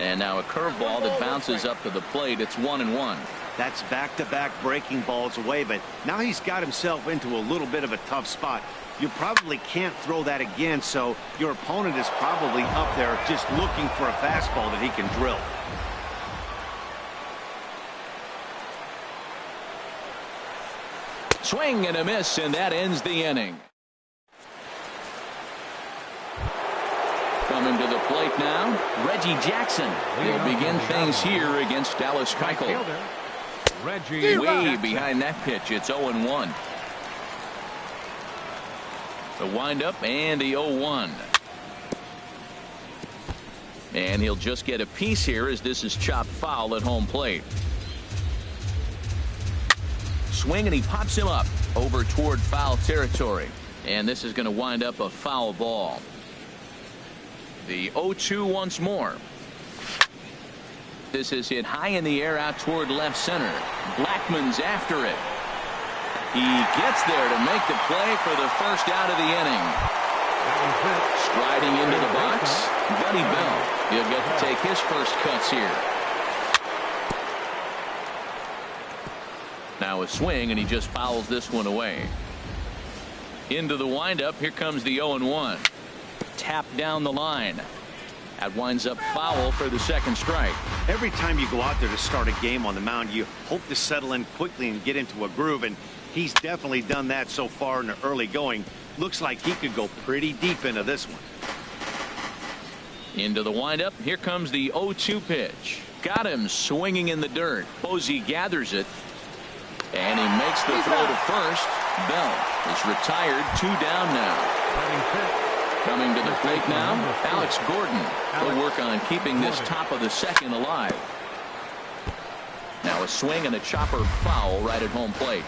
And now a curveball that bounces up to the plate. It's 1-1. That's back-to-back breaking balls away, but now he's got himself into a little bit of a tough spot. You probably can't throw that again, so your opponent is probably up there just looking for a fastball that he can drill. Swing and a miss, and that ends the inning. Coming to the plate now, Reggie Jackson. He'll begin things here against Dallas Keuchel. Reggie way behind that pitch. It's 0-1. The windup and the 0-1. And he'll just get a piece here as this is chopped foul at home plate. Swing, and he pops him up over toward foul territory. And this is going to wind up a foul ball. The 0-2 once more. This is hit high in the air out toward left center. Blackmon's after it. He gets there to make the play for the first out of the inning. Striding into the box, Buddy Bell. He'll get to take his first cuts here. Now a swing, and he just fouls this one away. Into the windup. Here comes the 0-1. Tap down the line. That winds up foul for the second strike. Every time you go out there to start a game on the mound, you hope to settle in quickly and get into a groove, and he's definitely done that so far in the early going. Looks like he could go pretty deep into this one. Into the windup. Here comes the 0-2 pitch. Got him swinging in the dirt. Posey gathers it, and he makes the throw to first. Bell is retired. 2 down now. Coming to the plate now, Alex Gordon. He'll work on keeping this top of the second alive. Now a swing and a chopper foul right at home plate.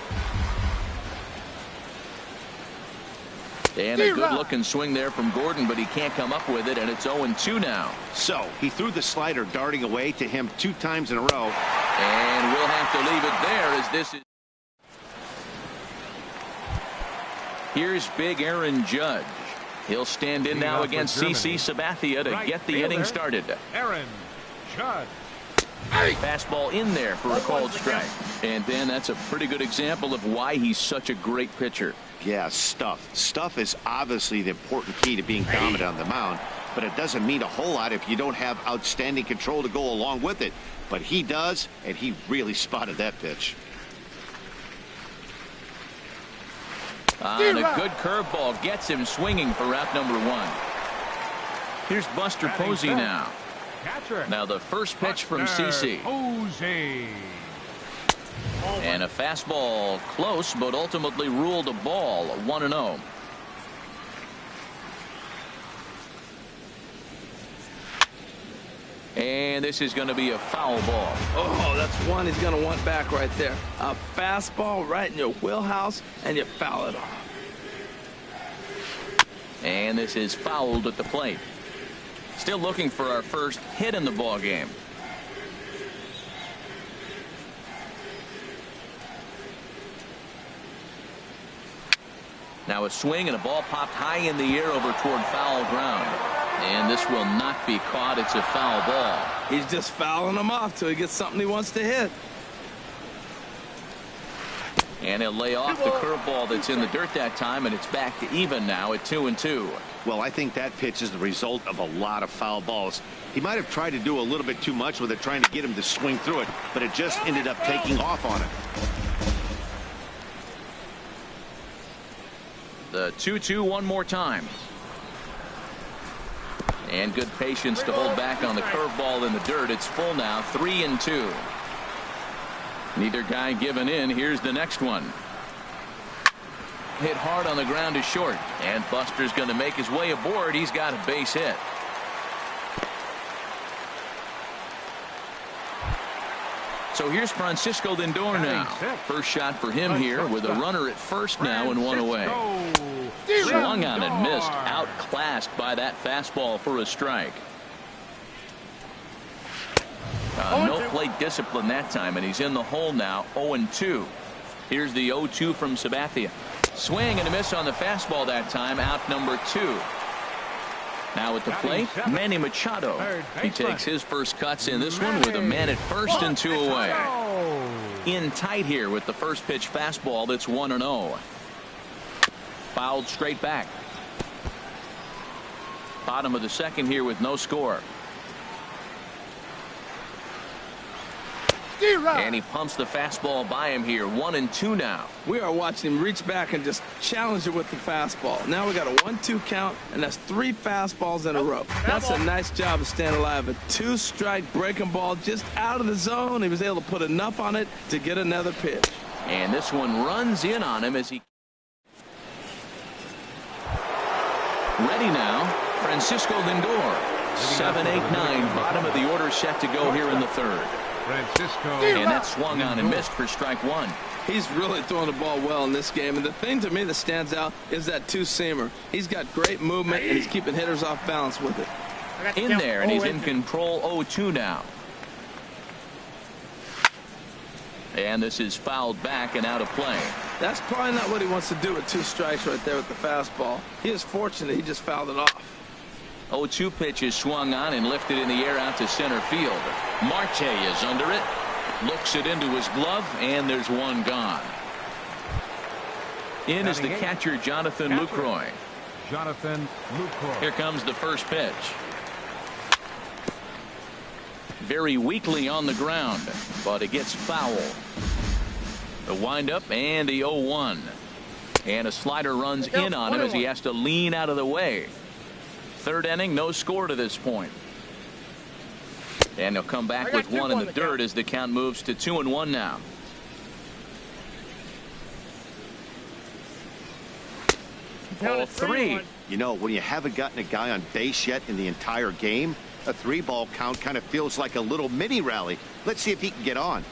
And a good-looking swing there from Gordon, but he can't come up with it, and it's 0-2 now. So he threw the slider darting away to him 2 times in a row. And we'll have to leave it there as this is. Here's big Aaron Judge. He'll stand in now against CC Sabathia to get the inning started. Aaron Judge. Fastball in there for a called strike. And Ben, that's a pretty good example of why he's such a great pitcher. Yeah, stuff. Stuff is obviously the important key to being dominant on the mound, but it doesn't mean a whole lot if you don't have outstanding control to go along with it. But he does, and he really spotted that pitch. And a good curveball gets him swinging for route number 1. Here's Buster Posey now. Now the first pitch from CC. And a fastball close, but ultimately ruled a ball. 1-0. And this is going to be a foul ball. Oh, that's one he's going to want back right there. A fastball right in your wheelhouse, and you foul it off. And this is fouled at the plate. Still looking for our first hit in the ball game. Now a swing, and a ball popped high in the air over toward foul ground. And this will not be caught. It's a foul ball. He's just fouling them off till he gets something he wants to hit. And he'll lay off the curveball that's in the dirt that time, and it's back to even now at 2-2. Well, I think that pitch is the result of a lot of foul balls. He might have tried to do a little bit too much with it, trying to get him to swing through it, but it just ended up taking off on him. The 2-2 one more time. And good patience to hold back on the curveball in the dirt. It's full now, 3-2. Neither guy giving in. Here's the next one. Hit hard on the ground to short. And Buster's going to make his way aboard. He's got a base hit. So here's Francisco Lindor now. First shot for him here with a runner at first now and one away. Swung on and missed. Outclassed by that fastball for a strike. No plate discipline that time, and he's in the hole now. 0-2. Here's the 0-2 from Sabathia. Swing and a miss on the fastball that time. Out number 2. Now at the plate, Manny Machado. He takes his first cuts in this one with a man at first and 2 away. In tight here with the first pitch fastball that's 1-0. Fouled straight back. Bottom of the second here with no score. And he pumps the fastball by him here. 1-2 now. We are watching him reach back and just challenge it with the fastball. Now we got a 1-2 count, and that's 3 fastballs in a row. That's a nice job of staying alive. A 2-strike breaking ball just out of the zone. He was able to put enough on it to get another pitch. And this one runs in on him as he... Ready now, Francisco Lindor. 7-8-9, bottom of the order set to go here in the third. Francisco. And that swung on and missed for strike 1. He's really throwing the ball well in this game, and the thing to me that stands out is that two-seamer. He's got great movement, and he's keeping hitters off balance with it. In there, and he's in control. 0-2 now. And this is fouled back and out of play. That's probably not what he wants to do with 2 strikes right there with the fastball. He is fortunate he just fouled it off. 0-2 pitch is swung on and lifted in the air out to center field. Marte is under it. Looks it into his glove, and there's one gone. In is the catcher, Jonathan Lucroy. Jonathan Lucroy. Here comes the first pitch. Very weakly on the ground, but it gets foul. The windup and the 0-1. And a slider runs in on him as he has to lean out of the way. Third inning, no score to this point. And he'll come back with 1 in the dirt as the count moves to 2-1 now. Ball 3. You know, when you haven't gotten a guy on base yet in the entire game, a 3-ball count kind of feels like a little mini rally. Let's see if he can get on.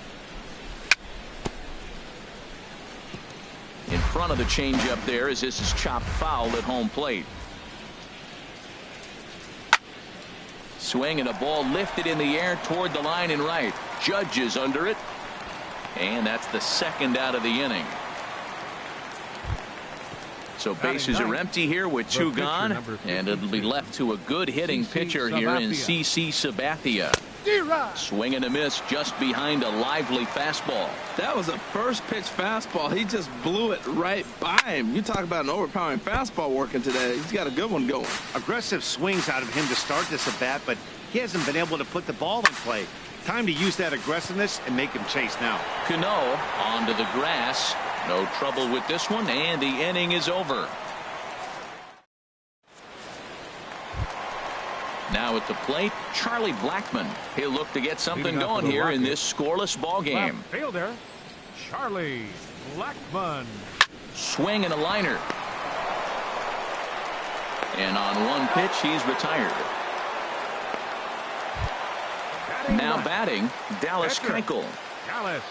In front of the changeup there as this is chopped foul at home plate. Swing and a ball lifted in the air toward the line and right. Judge is under it. And that's the second out of the inning. So bases are empty here with 2 gone. And it'll be left to a good hitting pitcher here in CC Sabathia. Swing and a miss just behind a lively fastball. That was a first pitch fastball. He just blew it right by him. You talk about an overpowering fastball working today. He's got a good one going. Aggressive swings out of him to start this at bat, but he hasn't been able to put the ball in play. Time to use that aggressiveness and make him chase now. Cano onto the grass. No trouble with this one, and the inning is over. Now at the plate, Charlie Blackmon. He'll look to get something going here in this scoreless ball game. Left fielder, Charlie Blackmon. Swing and a liner. And on 1 pitch, he's retired. Now batting, Dallas Keuchel. Dallas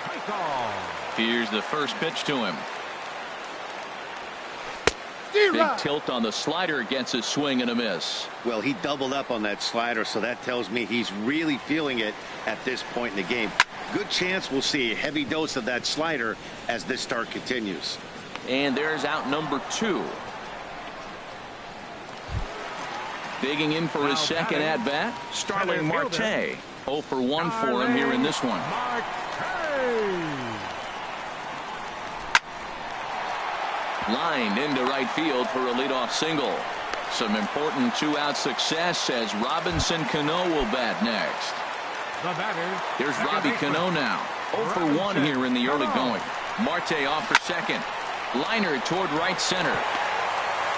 Keuchel. Here's the first pitch to him. Big tilt on the slider against a swing and a miss. Well, he doubled up on that slider, so that tells me he's really feeling it at this point in the game. Good chance we'll see a heavy dose of that slider as this start continues. And there's out number 2. Digging in for his second at-bat, Starling Marte. 0 for 1 for him here in this one. Lined into right field for a leadoff single. Some important 2-out success as Robinson Cano will bat next. Here's Robbie Cano now. 0 for 1 here in the early going. Marte off for second. Liner toward right center.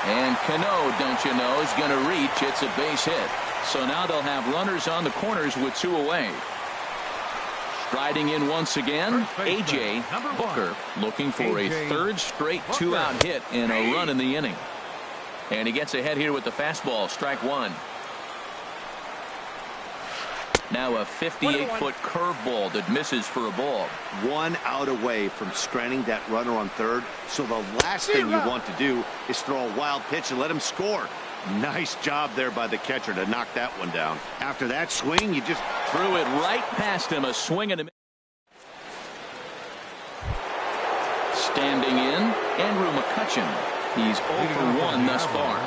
And Cano, don't you know, is going to reach. It's a base hit. So now they'll have runners on the corners with 2 away. Striding in once again, A.J. Booker looking for a third straight 2-out hit and a run in the inning. And he gets ahead here with the fastball, strike 1. Now a 58-foot curveball that misses for a ball. 1 out away from stranding that runner on third. So the last thing you want to do is throw a wild pitch and let him score. Nice job there by the catcher to knock that one down. After that swing, you just threw it right past him. A swing and a miss. Standing in, Andrew McCutchen. He's 0 for 1 thus far.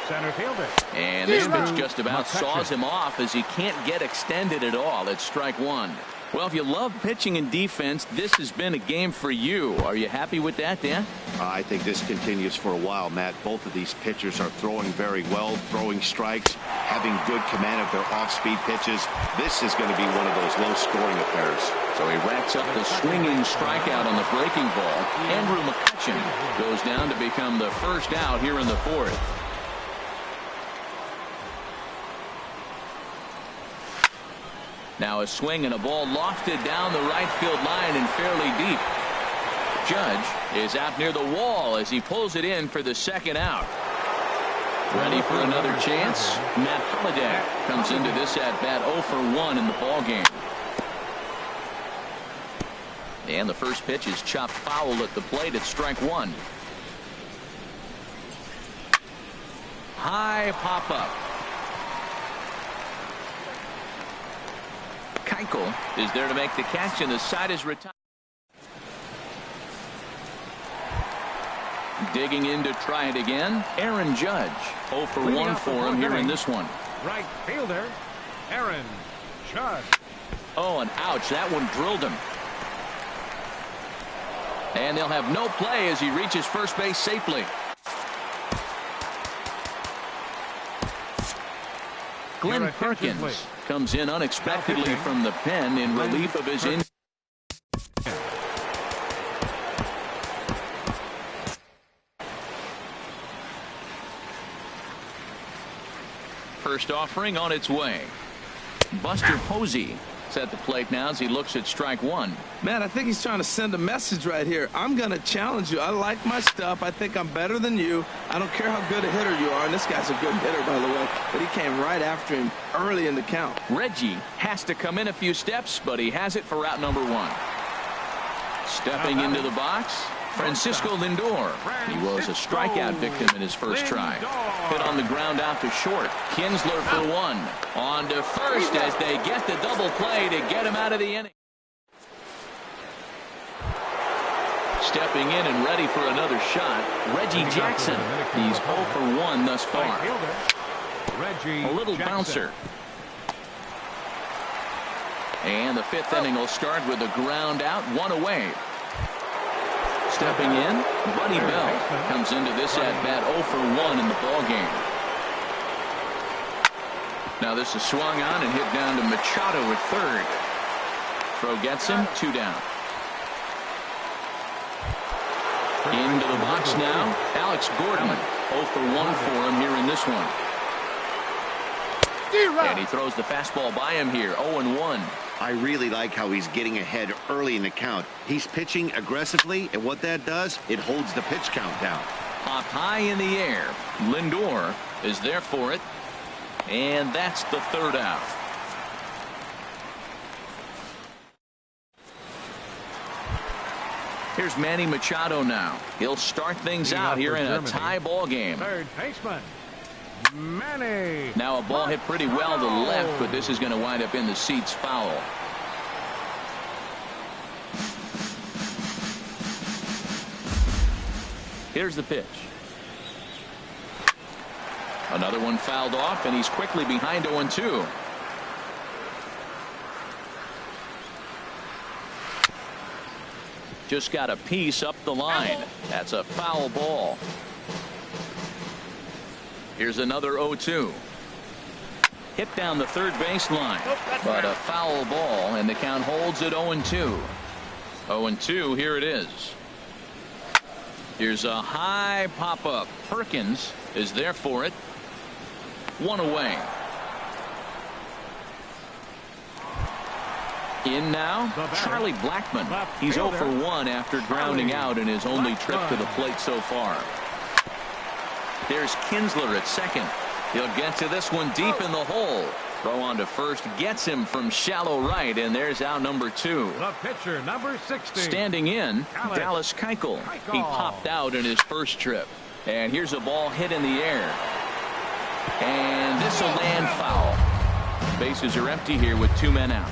Center fielder. And this pitch just about saws him off as he can't get extended at all. It's strike one. Well, if you love pitching and defense, this has been a game for you. Are you happy with that, Dan? I think this continues for a while, Matt. Both of these pitchers are throwing very well, throwing strikes, having good command of their off-speed pitches. This is going to be one of those low-scoring affairs. So he racks up the swinging strikeout on the breaking ball. Andrew McCutchen goes down to become the first out here in the fourth. Now a swing and a ball lofted down the right field line and fairly deep. Judge is out near the wall as he pulls it in for the second out. Ready for another chance? Matt Holliday comes into this at bat 0 for 1 in the ball game. And the first pitch is chopped foul at the plate at strike one. High pop up. Keuchel is there to make the catch, and the side is retired. Digging in to try it again. Aaron Judge 0 for 1 for him here in this one. Right fielder, Aaron Judge. Oh, and ouch, that one drilled him. And they'll have no play as he reaches first base safely. Glenn Perkins comes in unexpectedly from the pen in relief of his injury. First offering on its way. Buster Posey is at the plate now as he looks at strike one. Man, I think he's trying to send a message right here. I'm going to challenge you. I like my stuff. I think I'm better than you. I don't care how good a hitter you are. And this guy's a good hitter, by the way. But he came right after him early in the count. Reggie has to come in a few steps, but he has it for route number one. Stepping into the box, Francisco Lindor. He was a strikeout victim in his first try. Hit on the ground out to short. Kinsler for one. On to first as they get the double play to get him out of the inning. Stepping in and ready for another shot, Reggie Jackson. He's 0 for 1 thus far. A little bouncer. And the fifth inning will start with a ground out, one away. Stepping in, Buddy Bell comes into this at bat 0 for 1 in the ball game. Now this is swung on and hit down to Machado at third. Throw gets him, 2 down. Into the box now, Alex Gordon. 0 for 1 for him here in this one. And he throws the fastball by him here, 0-1. I really like how he's getting ahead early in the count. He's pitching aggressively, and what that does, it holds the pitch count down. Popped high in the air. Lindor is there for it. And that's the third out. Here's Manny Machado now. He'll start things out here in a tie ball game. Third baseman, Manny. Now a ball hit pretty well to left, but this is going to wind up in the seats foul. Here's the pitch. Another one fouled off, and he's quickly behind 0-2. Just got a piece up the line. That's a foul ball. Here's another 0-2. Hit down the third baseline, but a foul ball, and the count holds at 0-2. 0-2, here it is. Here's a high pop-up. Perkins is there for it. One away. In now, Charlie Blackmon. He's 0 for 1 after grounding out in his only trip to the plate so far. There's Kinsler at second. He'll get to this one deep in the hole. Throw on to first gets him from shallow right, and there's out number 2. The pitcher, number 60. Standing in, Dallas Keuchel. He popped out in his first trip. And here's a ball hit in the air. And this will land foul. Bases are empty here with 2 men out.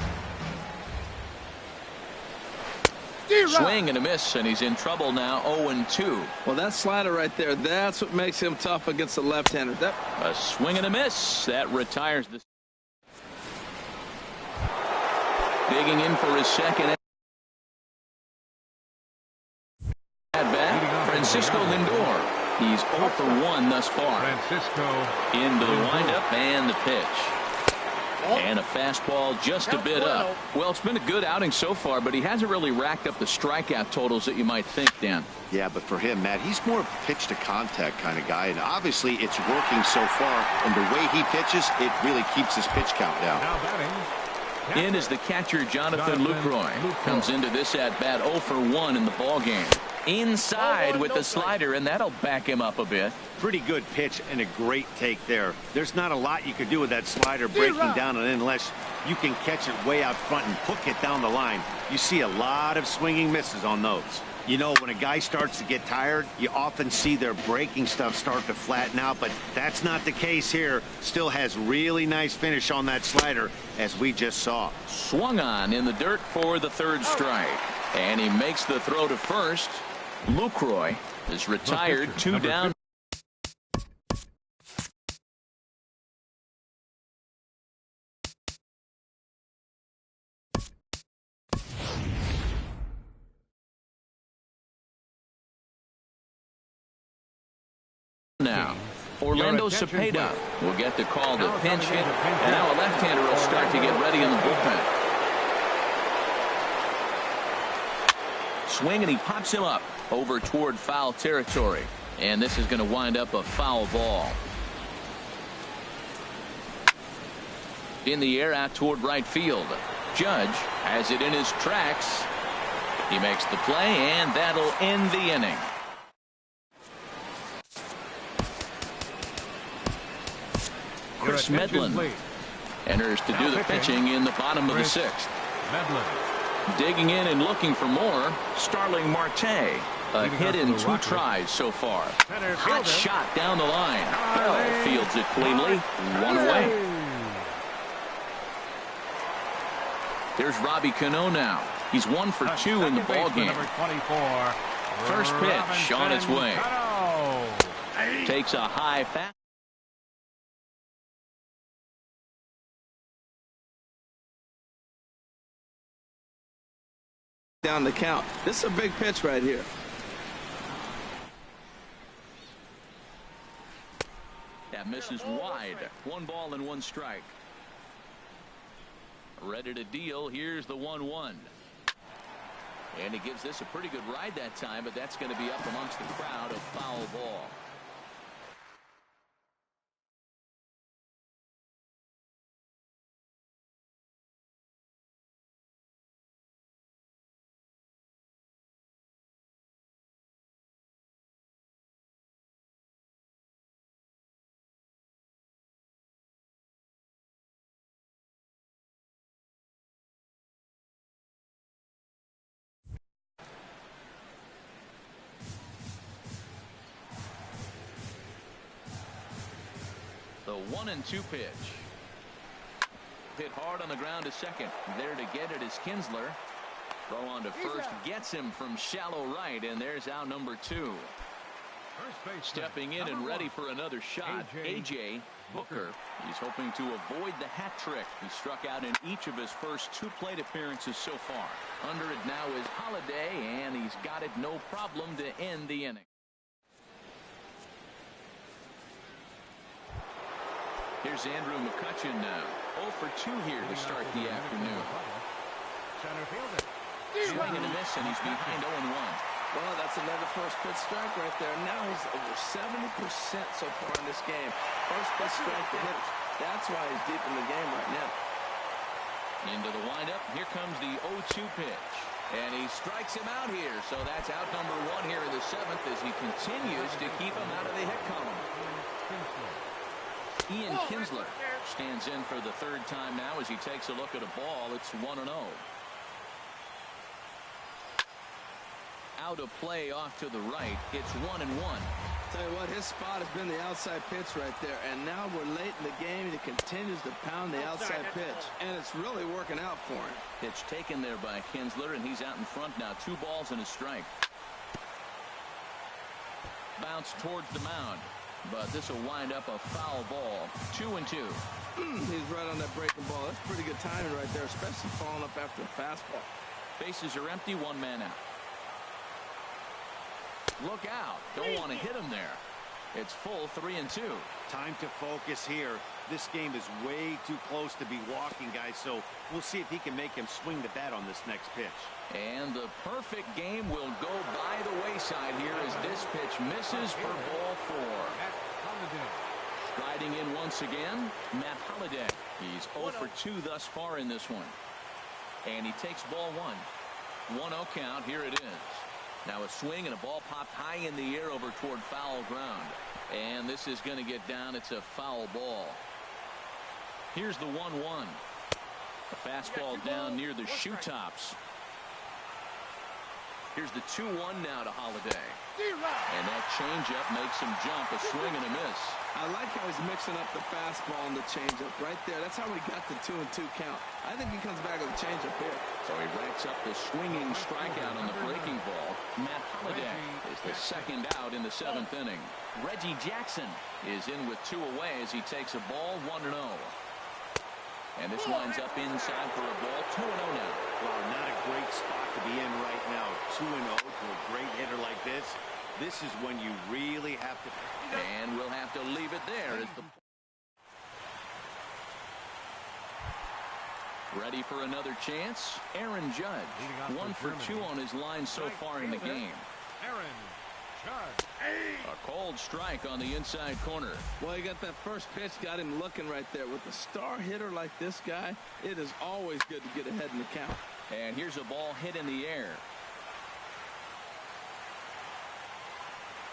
Swing and a miss, and he's in trouble now, 0-2. Well, that slider right there, that's what makes him tough against the left-hander. A swing and a miss. That retires the... Digging in for his second at-bat, Francisco Lindor. He's 0 for 1 thus far. Francisco Into the windup and the pitch. And a fastball just a bit up. Well, it's been a good outing so far, but he hasn't really racked up the strikeout totals that you might think, Dan. Yeah, but for him, Matt, he's more of a pitch-to-contact kind of guy, and obviously it's working so far, and the way he pitches, it really keeps his pitch count down. now batting. In is the catcher, Jonathan Lucroy. Comes into this at-bat 0 for 1 in the ballgame. Inside with the slider, and that'll back him up a bit. Pretty good pitch and a great take there. There's not a lot you could do with that slider breaking down and in unless you can catch it way out front and hook it down the line. You see a lot of swinging misses on those. You know, when a guy starts to get tired, you often see their breaking stuff start to flatten out, but that's not the case here. Still has really nice finish on that slider, as we just saw. Swung on in the dirt for the third strike. And he makes the throw to first. Lucroy is retired, 2 down. Now, Orlando Cepeda will get the call to pinch hit, and now a left-hander will start to get ready in the bullpen. Swing, and he pops him up over toward foul territory, and this is going to wind up a foul ball. In the air out toward right field. Judge has it in his tracks. He makes the play, and that'll end the inning. Chris Medlin enters to do the pitching in the bottom of the 6th. Digging in and looking for more, Starling Marte. A hit in 2 tries so far. Hot shot down the line. Bell fields it cleanly. 1 away. There's Robbie Cano now. He's 1 for 2 in the ballgame. First pitch on its way. Takes a high fast. Down the count. This is a big pitch right here. That misses wide. 1 ball and 1 strike. Ready to deal. Here's the 1-1. And he gives this a pretty good ride that time, but that's going to be up amongst the crowd. A foul ball. The 1-2 pitch. Hit hard on the ground to second. There to get it is Kinsler. Throw on to first gets him from shallow right, and there's out number 2. Stepping in and ready for another shot, A.J. Booker. He's hoping to avoid the hat trick. He struck out in each of his first 2 plate appearances so far. Under it now is Holiday, and he's got it no problem to end the inning. Here's Andrew McCutchen now. 0 for 2 here to start the afternoon. Swing and a miss, and he's behind 0-1. Well, that's another first pitch strike right there. Now he's over 70% so far in this game. First pitch strike to hitters. That's why he's deep in the game right now. Into the windup. Here comes the 0-2 pitch. And he strikes him out here. So that's out number 1 here in the 7th as he continues to keep him out of the hit column. Ian Kinsler stands in for the 3rd time now as he takes a look at a ball. It's 1-0. Out of play off to the right. It's 1-1. Tell you what, his spot has been the outside pitch right there, and now we're late in the game, and he continues to pound the outside pitch, and it's really working out for him. Pitch taken there by Kinsler, and he's out in front now. 2 balls and a strike. Bounce towards the mound, but this will wind up a foul ball. 2-2. He's right on that breaking ball. That's pretty good timing right there, especially following up after a fastball. Bases are empty, 1 man out. Look out. Don't want to hit him there. It's full, 3-2. Time to focus here. This game is way too close to be walking, guys, so we'll see if he can make him swing the bat on this next pitch. And the perfect game will go by the wayside here as this pitch misses for ball 4. Striding in once again, Matt Holliday. He's 0 for 2 thus far in this one. And he takes ball 1. 1-0 count. Here it is. Now a swing and a ball popped high in the air over toward foul ground. And this is going to get down. It's a foul ball. Here's the 1-1. A fastball down near the shoe tops. Here's the 2-1 now to Holliday. And that changeup makes him jump. A swing and a miss. I like how he's mixing up the fastball and the changeup right there. That's how he got the 2-2 count. I think he comes back with a changeup here. So he racks up the swinging strikeout on the breaking ball. Matt Holliday is the second out in the 7th inning. Reggie Jackson is in with 2 away as he takes a ball 1-0. And this winds up inside for a ball. 2-0 now. Well, not a great spot to be in right now. 2-0 to a great hitter like this. This is when you really have to. And we'll have to leave it there. As the ready for another chance. Aaron Judge. 1 for 2 on his line so far in the game. Aaron Judge. A cold strike on the inside corner. Well, he got that first pitch, got him looking right there. With a star hitter like this guy, it is always good to get ahead in the count. And here's a ball hit in the air.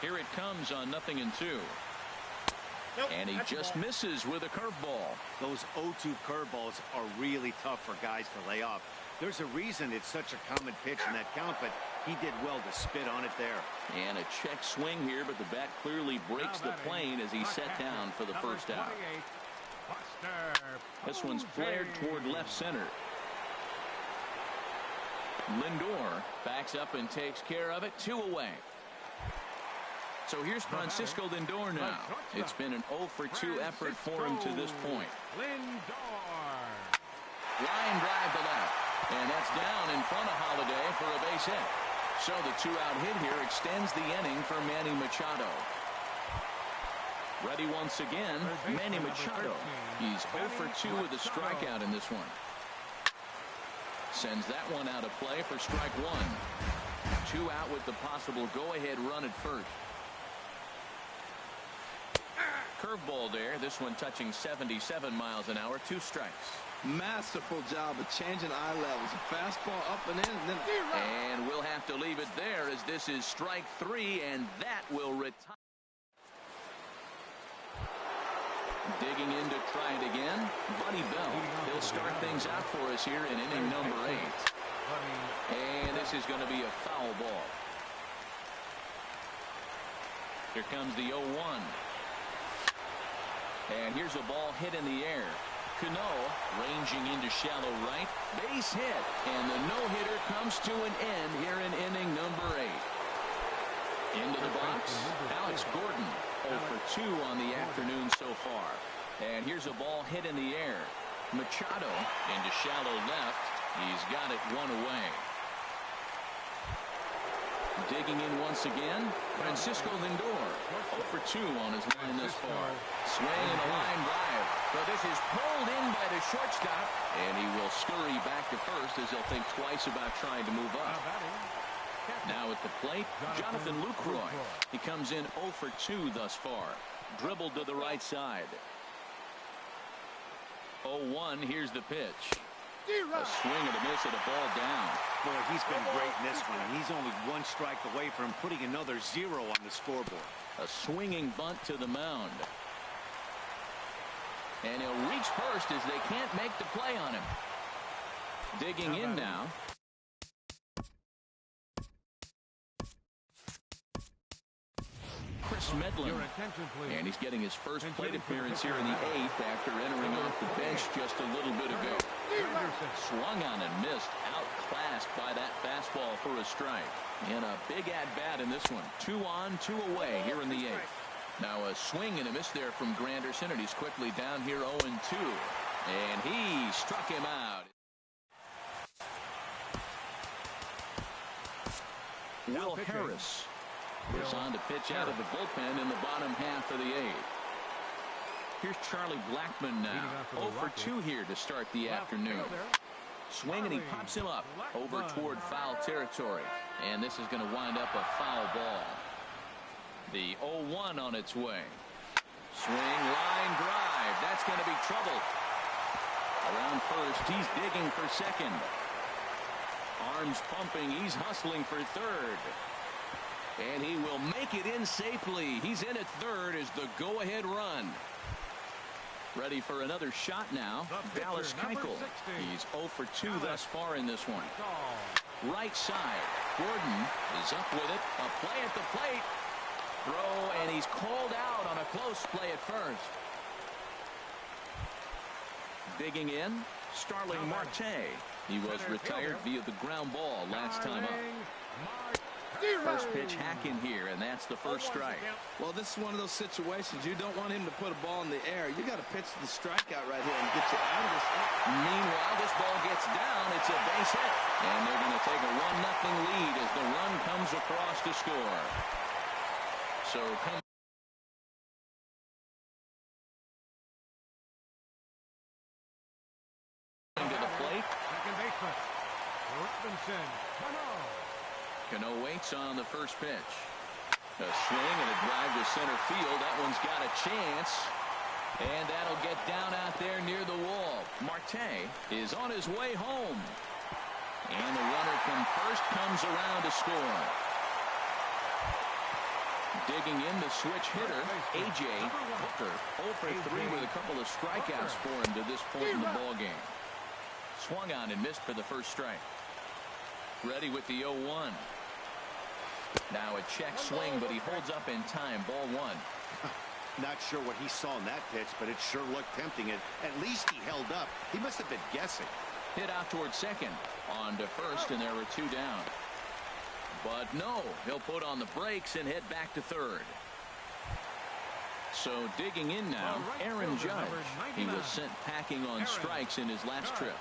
Here it comes on 0-2. And he just misses with a curveball. Those 0-2 curveballs are really tough for guys to lay off. There's a reason it's such a common pitch in that count, but he did well to spit on it there. And a check swing here, but the bat clearly breaks the plane as he's set down for the first out. This one's flared toward left center. Lindor backs up and takes care of it. 2 away. So here's Francisco Lindor now. It's been an 0 for 2 effort for him to this point. Lindor. Line drive to left. And that's down in front of Holliday for a base hit. So the 2-out hit here extends the inning for Manny Machado. Ready once again, Manny Machado. He's 0 for 2 with a strikeout in this one. Sends that one out of play for strike 1. 2 out with the possible go-ahead run at first. Curveball there. This one touching 77 miles an hour. 2 strikes. Masterful job of changing eye levels. A fastball up and in. And we'll have to leave it there as this is strike 3, and that will retire. Digging in to try it again. Buddy Bell. He'll start things out for us here in inning number 8. And this is going to be a foul ball. Here comes the 0-1. And here's a ball hit in the air. Cano ranging into shallow right. Base hit. And the no-hitter comes to an end here in inning number 8. Into the box, Alex Gordon. 0 for 2 on the afternoon so far. And here's a ball hit in the air. Machado into shallow left. He's got it 1 away. Digging in once again, Francisco Lindor. 0 for 2 on his line thus far. Swing and a line drive. But this is pulled in by the shortstop, and he will scurry back to first as he'll think twice about trying to move up. Now at the plate, Jonathan Lucroy. He comes in 0 for 2 thus far. Dribbled to the right side. 0-1, here's the pitch. A swing and a miss and a ball down. Boy, he's been great in this one, and he's only 1 strike away from putting another 0 on the scoreboard. A swinging bunt to the mound. And he'll reach first as they can't make the play on him. Digging in now. Chris Smedlin. Your attention, please. And he's getting his first And plate shooting for the appearance pitcher here in the now. 8th after entering off the bench just a little bit ago. Swung on and missed. Outclassed by that fastball for a strike. And a big at-bat in this one. 2 on, 2 away here in the 8th. Now a swing and a miss there from Granderson, and he's quickly down here 0-2. And he struck him out. Will Harris is on to pitch out of the bullpen in the bottom half of the 8th. Here's Charlie Blackmon now. 0 for 2 here to start the afternoon. Swing and he pops him up over toward foul territory. And this is going to wind up a foul ball. The 0-1 on its way. Swing, line drive. That's going to be trouble. Around first, he's digging for second. Arms pumping, he's hustling for third. And he will make it in safely. He's in at third as the go-ahead run. Ready for another shot now. Dallas Keuchel. He's 0 for 2 thus far in this one. Right side. Gordon is up with it. A play at the plate. Throw, and he's called out on a close play at first. Digging in, Starling Marte. He was retired via the ground ball last time up. First pitch hack in here, and that's the first strike. Well, this is one of those situations you don't want him to put a ball in the air. You got to pitch the strikeout right here and get you out of this. Meanwhile, this ball gets down. It's a base hit, and they're going to take a 1-0 lead as the run comes across to score. So come to the plate. Second baseman. Robinson. Cano waits on the first pitch. A swing and a drive to center field. That one's got a chance. And that'll get down out there near the wall. Marte is on his way home. And the runner from first comes around to score. Digging in the switch hitter, A.J. Hooker. 0 for 3 with a couple of strikeouts for him to this point in the ballgame. Swung on and missed for the first strike. Ready with the 0-1. Now a check swing, but he holds up in time. Ball 1. Not sure what he saw in that pitch, but it sure looked tempting. And at least he held up. He must have been guessing. Hit out toward second. On to first, and there were 2 down. But no, he'll put on the brakes and head back to third. So digging in now, Aaron Judge. He was sent packing on strikes in his last trip.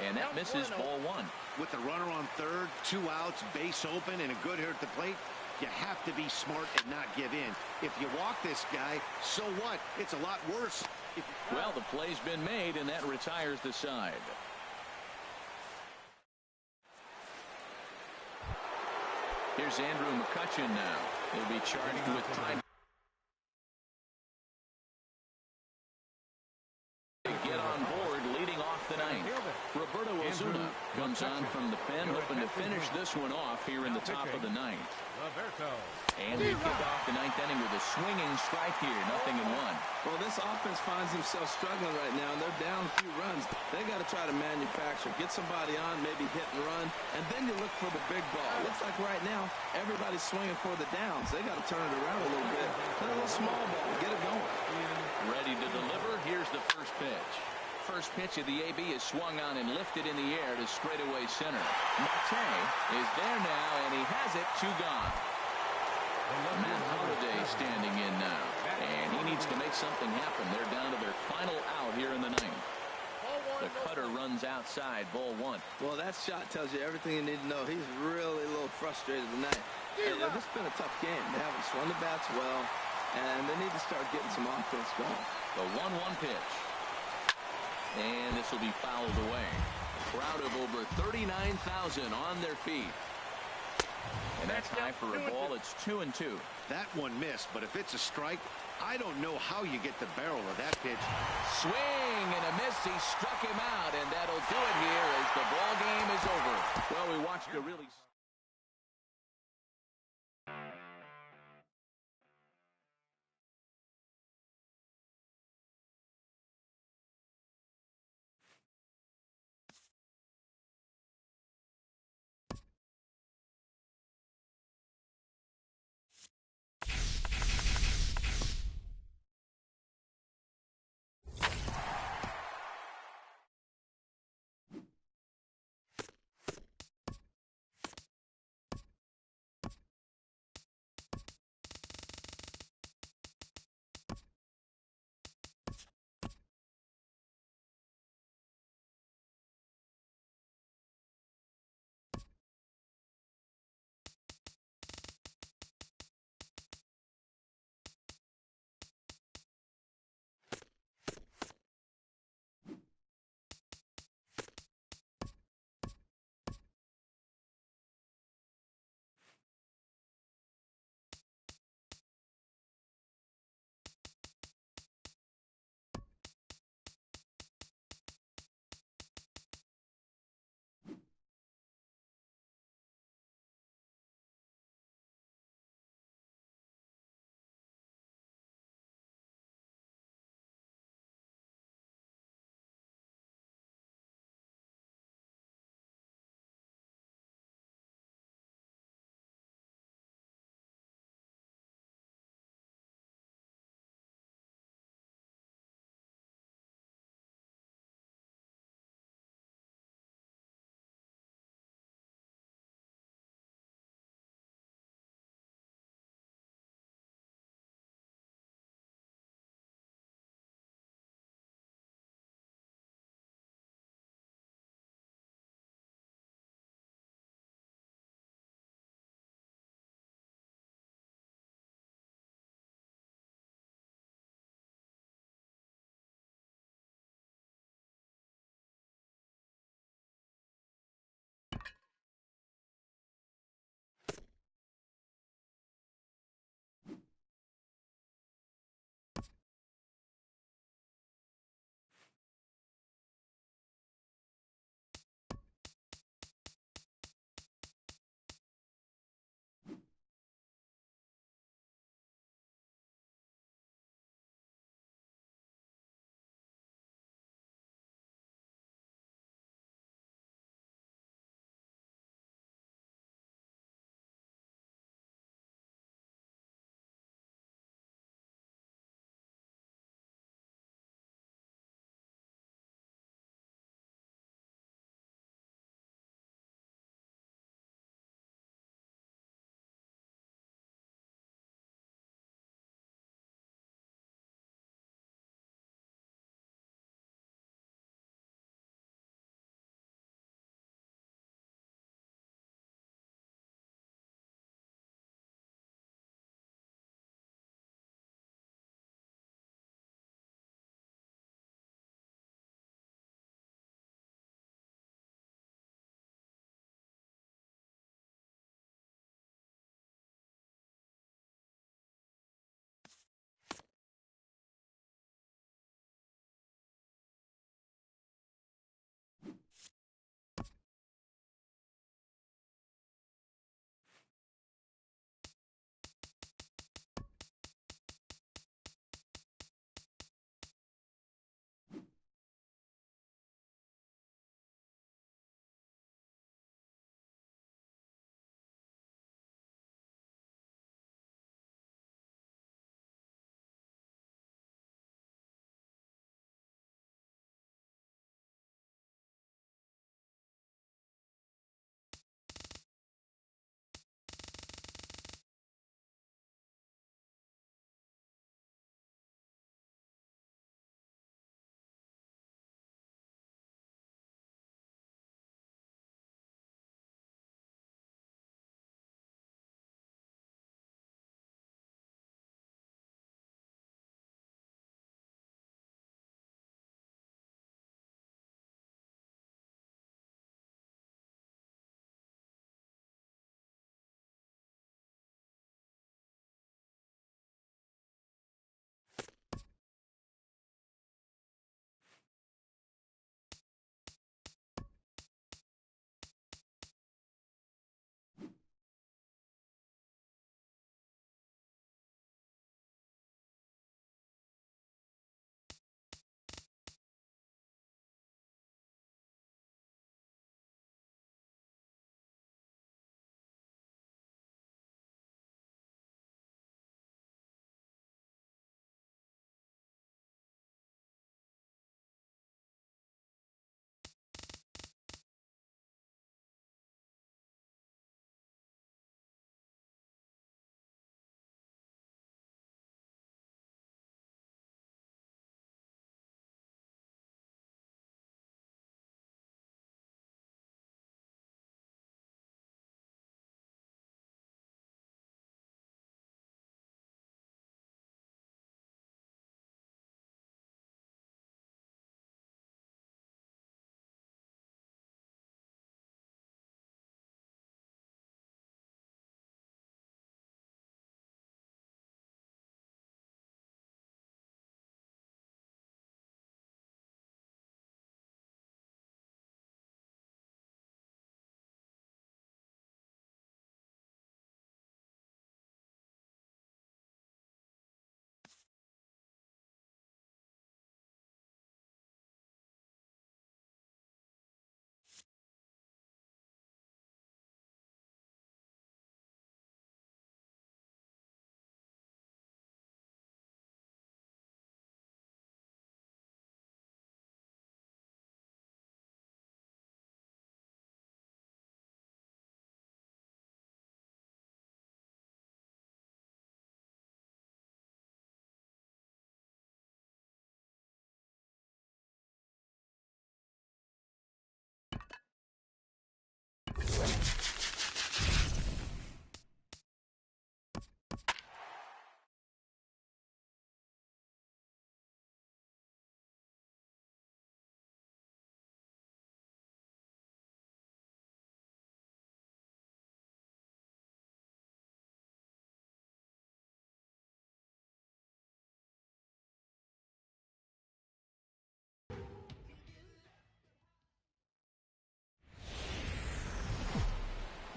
And that misses ball 1. With the runner on third, 2 outs, base open, and a good hitter at the plate, you have to be smart and not give in. If you walk this guy, so what? It's a lot worse. Well, the play's been made, and that retires the side. Here's Andrew McCutchen now. He'll be charged with trying to get on board, leading off the 9th. Roberto Ozuna comes on from the pen, hoping to finish this one off here in the top of the 9th. And we kick off the 9th inning with a swinging strike here, 0-1. Well, this offense finds themselves struggling right now, and they're down a few runs. They got to try to manufacture, get somebody on, maybe hit and run, and then you look for the big ball. Looks like right now everybody's swinging for the downs. They got to turn it around a little bit. Play a little small ball, get it going. Ready to deliver. Here's the first pitch. First pitch of the AB is swung on and lifted in the air to straightaway center. Marte is there now, and he has it. 2 gone. Matt Holliday standing in now, and he needs to make something happen. They're down to their final out here in the 9th. The cutter runs outside, ball 1. Well, that shot tells you everything you need to know. He's really a little frustrated tonight. This has been a tough game. They haven't swung the bats well, and they need to start getting some offense going. The 1-1 pitch. And this will be fouled away. Crowd of over 39,000 on their feet. And that's high for a ball. It's 2-2. That one missed, but if it's a strike, I don't know how you get the barrel of that pitch. Swing and a miss. He struck him out, and that'll do it here as the ball game is over. Well, we watched a really...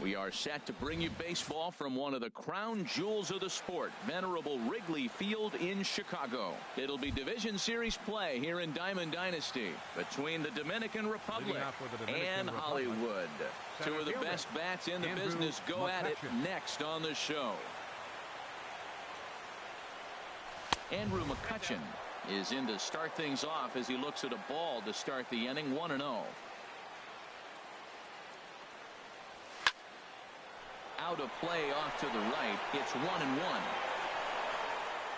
We are set to bring you baseball from one of the crown jewels of the sport, venerable Wrigley Field in Chicago. It'll be Division Series play here in Diamond Dynasty between the Dominican Republic and Hollywood. Two of the best bats in the business go at it next on the show. Andrew McCutchen is in to start things off as he looks at a ball to start the inning. 1-0. Out of play off to the right. It's 1-1.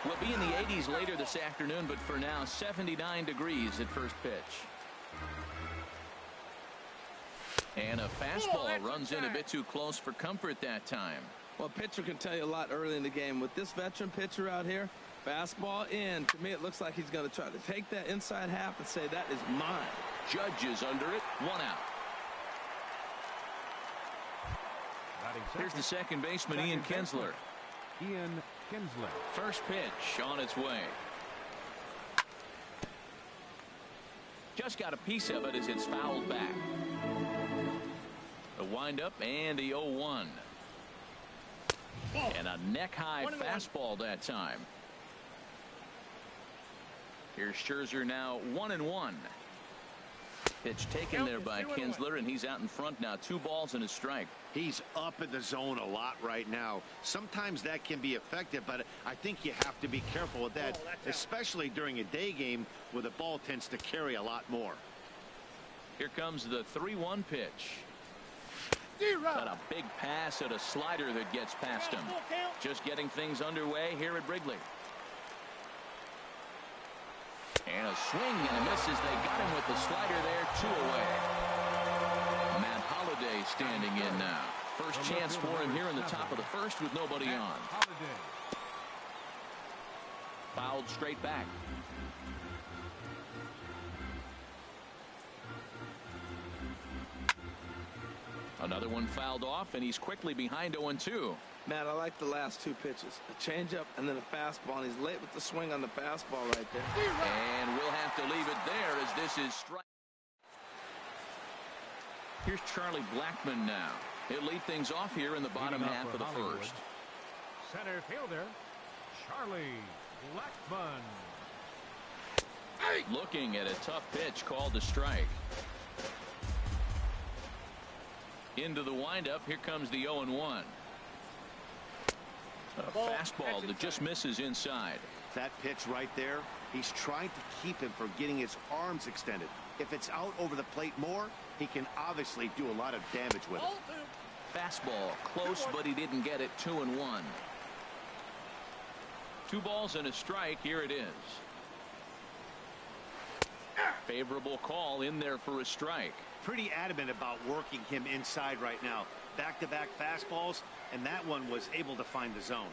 We'll be in the 80s later this afternoon, but for now 79 degrees at first pitch. And a fastball runs in a bit too close for comfort that time. Well, pitcher can tell you a lot early in the game. With this veteran pitcher out here, fastball in. To me, it looks like he's going to try to take that inside half and say, that is mine. Judge is under it. 1 out. Here's the second baseman, Ian Kinsler. Ian Kinsler. First pitch on its way. Just got a piece of it as it's fouled back. A windup and the 0-1. And a neck-high fastball that time. Here's Scherzer now 1-1. Pitch taken there by Kinsler, and he's out in front now. 2 balls and a strike. He's up in the zone a lot right now. Sometimes that can be effective, but I think you have to be careful with that, especially during a day game where the ball tends to carry a lot more. Here comes the 3-1 pitch. Got a big pass at a slider that gets past him. Just getting things underway here at Wrigley. And a swing and a miss as they got him with the slider there. 2 away. Matt Holliday standing in now. First chance for him here in the top of the first with nobody on. Fouled straight back. Another one fouled off, and he's quickly behind 0-2. Matt, I like the last 2 pitches. A changeup and then a fastball, and he's late with the swing on the fastball right there. And we'll have to leave it there as this is strike. Here's Charlie Blackmon now. He'll lead things off here in the bottom half of the first. Center fielder, Charlie Blackmon. Looking at a tough pitch called a strike. Into the windup. Here comes the 0-1. A fastball that just misses inside. That pitch right there, he's trying to keep him from getting his arms extended. If it's out over the plate more, he can obviously do a lot of damage with it. Fastball close, but he didn't get it. 2-1. 2 balls and a strike. Here it is. Favorable call in there for a strike. Pretty adamant about working him inside right now. Back-to-back fastballs, and that one was able to find the zone.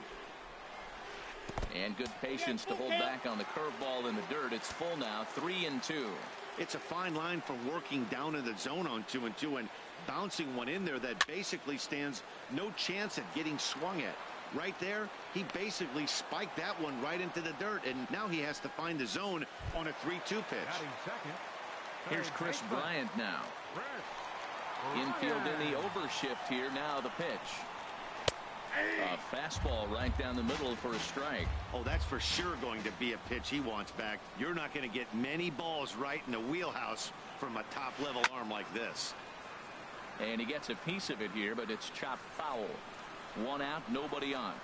And good patience to hold back on the curveball in the dirt. It's full now. 3-2. It's a fine line from working down in the zone on 2-2 and bouncing one in there that basically stands no chance at getting swung at. Right there, he basically spiked that one right into the dirt, and now he has to find the zone on a 3-2 pitch. Here's Chris Bryant now. Infield in the overshift here. Now the pitch. A fastball right down the middle for a strike. Oh, that's for sure going to be a pitch he wants back. You're not going to get many balls right in the wheelhouse from a top-level arm like this. And he gets a piece of it here, but it's chopped foul. 1 out, nobody on.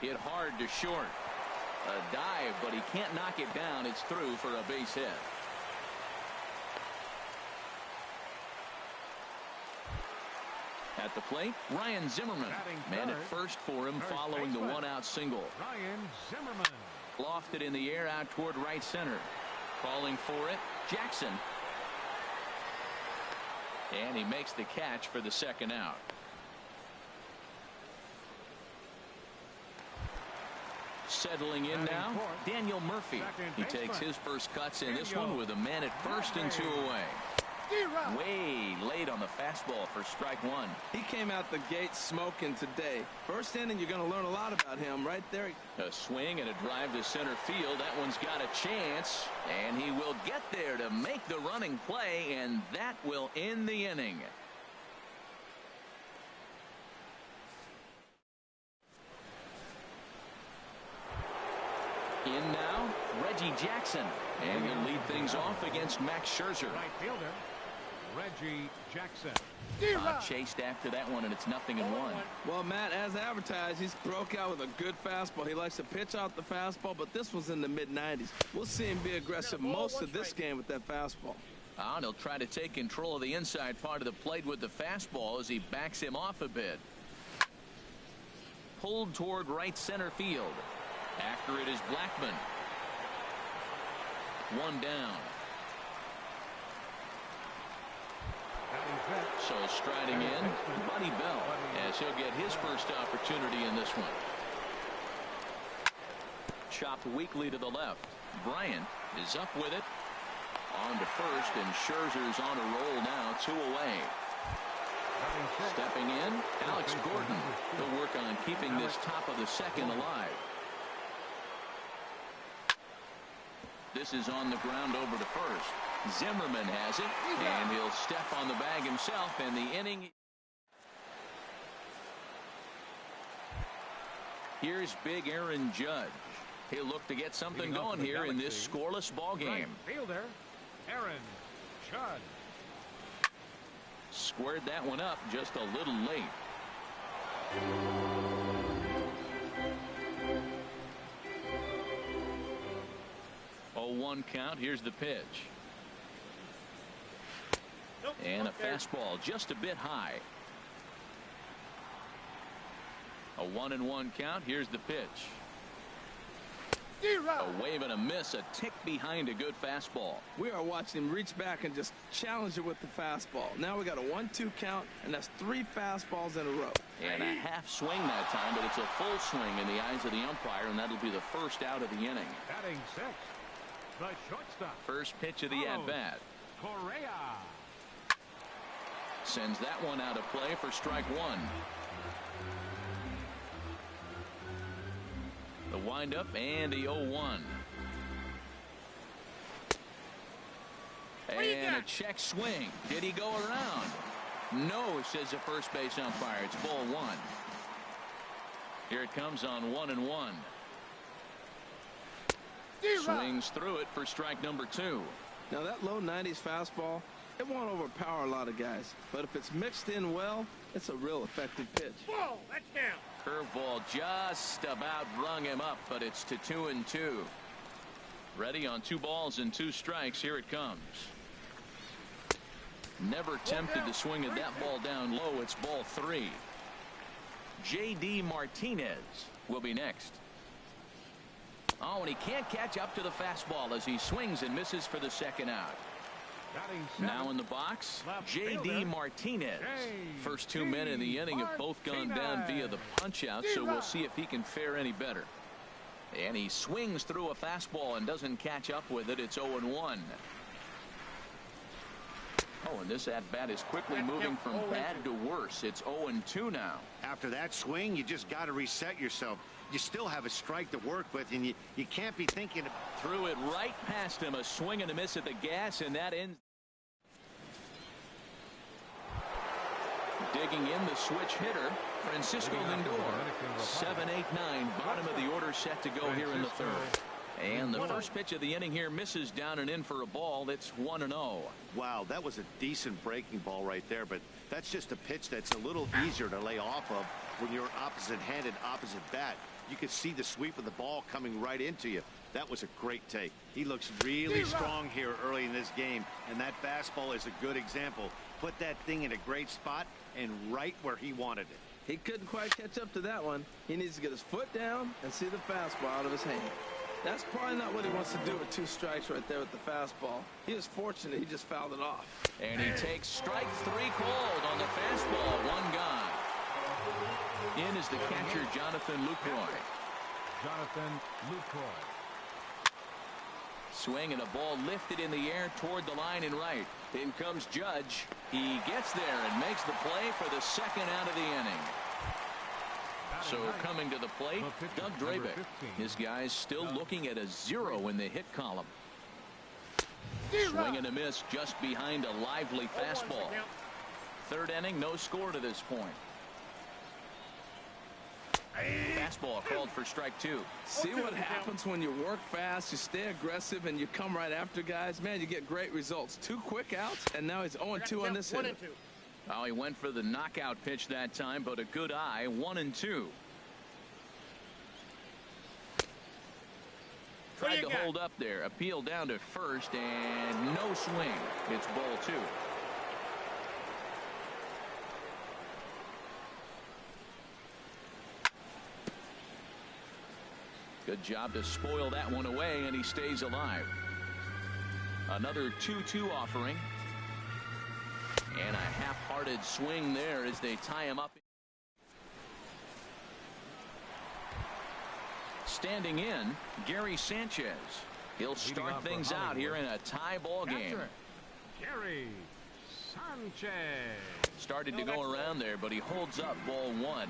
Hit hard to short. A dive, but he can't knock it down. It's through for a base hit. At the plate, Ryan Zimmerman. Man at first for him following the 1-out single. Ryan Zimmerman. Lofted in the air out toward right center. Calling for it, Jackson. And he makes the catch for the 2nd out. Settling in now, Daniel Murphy. He takes his first cuts in this one with a man at first and 2 away. Way late on the fastball for strike one. He came out the gate smoking today. First inning, you're going to learn a lot about him right there. A swing and a drive to center field. That one's got a chance, and he will get there to make the running play, and that will end the inning. In now, Reggie Jackson, and he'll lead things off against Max Scherzer. Right fielder, Reggie Jackson. Chased after that one, and it's 0-1. Well, Matt, as advertised, he's broke out with a good fastball. He likes to pitch out the fastball, but this was in the mid-90s. We'll see him be aggressive most of this game with that fastball. And he'll try to take control of the inside part of the plate with the fastball as he backs him off a bit. Pulled toward right center field. After it is Blackman. One down. So striding in, Buddy Bell, as he'll get his first opportunity in this one. Chopped weakly to the left. Bryant is up with it. On to first, and Scherzer's on a roll now, 2 away. Stepping in, Alex Gordon. He'll work on keeping this top of the second alive. This is on the ground over to first. Zimmerman has it, and he'll step on the bag himself, and the inning. Here's big Aaron Judge. He'll look to get something going here in this scoreless ball game. Right fielder, Aaron Judge. Squared that one up just a little late. Oh, 1 count. Here's the pitch. And a fastball just a bit high. A 1-1 count. Here's the pitch. A wave and a miss, a tick behind a good fastball. We are watching him reach back and just challenge it with the fastball. Now we got a 1-2 count, and that's 3 fastballs in a row. And a half swing that time, but it's a full swing in the eyes of the umpire, and that'll be the first out of the inning. Batting 6, the shortstop. First pitch of the at-bat. Correa. Sends that one out of play for strike one. The windup and the 0-1. And a check swing. Did he go around? No, says the first base umpire. It's ball 1. Here it comes on 1-1. Swings through it for strike number 2. Now that low 90s fastball, it won't overpower a lot of guys, but if it's mixed in well, it's a real effective pitch. Whoa, that's down. Curveball just about rung him up, but it's to 2-2. Ready on 2 balls and 2 strikes. Here it comes. Never tempted to swing at that ball down low. It's ball 3. J.D. Martinez will be next. Oh, and he can't catch up to the fastball as he swings and misses for the second out. Now in the box, J.D. Martinez. First 2 men in the inning have both gone down via the punch-out, so we'll see if he can fare any better. And he swings through a fastball and doesn't catch up with it. It's 0-1. Oh, and this at-bat is quickly moving from bad to worse. It's 0-2 now. After that swing, you just got to reset yourself. You still have a strike to work with, and you can't be thinking. Threw it right past him. A swing and a miss at the gas, and that ends. Digging in the switch hitter, Francisco Lindor. 7-8-9, bottom of the order set to go here in the 3rd. And the first pitch of the inning here misses down and in for a ball. It's 1-0. Wow, that was a decent breaking ball right there, but that's just a pitch that's a little easier to lay off of when you're opposite-handed, opposite bat. You could see the sweep of the ball coming right into you. That was a great take. He looks really strong here early in this game, and that fastball is a good example. Put that thing in a great spot and right where he wanted it. He couldn't quite catch up to that one. He needs to get his foot down and see the fastball out of his hand. That's probably not what he wants to do with 2 strikes right there with the fastball. He is fortunate he just fouled it off. And he takes strike 3 called on the fastball. 1 gone. In is the catcher, Jonathan Lucroy. Jonathan Lucroy. swing and a ball lifted in the air toward the line and right. In comes Judge. He gets there and makes the play for the second out of the inning. So coming to the plate, Doug Drabeck. This guy's still looking at a 0 in the hit column. Swing and a miss just behind a lively fastball. Third inning, no score to this point. Fastball called for strike 2. See what happens when you work fast, you stay aggressive, and you come right after guys? Man, you get great results. 2 quick outs, and now he's 0-2 on this hitter. Oh, he went for the knockout pitch that time, but a good eye. 1-2. Tried to hold up there. Appeal down to first, and no swing. It's ball 2. Good job to spoil that one away, and he stays alive. Another 2-2 offering. And a half-hearted swing there as they tie him up. Standing in, Gary Sanchez. He'll start things out here in a tie ball game. Gary Sanchez. Started to go around there, but he holds up ball 1.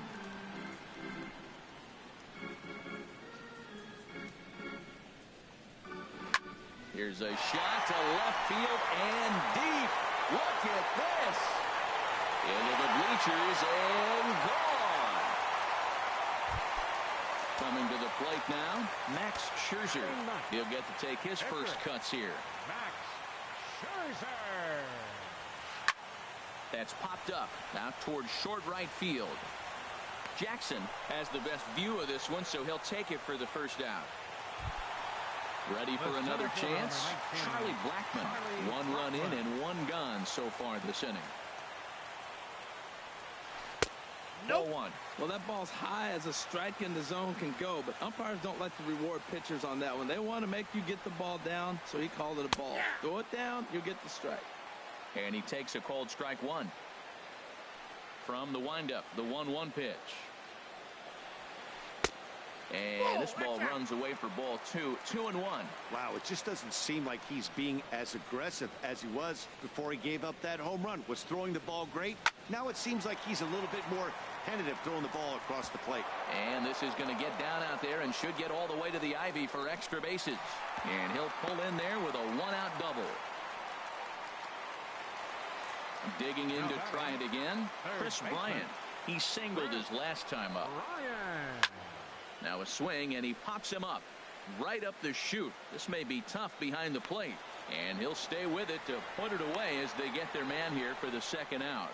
Here's a shot to left field and deep. Look at this. Into the bleachers and gone. Coming to the plate now, Max Scherzer. He'll get to take his first cuts here. Max Scherzer. That's popped up out towards short right field. Jackson has the best view of this one, so he'll take it for the first out. Ready for another chance? Charlie Blackmon. 1 run in and 1 gone so far this inning. Nope. 0-1. Well, that ball's high as a strike in the zone can go, but umpires don't like to reward pitchers on that one. They want to make you get the ball down, so he called it a ball. Throw it down, you get the strike. And he takes a called strike 1. From the windup, the 1-1 pitch. And this ball runs away for ball 2. 2-1. Wow, it just doesn't seem like he's being as aggressive as he was before he gave up that home run. Was throwing the ball great. Now it seems like he's a little bit more tentative throwing the ball across the plate. And this is going to get down out there and should get all the way to the ivy for extra bases. And he'll pull in there with a 1-out double. Digging in to try it again, Chris Bryant. He singled his last time up. Now a swing, and he pops him up right up the chute. This may be tough behind the plate, and he'll stay with it to put it away as they get their man here for the second out.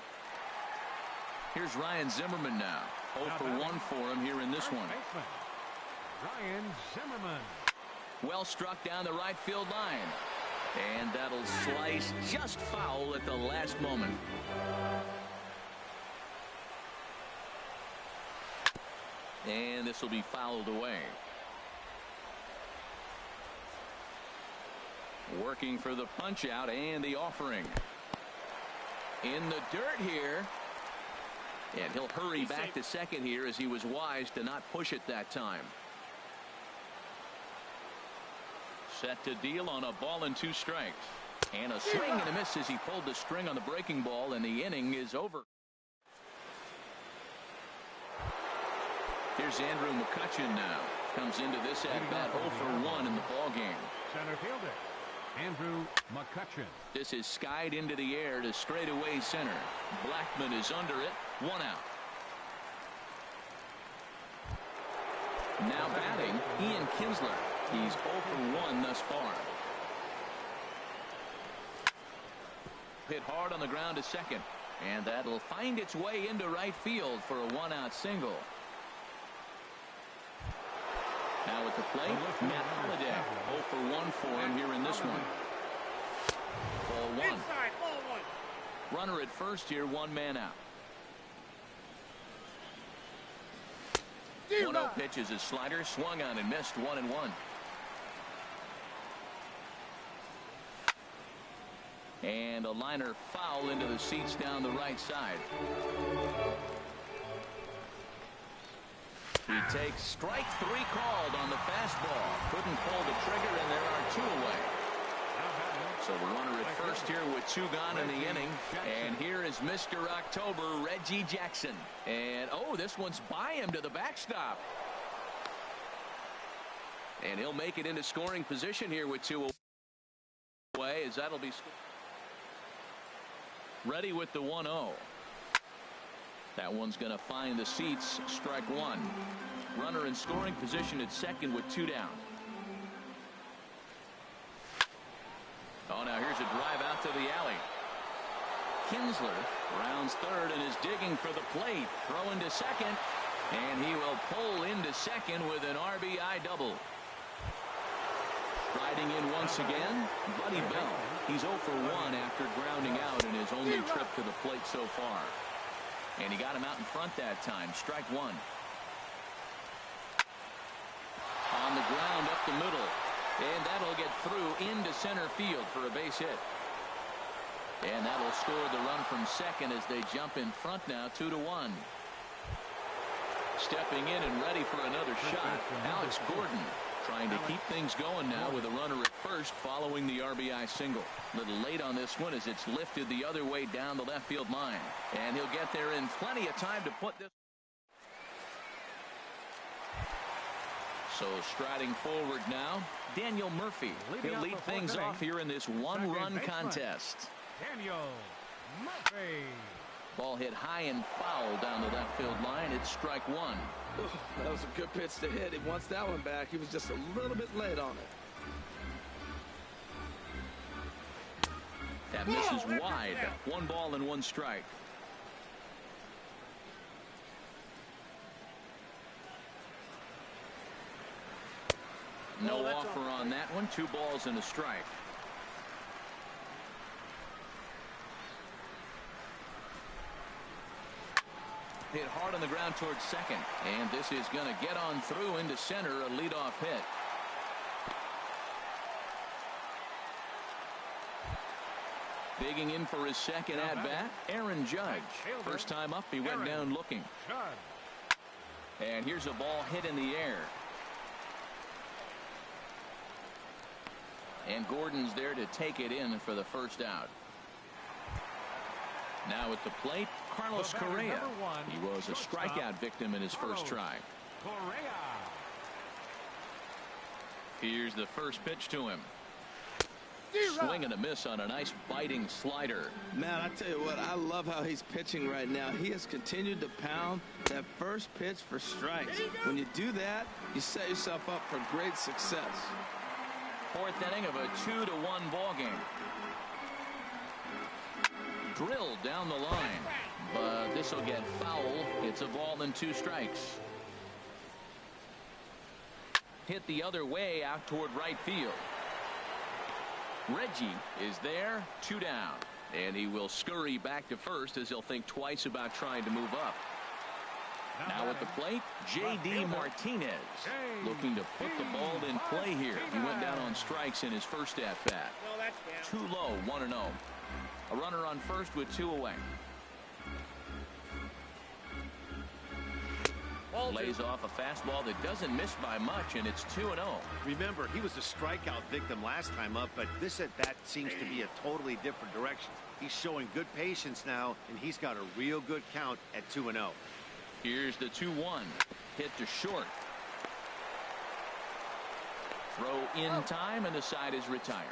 Here's Ryan Zimmerman now. 0 for 1 for him here in this one. Ryan Zimmerman. Well struck down the right field line. And that'll slice just foul at the last moment. And this will be fouled away. Working for the punch out and the offering. In the dirt here. And he'll hurry back to second here as he was wise to not push it that time. Set to deal on a ball and 2 strikes. And a swing and a miss as he pulled the string on the breaking ball, and the inning is over. Here's Andrew McCutchen now. Comes into this at-bat 0 for 1 in the ball game. Center fielder Andrew McCutchen. This is skied into the air to straightaway center. Blackmon is under it. 1 out. Now batting, Ian Kinsler. He's 0 for 1 thus far. Hit hard on the ground to second. And that'll find its way into right field for a 1-out single. Now at the plate, Matt Holliday. 0 for 1 for him here in this one. Ball 1. Inside, ball 1. Runner at first here, 1 man out. 1-0 pitch is his slider, swung on and missed. 1-1. And a liner foul into the seats down the right side. He takes strike 3 called on the fastball. Couldn't pull the trigger, and there are 2 away. So the runner at first here with 2 gone in the inning. And here is Mr. October, Reggie Jackson. And, oh, this one's by him to the backstop. And he'll make it into scoring position here with 2 away, as that'll be ready with the 1-0. That one's going to find the seats. Strike 1. Runner in scoring position at second with 2 down. Oh, now here's a drive out to the alley. Kinsler rounds third and is digging for the plate. Throw into second, and he will pull into second with an RBI double. Riding in once again, Buddy Bell. He's 0 for 1 after grounding out in his only trip to the plate so far. And he got him out in front that time. Strike 1. On the ground up the middle. And that'll get through into center field for a base hit. And that'll score the run from second as they jump in front now 2-1. Stepping in and ready for another shot, Alex Gordon. Trying to keep things going now with a runner at first following the RBI single. A little late on this one as it's lifted the other way down the left field line. And he'll get there in plenty of time to put this. So striding forward now, Daniel Murphy. He'll lead things off here in this 1-run contest. Daniel Murphy. Ball hit high and foul down the left field line. It's strike 1. That was a good pitch to hit. He wants that one back. He was just a little bit late on it. That misses wide. 1 ball and 1 strike. No offer on that one. 2 balls and a strike. Hit hard on the ground towards second. And this is going to get on through into center. A leadoff hit. Digging in for his second at-bat, Aaron Judge. First time up, he went down looking. And here's a ball hit in the air. And Gordon's there to take it in for the first out. Now at the plate, Carlos Correa. He was a strikeout victim in his first try. Here's the first pitch to him. Swing and a miss on a nice biting slider. Man, I tell you what, I love how he's pitching right now. He has continued to pound that first pitch for strikes. When you do that, you set yourself up for great success. 4th inning of a 2-1 ball game. Drilled down the line, but this will get foul. It's a ball and 2 strikes. Hit the other way out toward right field. Reggie is there, 2 down, and he will scurry back to first as he'll think twice about trying to move up. Now at the plate, J.D. Martinez looking to put the ball in play here. He went down on strikes in his first at-bat. Too low, 1-0. A runner on first with 2 away. Lays off a fastball that doesn't miss by much, and it's 2-0. Remember, he was a strikeout victim last time up, but this at-bat seems to be a totally different direction. He's showing good patience now, and he's got a real good count at 2-0. Here's the 2-1. Hit to short. Throw in time, and the side is retired.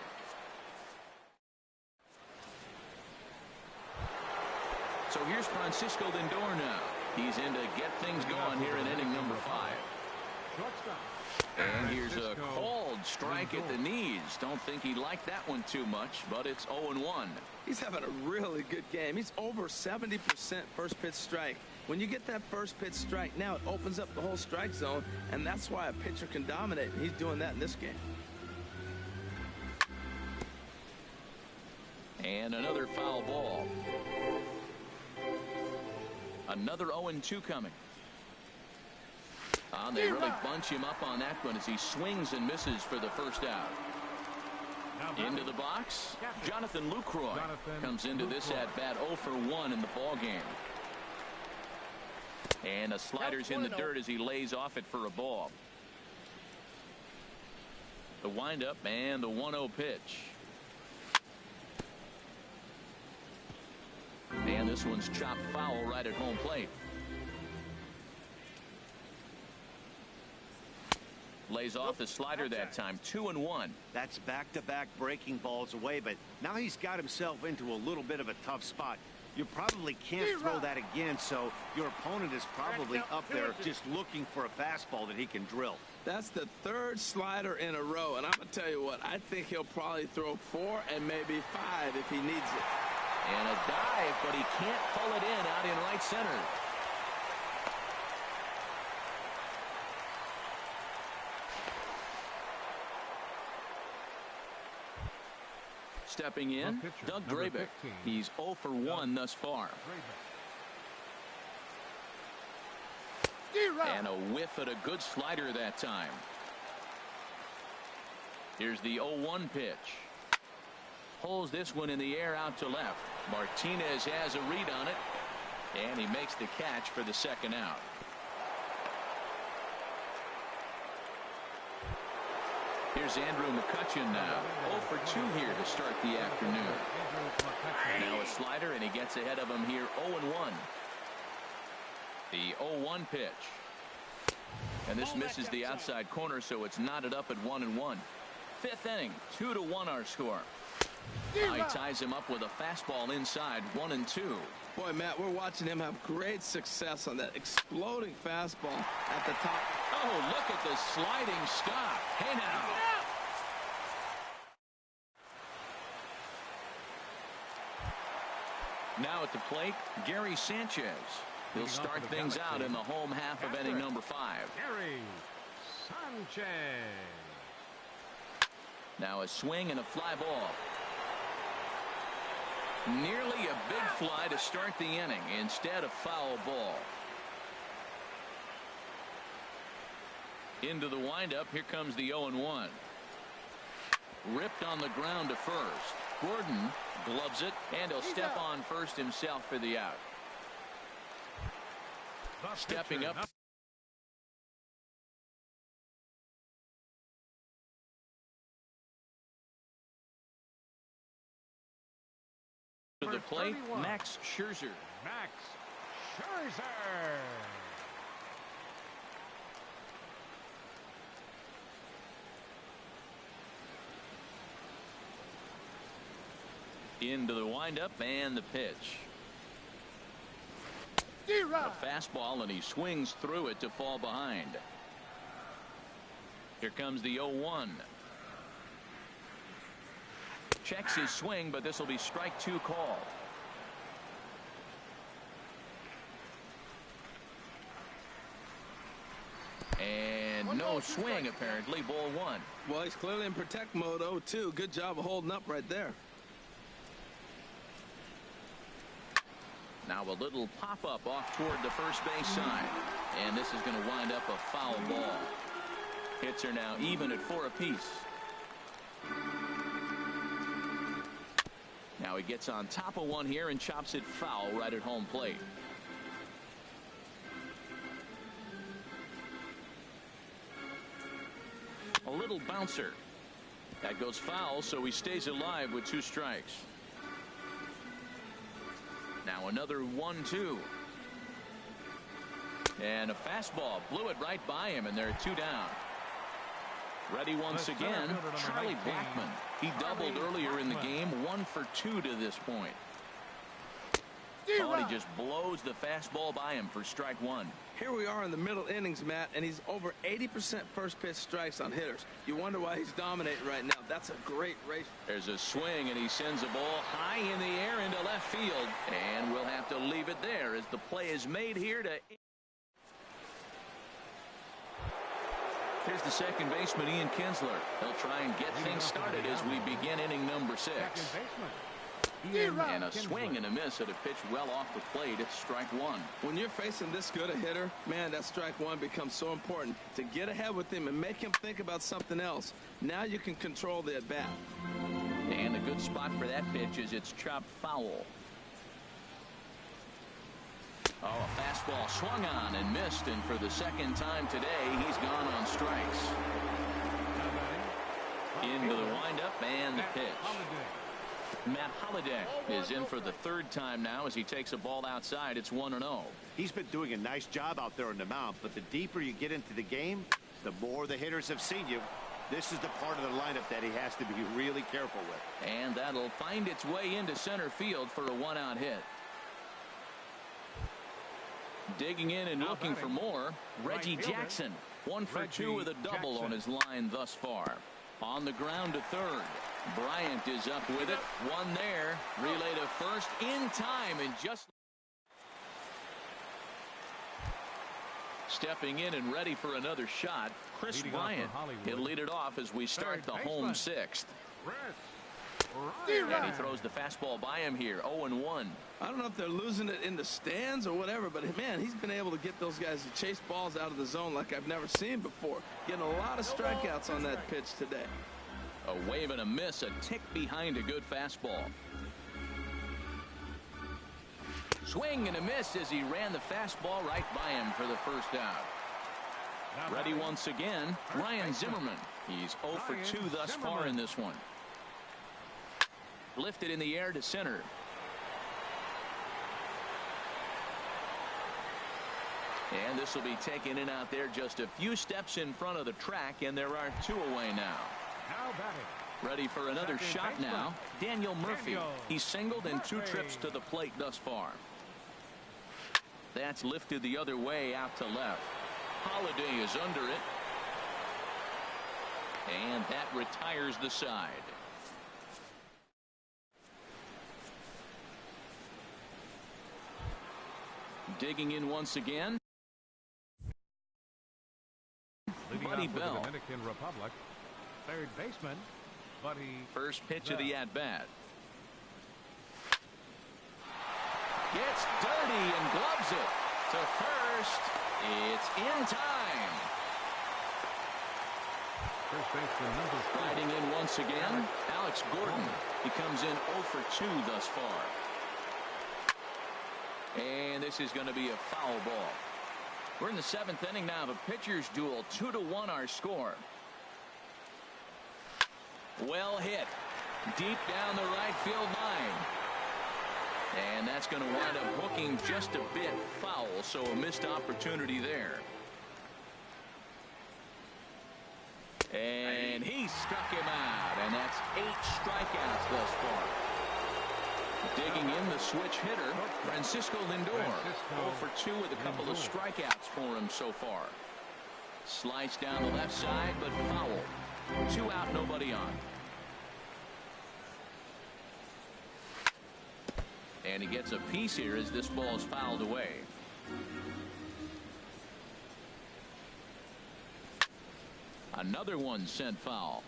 So here's Francisco Lindor now. He's in to get things going here in inning number 5. And here's a called strike at the knees. Don't think he liked that one too much, but it's 0-1. He's having a really good game. He's over 70% first pitch strike. When you get that first pitch strike, now it opens up the whole strike zone, and that's why a pitcher can dominate. He's doing that in this game. And another foul ball. Another 0-2 coming. They really bunch him up on that one as he swings and misses for the first out. Into the box, Jonathan Lucroy comes into this at-bat 0 for 1 in the ball game. And a slider's in the dirt as he lays off it for a ball. The windup and the 1-0 pitch. And this one's chopped foul right at home plate. Lays off the slider that time. 2-1. That's back-to-back breaking balls away, but now he's got himself into a little bit of a tough spot. You probably can't throw that again, so your opponent is probably up there just looking for a fastball that he can drill. That's the third slider in a row, and I'm going to tell you what, I think he'll probably throw 4 and maybe 5 if he needs it. And a dive, but he can't pull it in out in right center. Stepping in, Doug Drabick. He's 0 for 1 thus far. And a whiff at a good slider that time. Here's the 0-1 pitch. Pulls this one in the air out to left. Martinez has a read on it, and he makes the catch for the second out. Here's Andrew McCutchen now. 0 for 2 here to start the afternoon. Now a slider, and he gets ahead of him here 0-1. The 0-1 pitch. And this misses the outside corner, so it's knotted up at 1-1. Fifth inning, 2-1 our score. Now he ties him up with a fastball inside, 1-2. Boy, Matt, we're watching him have great success on that exploding fastball at the top. Oh, look at the sliding stop. Hey, now. Now at the plate, Gary Sanchez. He'll start things out in the home half of inning number 5. Gary Sanchez. Now a swing and a fly ball. Nearly a big fly to start the inning. Instead, a foul ball. Into the windup. Here comes the 0-1. Ripped on the ground to first. Gordon gloves it, and he'll step on first himself for the out. Stepping up. To the plate, Max Scherzer. Max Scherzer. Into the windup and the pitch. A fastball, and he swings through it to fall behind. Here comes the 0-1. Checks his swing, but this will be strike 2 call. And no swing, apparently. Ball 1. Well, he's clearly in protect mode. 0-2. Good job of holding up right there. Now a little pop-up off toward the first base side. And this is going to wind up a foul ball. Hits are now even at 4 apiece. Now he gets on top of one here and chops it foul right at home plate. A little bouncer. That goes foul, so he stays alive with 2 strikes. Now another 1-2. And a fastball blew it right by him, and there are 2 down. Ready once again, Charlie Blackmon. He doubled earlier in the game, 1 for 2 to this point. Oh, and he just blows the fastball by him for strike 1. Here we are in the middle innings, Matt, and he's over 80% first pitch strikes on hitters. You wonder why he's dominating right now. That's a great race. There's a swing, and he sends a ball high in the air into left field. And we'll have to leave it there as the play is made here to... Here's the second baseman, Ian Kinsler. He'll try and get things started as we begin inning number 6. And a swing and a miss at a pitch well off the plate. It's strike 1. When you're facing this good a hitter, man, that strike 1 becomes so important to get ahead with him and make him think about something else. Now you can control the at bat. And a good spot for that pitch is it's chopped foul. Oh, a fastball swung on and missed, and for the second time today, he's gone on strikes. Into the windup and the Matt pitch. Holliday. Matt Holliday is in for the third time now as he takes a ball outside. It's 1-0. He's been doing a nice job out there on the mound, but the deeper you get into the game, the more the hitters have seen you. This is the part of the lineup that he has to be really careful with. And that'll find its way into center field for a one-out hit. Digging in and looking for more, Reggie Jackson. 1 for 2 with a double on his line thus far. On the ground to third. Bryant is up with it. One there. Relay to first in time and just stepping in and ready for another shot. Chris Bryant. He'll lead it off as we start the home sixth. And he throws the fastball by him here. 0-1. I don't know if they're losing it in the stands or whatever, but man, he's been able to get those guys to chase balls out of the zone like I've never seen before. Getting a lot of strikeouts on that pitch today. A wave and a miss, a tick behind a good fastball. Swing and a miss as he ran the fastball right by him for the first out. Ready once again, Ryan Zimmerman. He's 0 for 2 thus far in this one. Lifted in the air to center. And this will be taken in out there just a few steps in front of the track, and there are 2 away now. Ready for another shot now, Daniel Murphy. He's singled in 2 trips to the plate thus far. That's lifted the other way out to left. Holliday is under it. And that retires the side. Digging in once again. Buddy Bell. Dominican Republic. Third baseman, Buddy. First pitch of the at-bat. Gets dirty and gloves it to first. It's in time. First baseman number 4. Riding in once again, Alex Gordon. He comes in 0 for 2 thus far. And this is going to be a foul ball. We're in the 7th inning now of a pitcher's duel. 2-1 our score. Well hit. Deep down the right field line. And that's going to wind up hooking just a bit foul, so a missed opportunity there. And he struck him out, and that's 8 strikeouts thus far. Digging in the switch hitter, Francisco Lindor. 0 for 2 with a couple of strikeouts for him so far. Slice down the left side, but foul. 2 out, nobody on. And he gets a piece here as this ball is fouled away. Another one sent foul.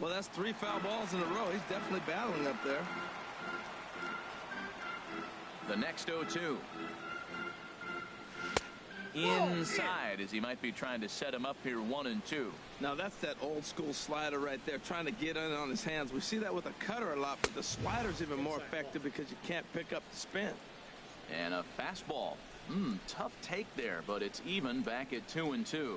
Well, that's 3 foul balls in a row. He's definitely battling up there. The next 0-2. Inside as he might be trying to set him up here 1-2. Now that's that old school slider right there, trying to get in on his hands. We see that with a cutter a lot, but the slider's even more effective because you can't pick up the spin. And a fastball. Tough take there, but it's even back at 2-2.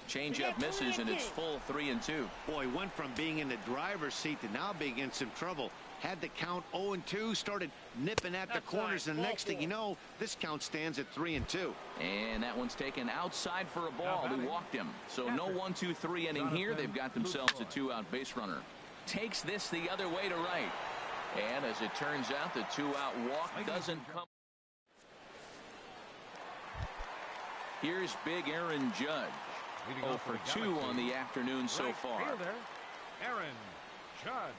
Changeup misses, and it's full 3-2. Boy, went from being in the driver's seat to now being in some trouble. Had the count 0-2, started nipping at the corners, and the next thing you know, this count stands at 3-2. And that one's taken outside for a ball. He walked him. So no 1-2-3 inning here. They've got themselves a 2-out base runner. Takes this the other way to right. And as it turns out, the 2-out walk doesn't come. Here's big Aaron Judge. 0 for 2 on the afternoon so far. Aaron Judge.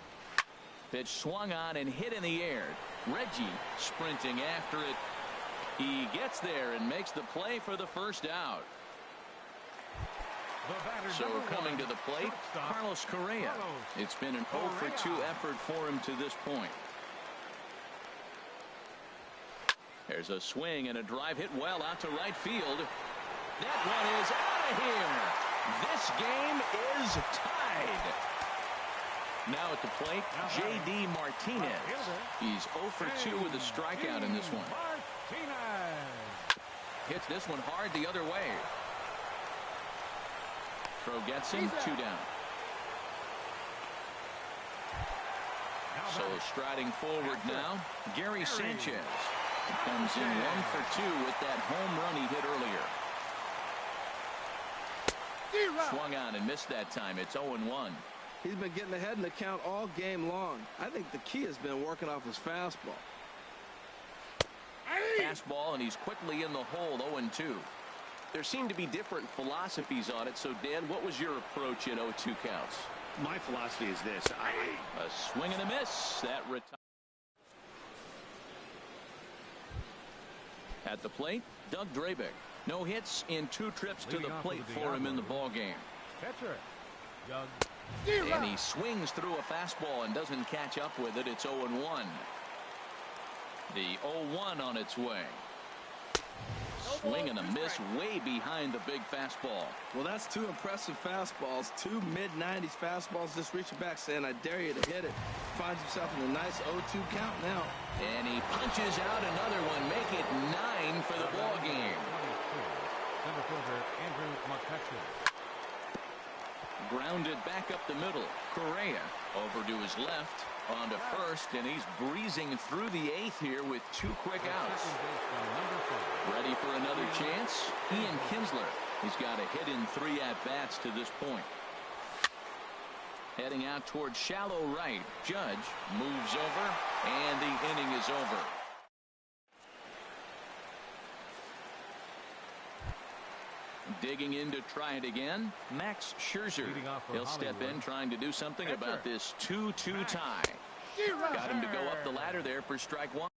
Pitch swung on and hit in the air. Reggie sprinting after it. He gets there and makes the play for the first out. So coming to the plate, Carlos Correa. It's been an 0 for 2 effort for him to this point. There's a swing and a drive hit well out to right field. That one is out of here. This game is tied. Now at the plate, J.D. Martinez. He's 0 for 2 with a strikeout in this one. Hits this one hard the other way. Throw gets him, 2 down. So striding forward now, Gary Sanchez. He comes in 1 for 2 with that home run he hit earlier. Swung on and missed that time. It's 0-1. He's been getting ahead in the count all game long. I think the key has been working off his fastball. Fastball, and he's quickly in the hole, 0-2. There seem to be different philosophies on it. So, Dan, what was your approach in 0-2 counts? My philosophy is this. A swing and a miss. That at the plate, Doug Drabeck. No hits in 2 trips to the plate for him in the ballgame. Catcher, Doug. And he swings through a fastball and doesn't catch up with it. It's 0-1. The 0-1 on its way. Swing and a miss way behind the big fastball. Well, that's 2 impressive fastballs. 2 mid-90s fastballs just reaching back saying, I dare you to hit it. Finds himself in a nice 0-2 count now. And he punches out another one. Make it 9 for the ball game. Center fielder Andrew McCutcheon. Grounded back up the middle. Correa over to his left. On to first, and he's breezing through the 8th here with 2 quick outs. Ready for another chance? Ian Kinsler. He's got a hit in 3 at-bats to this point. Heading out towards shallow right. Judge moves over, and the inning is over. Digging in to try it again, Max Scherzer. He'll step in trying to do something about this 2-2 tie. Got him to go up the ladder there for strike 1.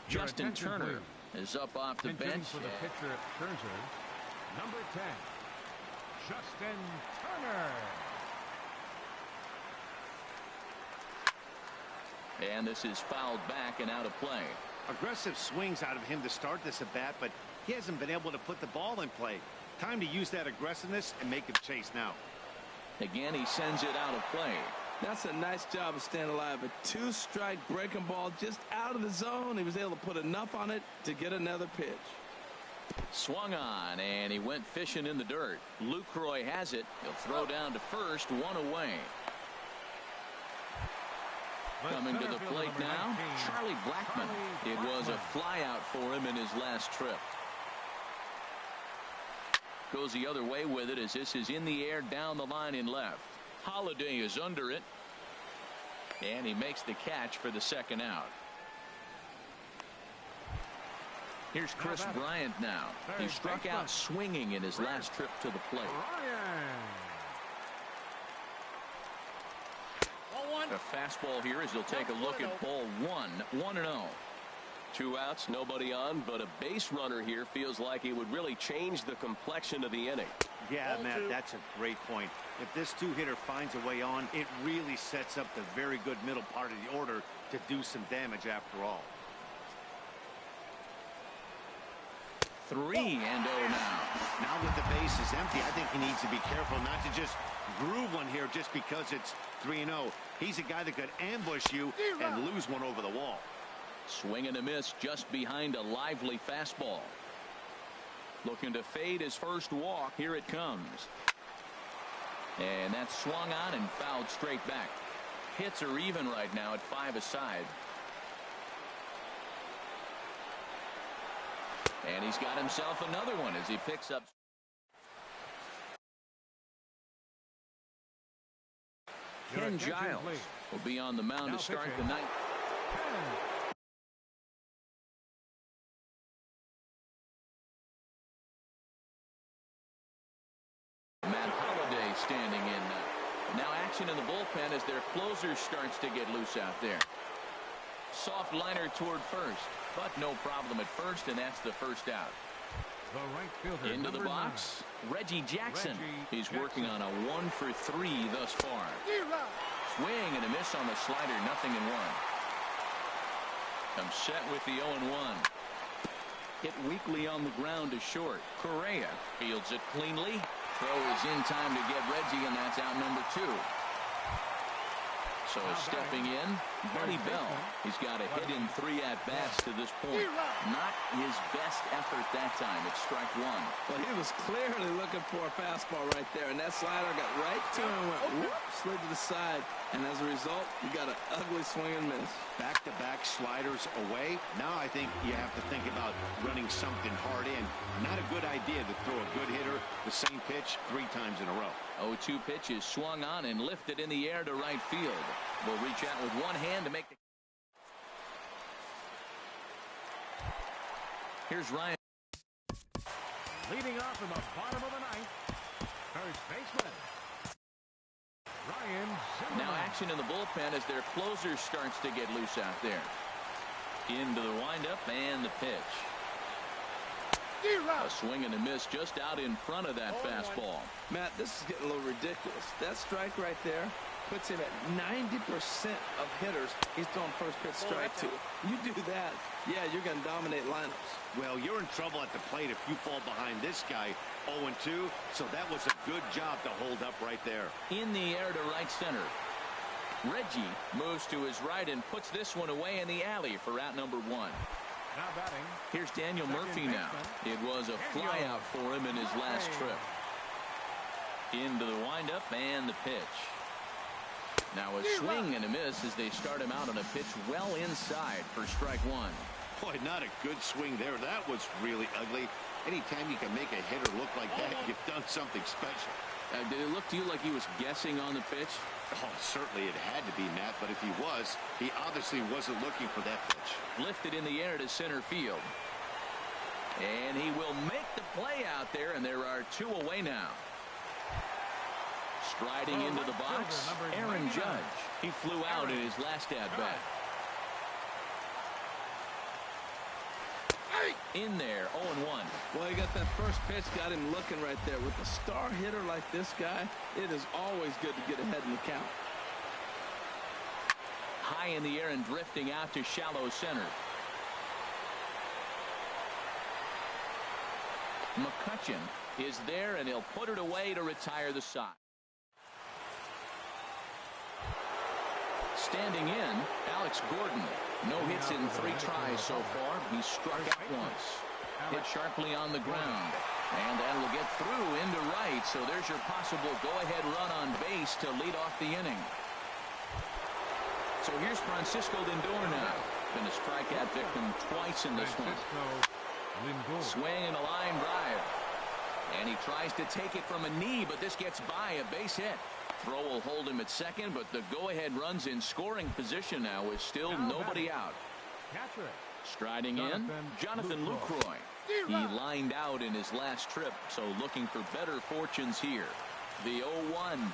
Justin Turner is up off the bench. For the pitcher at Scherzer, number 10, Justin Turner. And this is fouled back and out of play. Aggressive swings out of him to start this at bat, but he hasn't been able to put the ball in play. Time to use that aggressiveness and make him chase now. Again, he sends it out of play. That's a nice job of staying alive. A 2-strike breaking ball just out of the zone. He was able to put enough on it to get another pitch. Swung on, and he went fishing in the dirt. Lucroy has it. He'll throw down to first, 1 away. Coming to the plate now, Charlie Blackmon. It was a flyout for him in his last trip. Goes the other way with it as this is in the air down the line in left. Holiday is under it, and he makes the catch for the second out. Here's Chris Bryant now. He struck out swinging in his last trip to the plate. A fastball here as he'll take a look at ball 1, 1-0. 2 outs, nobody on, but a base runner here feels like it would really change the complexion of the inning. Yeah, Matt, that's a great point. If this 2-hitter finds a way on, it really sets up the very good middle part of the order to do some damage after all. 3-0 now. Now with the base is empty, I think he needs to be careful not to just groove one here just because it's 3-0. He's a guy that could ambush you and lose one over the wall. Swing and a miss just behind a lively fastball. Looking to fade his first walk. Here it comes. And that's swung on and fouled straight back. Hits are even right now at 5 aside. And he's got himself another one as he picks up. Ken Giles will be on the mound to start the ninth. Matt Holliday standing in now. Now action in the bullpen as their closer starts to get loose out there. Soft liner toward first, but no problem at first, and that's the first out. The right fielder, Into the box, Reggie Jackson. He's working on a 1-for-3 thus far. Swing and a miss on the slider, 0-1. I'm set with the 0-1. Hit weakly on the ground to short. Correa fields it cleanly. Throw is in time to get Reggie, and that's out number 2. So stepping in, Buddy Bell. He's got a hit in 3 at-bats to this point. Not his best effort that time. It's strike 1. Well, he was clearly looking for a fastball right there, and that slider got right to him and went whoop, slid to the side. And as a result, you got an ugly swing and miss. Back-to-back sliders away. Now I think you have to think about running something hard in. Not a good idea to throw a good hitter the same pitch 3 times in a row. 0-2 pitch is swung on and lifted in the air to right field. Will reach out with one hand to make the. Here's Ryan. Leading off in the bottom of the ninth, first baseman Ryan Zimmerman. Now action in the bullpen as their closer starts to get loose out there. Into the windup and the pitch. A swing and a miss just out in front of that fastball. Matt, this is getting a little ridiculous. That strike right there puts him at 90% of hitters he's throwing first pitch strike to. You do that, yeah, you're going to dominate lineups. Well, you're in trouble at the plate if you fall behind this guy 0-2, so that was a good job to hold up right there. In the air to right center. Reggie moves to his right and puts this one away in the alley for out number 1. Now batting. Here's Daniel Murphy now. It was a flyout for him in his last trip. Into the windup and the pitch. Now a swing and a miss as they start him out on a pitch well inside for strike 1. Boy, not a good swing there. That was really ugly. Anytime you can make a hitter look like that, you've done something special. Did it look to you like he was guessing on the pitch? Oh, certainly it had to be, Matt, but if he was, he obviously wasn't looking for that pitch. Lifted in the air to center field. And he will make the play out there, and there are 2 away now. Striding into the box, Aaron Judge. He flew out in his last at-bat. In there, 0-1. Well, he got that first pitch, got him looking right there. With a star hitter like this guy, it is always good to get ahead in the count. High in the air and drifting out to shallow center. McCutchen is there, and he'll put it away to retire the side. Standing in, Alex Gordon. No hits in 3 tries so far. He's struck out once. Hit sharply on the ground. And that will get through into right. So there's your possible go-ahead run on base to lead off the inning. So here's Francisco Lindor now. Been a strikeout victim twice in this one. Swing and a line drive. And he tries to take it from a knee, but this gets by a base hit. Throw will hold him at second, but the go-ahead runs in scoring position now with still nobody out. Striding in, Jonathan Lucroy. He lined out in his last trip, so looking for better fortunes here. The 0-1.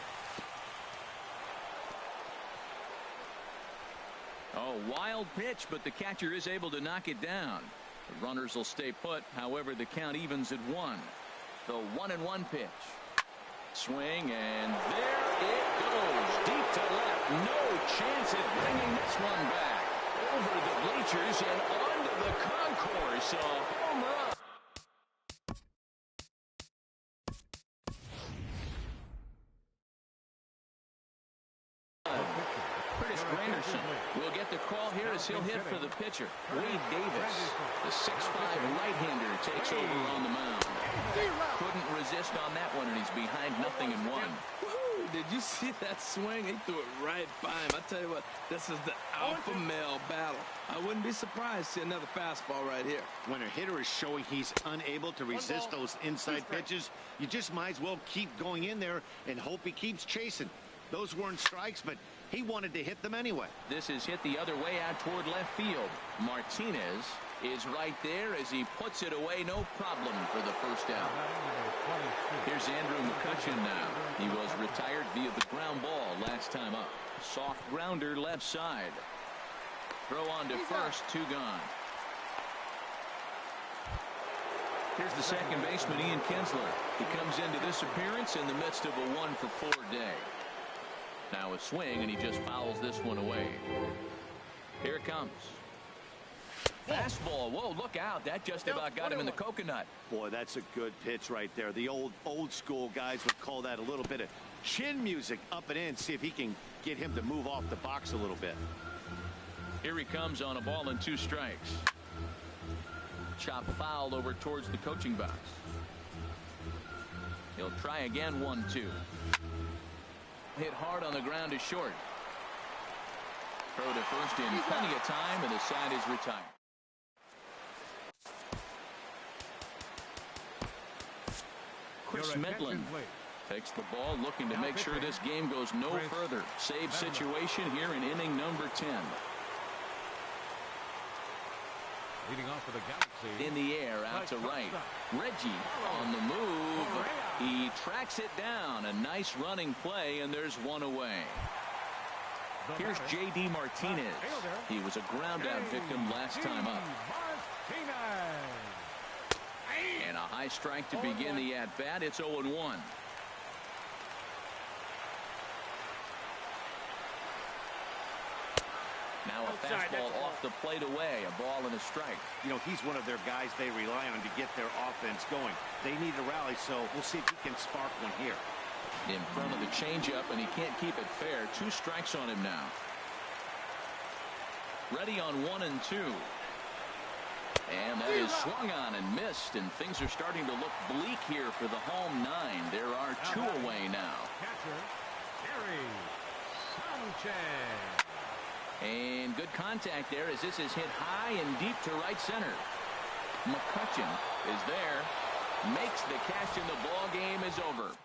Oh, wild pitch, but the catcher is able to knock it down. The runners will stay put, however, the count evens at 1. The 1-1 pitch. Swing, and there it goes. Deep to left. No chance at bringing this one back. Over the bleachers and onto the concourse. A home run. Curtis Granderson will get the call here as he'll hit for the pitcher. Wade Davis, the 6'5 right-hander, takes over on the mound. Couldn't resist on that one, and he's behind 0-1. Did you see that swing? He threw it right by him. I tell you what, this is the alpha male battle. I wouldn't be surprised to see another fastball right here. When a hitter is showing he's unable to resist those inside pitches, you just might as well keep going in there and hope he keeps chasing. Those weren't strikes, but he wanted to hit them anyway. This is hit the other way out toward left field. Martinez is right there as he puts it away. No problem for the first out. Here's Andrew McCutchen now. He was retired via the ground ball last time up. Soft grounder left side. Throw on to first, 2 gone. Here's the second baseman, Ian Kinsler. He comes into this appearance in the midst of a 1-for-4 day. Now a swing, and he just fouls this one away. Here it comes. Fastball. Whoa, look out. That just about got him in the coconut. Boy, that's a good pitch right there. The old school guys would call that a little bit of chin music up and in. See if he can get him to move off the box a little bit. Here he comes on a ball and 2 strikes. Chop foul over towards the coaching box. He'll try again, 1-2. Hit hard on the ground to short. Throw to first in plenty of time, and the side is retired. Chris Midland takes the ball, looking to make sure this game goes no further. Save situation here in inning number 10. Leading off for the Galaxy. In the air, out to right. Reggie on the move. He tracks it down. A nice running play, and there's one away. Here's J.D. Martinez. He was a ground-out victim last time up. And a high strike to begin the at-bat. It's 0-1. Now a fastball off the plate away. A ball and a strike. You know, he's one of their guys they rely on to get their offense going. They need a rally, so we'll see if he can spark one here. In front of the changeup, and he can't keep it fair. 2 strikes on him now. Ready on 1 and 2. And that is swung on and missed, and things are starting to look bleak here for the home 9. There are 2 away now. Catcher, Gary Sanchez. And good contact there as this is hit high and deep to right center. McCutchen is there, makes the catch, and the ball game is over.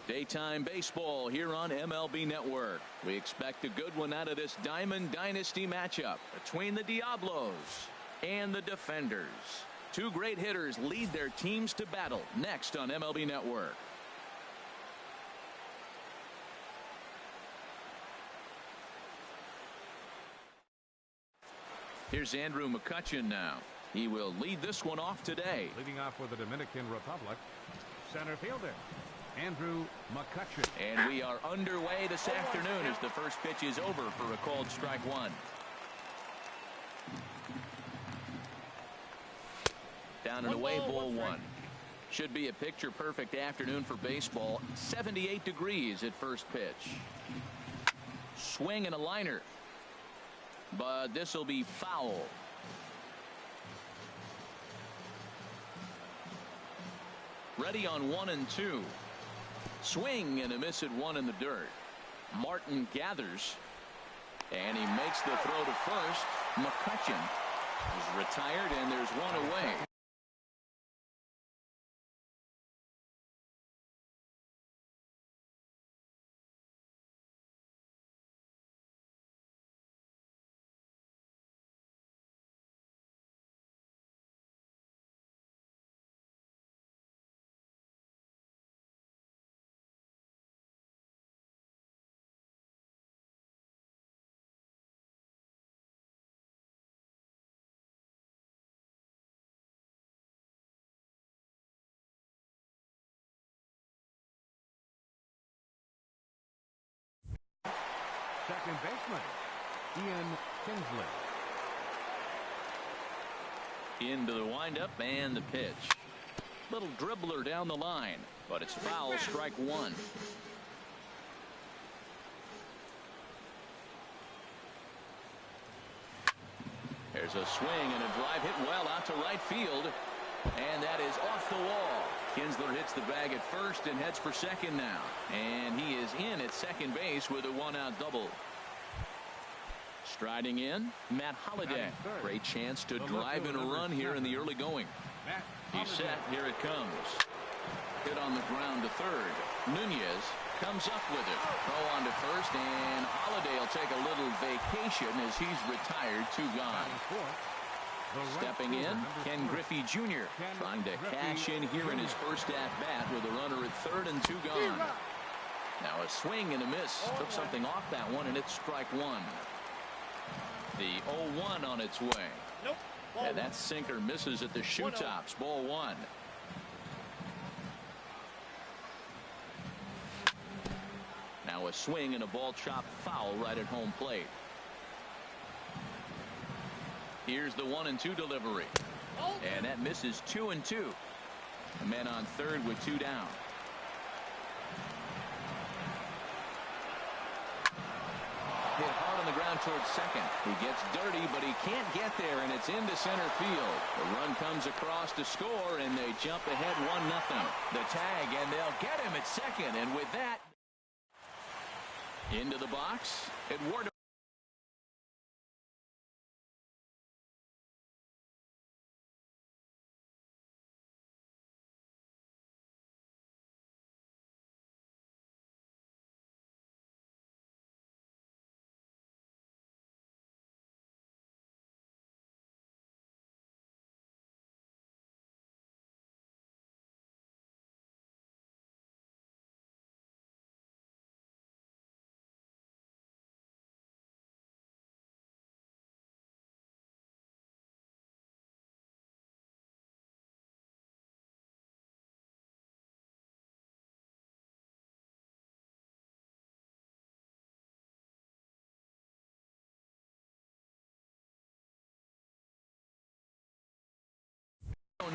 Daytime baseball here on MLB Network. We expect a good one out of this Diamond Dynasty matchup between the Diablos and the Defenders. Two great hitters lead their teams to battle next on MLB Network. Here's Andrew McCutchen now. He will lead this one off today. Leading off for the Dominican Republic, center fielder Andrew McCutchen. And we are underway this afternoon as the first pitch is over for a called strike one. Down and away, ball one. Should be a picture-perfect afternoon for baseball. 78 degrees at first pitch. Swing and a liner. But this will be foul. Ready on 1 and 2. Swing and a miss at one in the dirt. Martin gathers. And he makes the throw to first. McCutchen is retired, and there's one away. Second baseman Ian Kinsley. Into the windup and the pitch. Little dribbler down the line, but it's foul, strike one. There's a swing and a drive hit well out to right field, and that is off the wall. Kinsler hits the bag at first and heads for second now, and he is in at second base with a one-out double. Striding in, Matt Holliday. Great chance to drive in a run here in the early going. He's set. Here it comes. Hit on the ground to third. Nunez comes up with it. Throw on to first, and Holliday will take a little vacation as he's retired. Two gone. Stepping in, Ken Griffey Jr. trying to cash in here in his first at-bat with a runner at third and two gone. Now a swing and a miss. Took something off that one, and it's strike one. The 0-1 on its way. And that sinker misses at the shoe tops. Ball one. Now a swing and a ball chopped foul right at home plate. Here's the 1-2 delivery. And that misses 2-2. A man on third with two down. Hit hard on the ground towards second. He gets dirty, but he can't get there, and it's into center field. The run comes across to score, and they jump ahead 1-0. The tag, and they'll get him at second, and with that, into the box, Edward.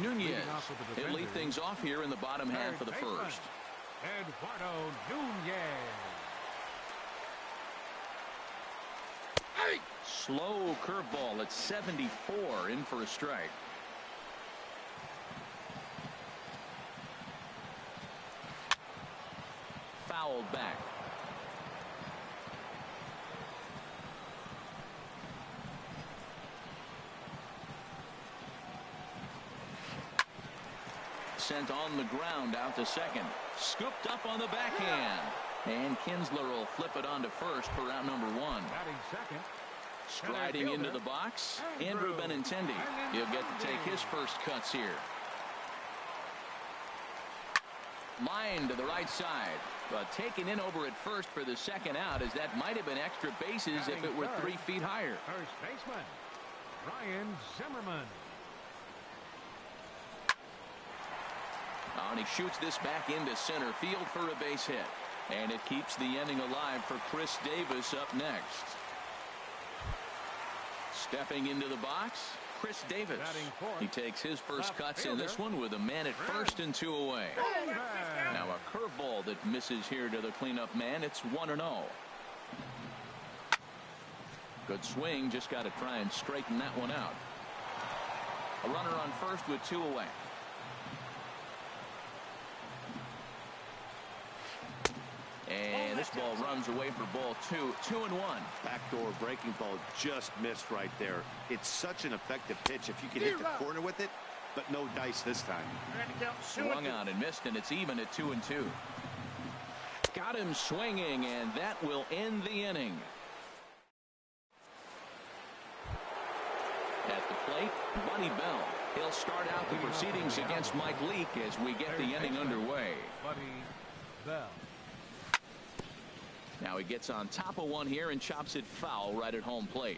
Nunez. He'll lead things off here in the bottom half of the first. Eduardo Nunez. Slow curveball at 74, in for a strike. Fouled back. sent on the ground out to second. Scooped up on the backhand. And Kinsler will flip it on to first for out number 1. Batting second. Striding into the box, Andrew Benintendi. He'll get to take his first cuts here. Line to the right side, but taken in over at first for the second out, as that might have been extra bases if it were 3 feet higher. First baseman, Ryan Zimmerman. And he shoots this back into center field for a base hit. And it keeps the inning alive for Chris Davis up next. Stepping into the box, Chris Davis. He takes his first cuts in this one with a man at first and 2 away. Now a curveball that misses here to the cleanup man. It's 1-0. Good swing. Just got to try and straighten that one out. A runner on first with 2 away. And this ball runs away for ball 2. 2-1. Backdoor breaking ball just missed right there. It's such an effective pitch if you can hit the corner with it, but no dice this time. Swung on and missed, and it's even at 2-2. Got him swinging, and that will end the inning. At the plate, Buddy Bell. He'll start out the proceedings against Mike Leake as we get the inning underway. Buddy Bell. Now he gets on top of one here and chops it foul right at home plate.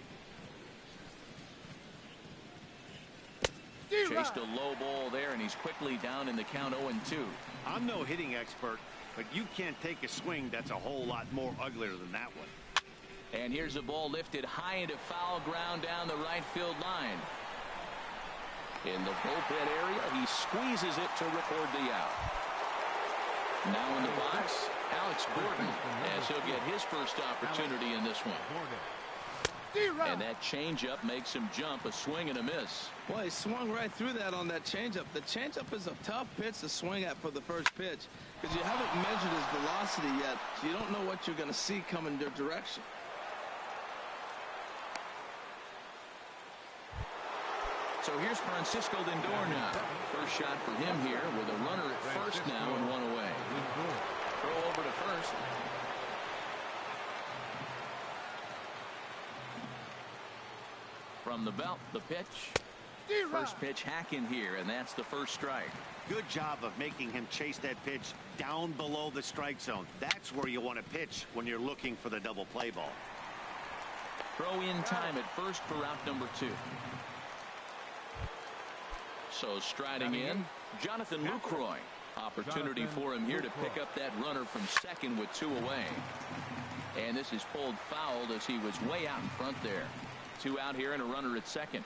Chased a low ball there, and he's quickly down in the count 0-2. I'm no hitting expert, but you can't take a swing that's a whole lot more uglier than that one. And here's a ball lifted high into foul ground down the right field line. In the bullpen area, he squeezes it to record the out. Now in the box, Alex Gordon, as he'll get his first opportunity in this one. And that changeup makes him jump, a swing and a miss. Well, he swung right through that on that changeup. The changeup is a tough pitch to swing at for the first pitch because you haven't measured his velocity yet, so you don't know what you're going to see coming your direction. So here's Francisco Lindor now. First shot for him here with a runner at first now and 1 away. Throw over to first. From the belt, the pitch. First pitch hacking here, and that's the first strike. Good job of making him chase that pitch down below the strike zone. That's where you want to pitch when you're looking for the double play ball. Throw in time at first for out number 2. So striding in, Jonathan Lucroy. Opportunity for him here to pick up that runner from second with 2 away. And this is pulled fouled as he was way out in front there. 2 out here and a runner at second.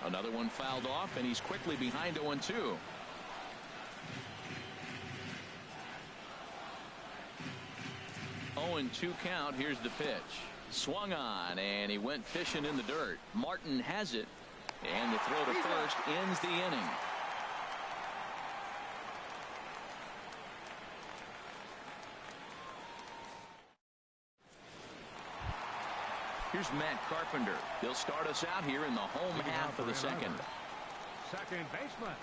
Another one fouled off, and he's quickly behind 0-2. Oh, and 2 count. Here's the pitch. Swung on, and he went fishing in the dirt. Martin has it, and the throw to first ends the inning. Here's Matt Carpenter. He'll start us out here in the home half of the second. Second baseman,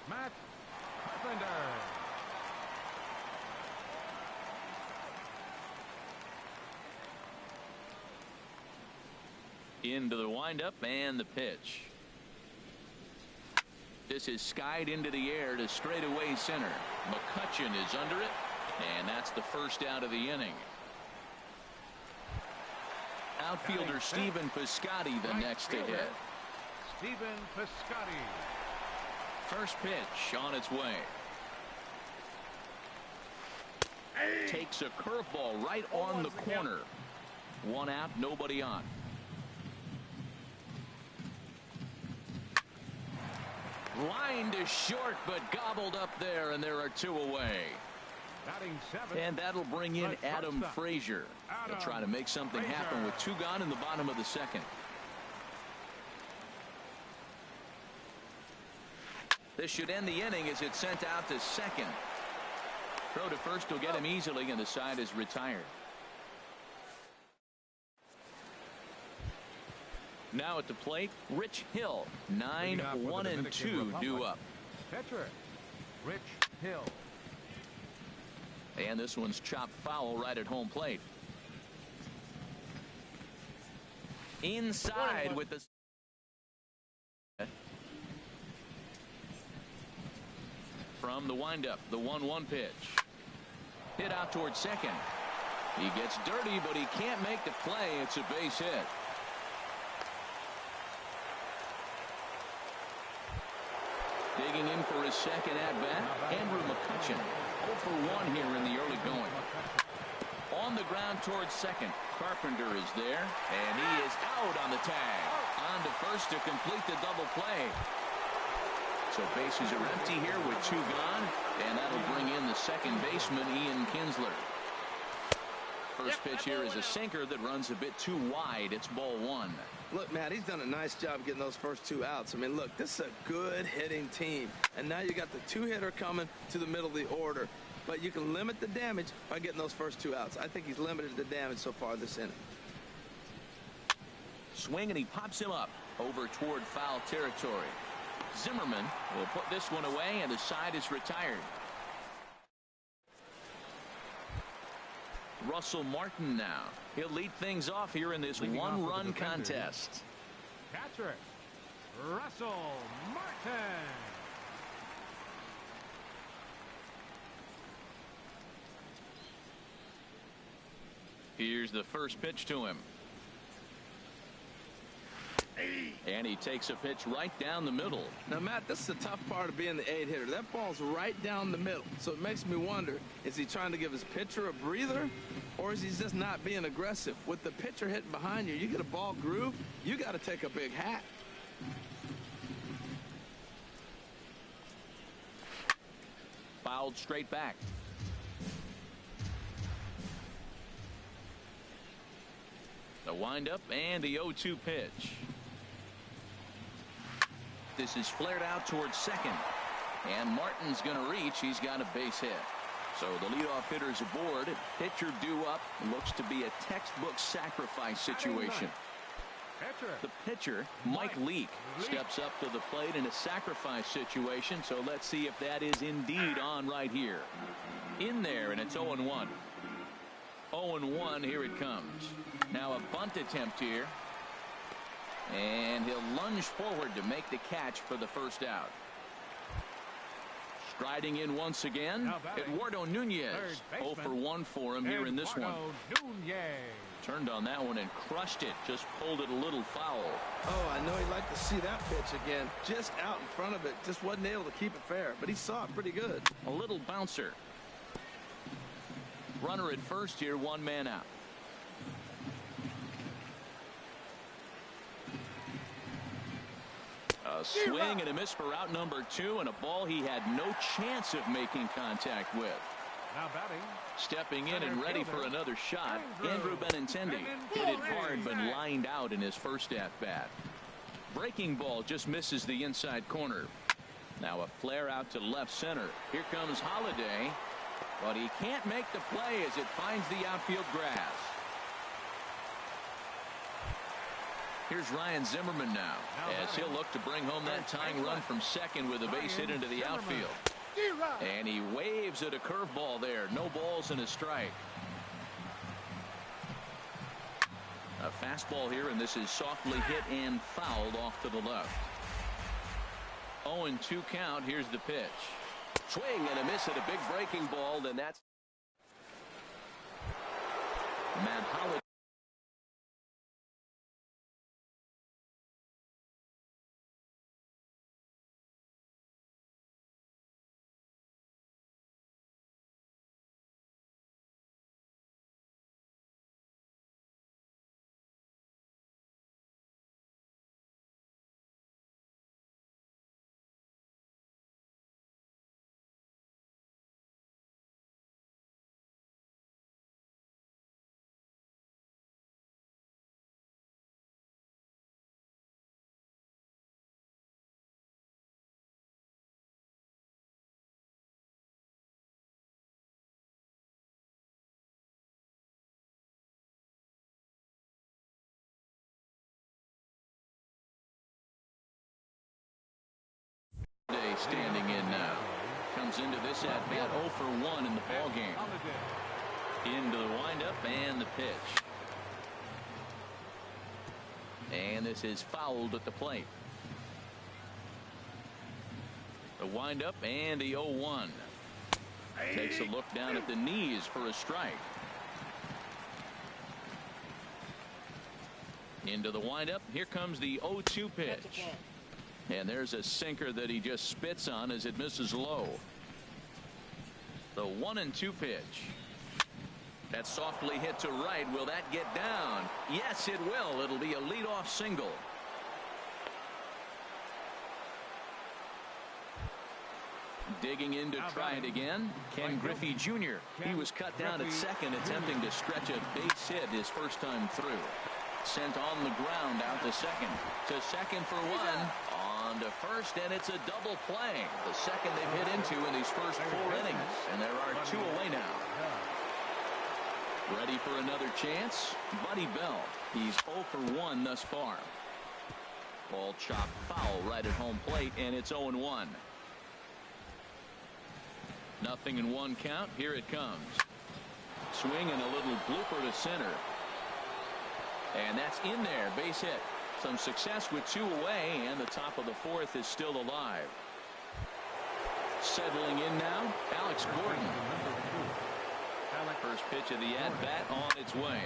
Matt Carpenter. Into the windup and the pitch. This is skied into the air to straightaway center. McCutchen is under it, and that's the first out of the inning. Outfielder Stephen Piscotty the next to hit. Stephen Piscotty. First pitch on its way. Takes a curveball right on the corner. 1 out, nobody on. Line to short, but gobbled up there, and there are 2 away. Batting 7. And that'll bring in Adam Frazier. He'll try to make something happen with 2 gone in the bottom of the second. This should end the inning as it's sent out to second. Throw to first will get him easily, and the side is retired. Now at the plate, Rich Hill. Leading off for the 9-1 and Dominican 2 due Republic. up. Pitcher, Rich Hill. And this one's chopped foul right at home plate. Inside with the from the windup, the 1-1 pitch. Hit out towards second. He gets dirty, but he can't make the play. It's a base hit. Digging in for his second at-bat, Andrew McCutcheon. 0 for 1 here in the early going. On the ground towards second. Carpenter is there, and he is out on the tag. On to first to complete the double play. So bases are empty here with 2 gone, and that'll bring in the second baseman, Ian Kinsler. First pitch here is a sinker that runs a bit too wide. It's ball 1. Look, Matt, he's done a nice job getting those first 2 outs. I mean, look, this is a good hitting team. And now you got the 2-hitter coming to the middle of the order. But you can limit the damage by getting those first 2 outs. I think he's limited the damage so far this inning. Swing, and he pops him up over toward foul territory. Zimmerman will put this one away, and the side is retired. Russell Martin now. He'll lead things off here in this one-run contest. Catcher, Russell Martin. Here's the first pitch to him. And he takes a pitch right down the middle. Now, Matt, this is the tough part of being the 8-hitter. That ball's right down the middle. So it makes me wonder, is he trying to give his pitcher a breather, or is he just not being aggressive? With the pitcher hitting behind you, you get a ball groove, you got to take a big hat. Fouled straight back. The windup and the 0-2 pitch. This is flared out towards second. And Martin's going to reach. He's got a base hit. So the leadoff hitter is aboard. Pitcher due up. Looks to be a textbook sacrifice situation. The pitcher, Mike Leake, steps up to the plate in a sacrifice situation. So let's see if that is indeed on right here. In there, and it's 0-1. 0-1, here it comes. Now a bunt attempt here. And he'll lunge forward to make the catch for the first out. Striding in once again, Eduardo Nunez. 0 for 1 for him here in this one. Turned on that one and crushed it. Just pulled it a little foul. Oh, I know he'd like to see that pitch again. Just out in front of it. Just wasn't able to keep it fair. But he saw it pretty good. A little bouncer. Runner at first here, 1 man out. A swing and a miss for out number 2, and a ball he had no chance of making contact with. Now batting. Stepping in and ready for another shot, Andrew Benintendi. Hit it hard but lined out in his first at-bat. Breaking ball just misses the inside corner. Now a flare out to left center. Here comes Holiday, but he can't make the play as it finds the outfield grass. Here's Ryan Zimmerman now, as he'll look to bring home that tying run from second with a base hit into the outfield. And he waves at a curveball there. No balls and a strike. A fastball here, and this is softly hit and fouled off to the left. 0-2 count. Here's the pitch. Swing and a miss at a big breaking ball. Then that's Matt Holiday. Thursday standing in now. Comes into this at bat 0 for 1 in the ball game. Into the windup and the pitch. And this is fouled at the plate. The windup and the 0-1. Takes a look down at the knees for a strike. Into the windup. Here comes the 0-2 pitch. And there's a sinker that he just spits on as it misses low. The 1-2 pitch. That's softly hit to right. Will that get down? Yes, it will. It'll be a leadoff single. Digging in to try it again, Ken Griffey Jr. He was cut down at second, attempting to stretch a base hit his first time through. Sent on the ground out to second. To second for one. On to first, and it's a double play. The second they've hit into in these first 4 innings. And there are 2 away now. Ready for another chance? Buddy Bell. He's 0 for 1 thus far. Ball chopped foul right at home plate, and it's 0-1. Nothing in 1 count. Here it comes. Swing and a little blooper to center. And that's in there. Base hit. Some success with 2 away, and the top of the 4th is still alive. Settling in now, Alex Gordon. First pitch of the at-bat on its way.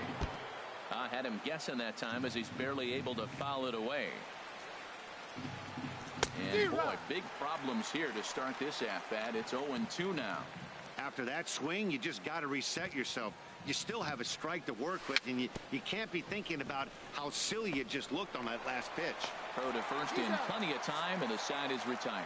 I had him guessing that time as he's barely able to foul it away. And boy, big problems here to start this at-bat. It's 0-2 now. After that swing, you just got to reset yourself. You still have a strike to work with, and you can't be thinking about how silly you just looked on that last pitch. Throw to first in plenty of time, and the side is retired.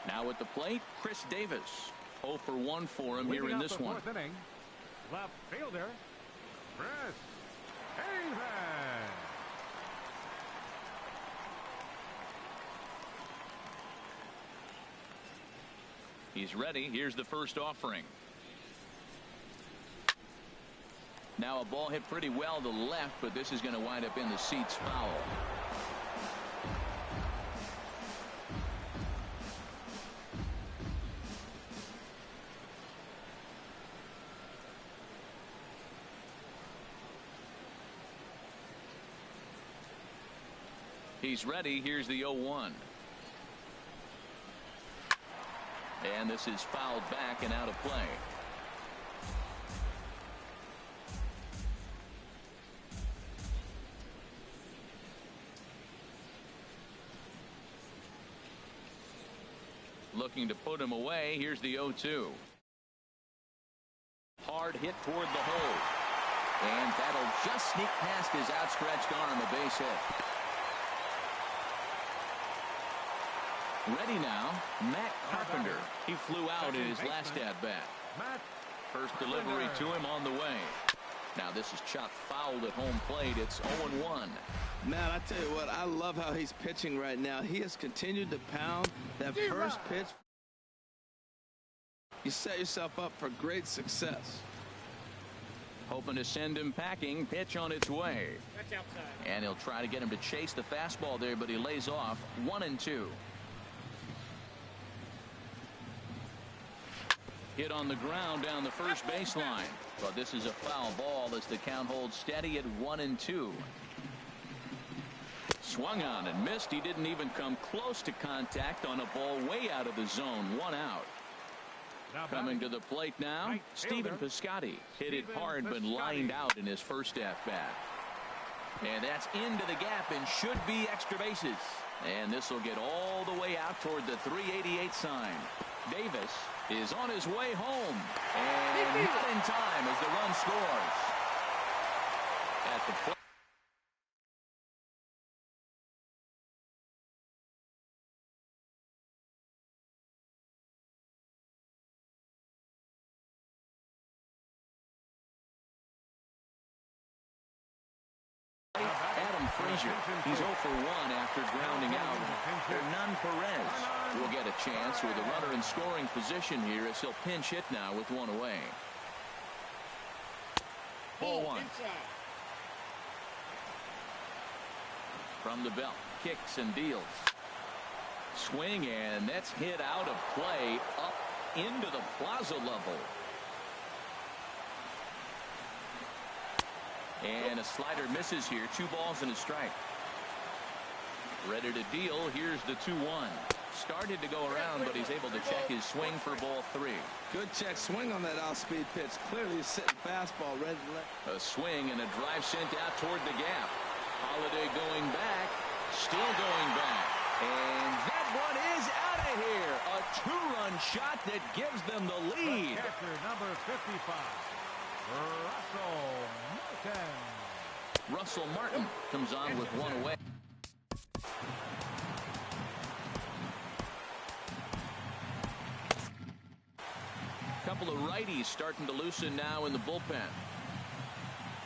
Now at the plate, Chris Davis. 0 for 1 for him here in this one. Inning, left fielder, Chris Davis. He's ready. Here's the first offering. Now a ball hit pretty well to left, but this is going to wind up in the seats foul. He's ready. Here's the 0-1. And this is fouled back and out of play. Looking to put him away. Here's the 0-2. Hard hit toward the hole. And that'll just sneak past his outstretched arm, a base hit. Ready now, Matt Carpenter. He flew out in his last at-bat. First delivery to him on the way. Now this is chopped fouled at home plate. It's 0-1. Man, I tell you what, I love how he's pitching right now. He has continued to pound that first pitch. You set yourself up for great success. Hoping to send him packing. Pitch on its way. That's outside. And he'll try to get him to chase the fastball there, but he lays off. 1-2. Hit on the ground down the first baseline. But this is a foul ball as the count holds steady at 1-2. Swung on and missed. He didn't even come close to contact on a ball way out of the zone. 1 out. Coming to the plate now, Stephen Piscotty. Hit it hard but lined out in his first at-bat. And that's into the gap and should be extra bases. And this will get all the way out toward the 388 sign. Davis is on his way home. And not in time as the run scores. At the plate. Adam Frazier, he's 0 for 1 after grounding out. Hernan Perez will get a chance with a runner in scoring position here as he'll pinch hit now with 1 away. Ball 1. From the belt, kicks and deals. Swing, and that's hit out of play up into the plaza level. And a slider misses here. 2 balls and a strike. Ready to deal. Here's the 2-1. Started to go around, but he's able to check his swing for ball 3. Good check swing on that off-speed pitch. Clearly he's sitting fastball ready to let. A swing and a drive sent out toward the gap. Holiday going back. Still going back. And that one is out of here. A 2-run shot that gives them the lead. Catcher number 55, Russell Martin. Russell Martin comes on with 1 away. Couple of righties starting to loosen now in the bullpen.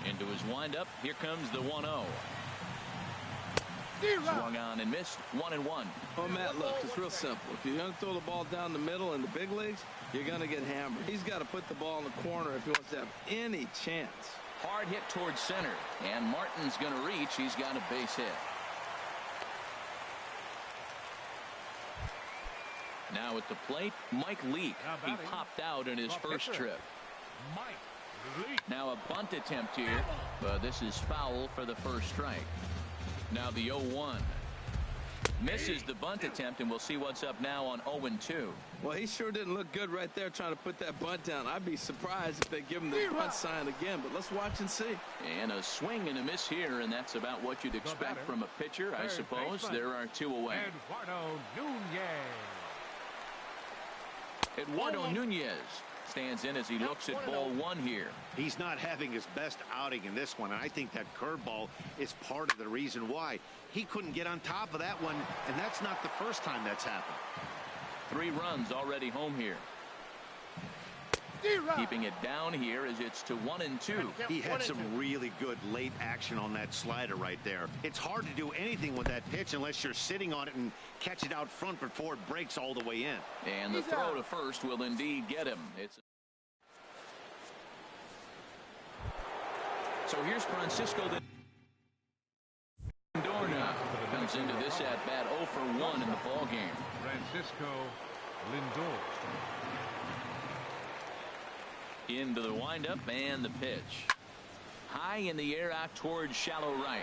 Into his windup. Here comes the 1-0. Swung on and missed. 1-1. Oh, Matt, look, it's real simple. If you're going to throw the ball down the middle in the big leagues, you're going to get hammered. He's got to put the ball in the corner if he wants to have any chance. Hard hit towards center. And Martin's going to reach. He's got a base hit. Now at the plate, Mike Leake. He popped out in his first trip. Mike Leake. Now a bunt attempt here, but this is foul for the first strike. Now the 0-1. Misses the bunt attempt, and we'll see what's up now on 0-2. Well, he sure didn't look good right there trying to put that bunt down. I'd be surprised if they give him the bunt sign again, but let's watch and see. And a swing and a miss here, and that's about what you'd expect from a pitcher, I suppose. There are 2 away. Eduardo Nunez stands in as he looks at ball 1 here. He's not having his best outing in this one, and I think that curveball is part of the reason why. He couldn't get on top of that one, and that's not the first time that's happened. 3 runs already home here. Keeping it down here as it's to 1-2. He had some really good late action on that slider right there. It's hard to do anything with that pitch unless you're sitting on it and catch it out front before it breaks all the way in. And the throw to first will indeed get him. So here's Francisco Lindor now. Comes into this at bat 0 for 1 in the ball game. Francisco Lindor. Into the windup and the pitch. High in the air out towards shallow right.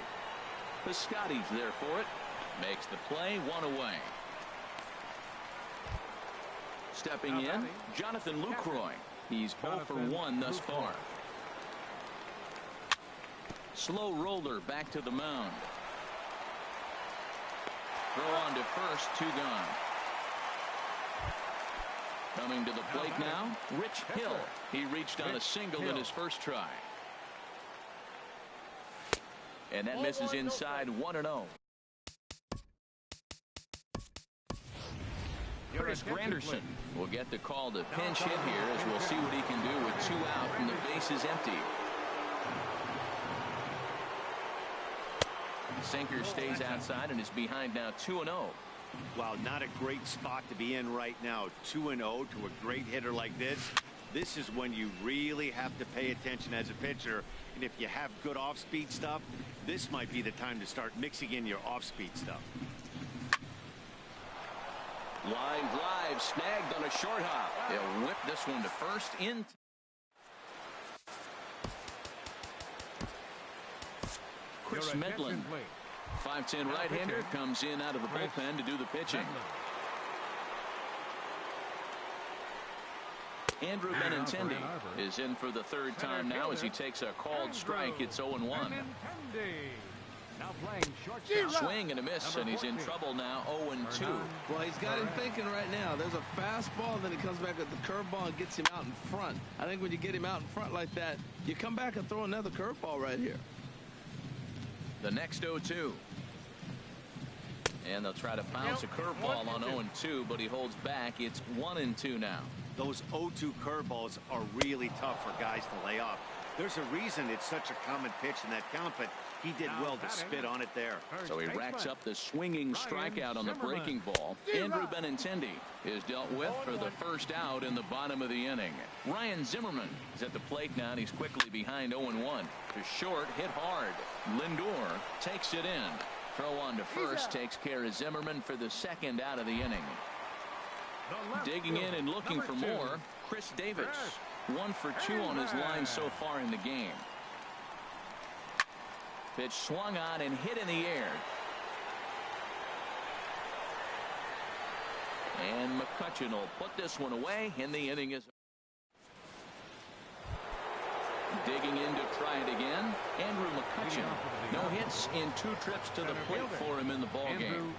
Piscotty's there for it. Makes the play. 1 away. Stepping in, Jonathan Lucroy. He's 0 for 1 thus far. Slow roller back to the mound. Throw on to first. 2 gone. Coming to the plate now, Rich Hill. He reached on a single in his first try. And that misses inside. 1-0. Curtis Granderson will get the call to pinch hit here as we'll see what he can do with 2 out and the base is empty. Sinker stays outside and is behind now 2-0. Wow, not a great spot to be in right now. 2-0 to a great hitter like this. This is when you really have to pay attention as a pitcher. And if you have good off-speed stuff, this might be the time to start mixing in your off-speed stuff. Line drive snagged on a short hop. They'll whip this one to first. In Chris Medlin, 5'10" right-hander, comes in out of the bullpen to do the pitching. Andrew Benintendi is in for the 3rd time now as he takes a called strike. It's 0-1. Swing and a miss, and he's in trouble now. 0-2. Well, he's got him thinking right now. There's a fastball, then he comes back with the curveball and gets him out in front. I think when you get him out in front like that, you come back and throw another curveball right here. The next 0-2. And they'll try to bounce a curveball on 0-2, but he holds back. It's 1-2 now. Those 0-2 curveballs are really tough for guys to lay off. There's a reason it's such a common pitch in that count, but he did well to spit on it there. So he racks up the swinging strikeout on the breaking ball. Andrew Benintendi is dealt with for the first out in the bottom of the inning. Ryan Zimmerman is at the plate now, and he's quickly behind 0-1. To short, hit hard. Lindor takes it in. 0-1. 1 0. Throw on to first takes care of Zimmerman for the second out of the inning. Digging in and looking for more, Chris Davis. 1 for 2 on his line so far in the game. Pitch swung on and hit in the air. And McCutchen will put this one away, and the inning is. Digging in to try it again, Andrew McCutchen. No hits in 2 trips to the plate for him in the ballgame.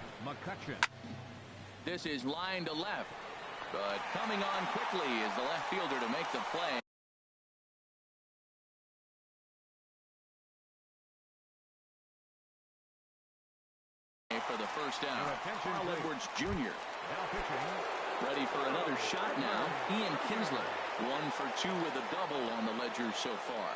This is line to left, but coming on quickly is the left fielder to make the play. For the first out, Carl Edwards Jr. Ready for another shot now, Ian Kinsler. 1 for 2 with a double on the ledger so far.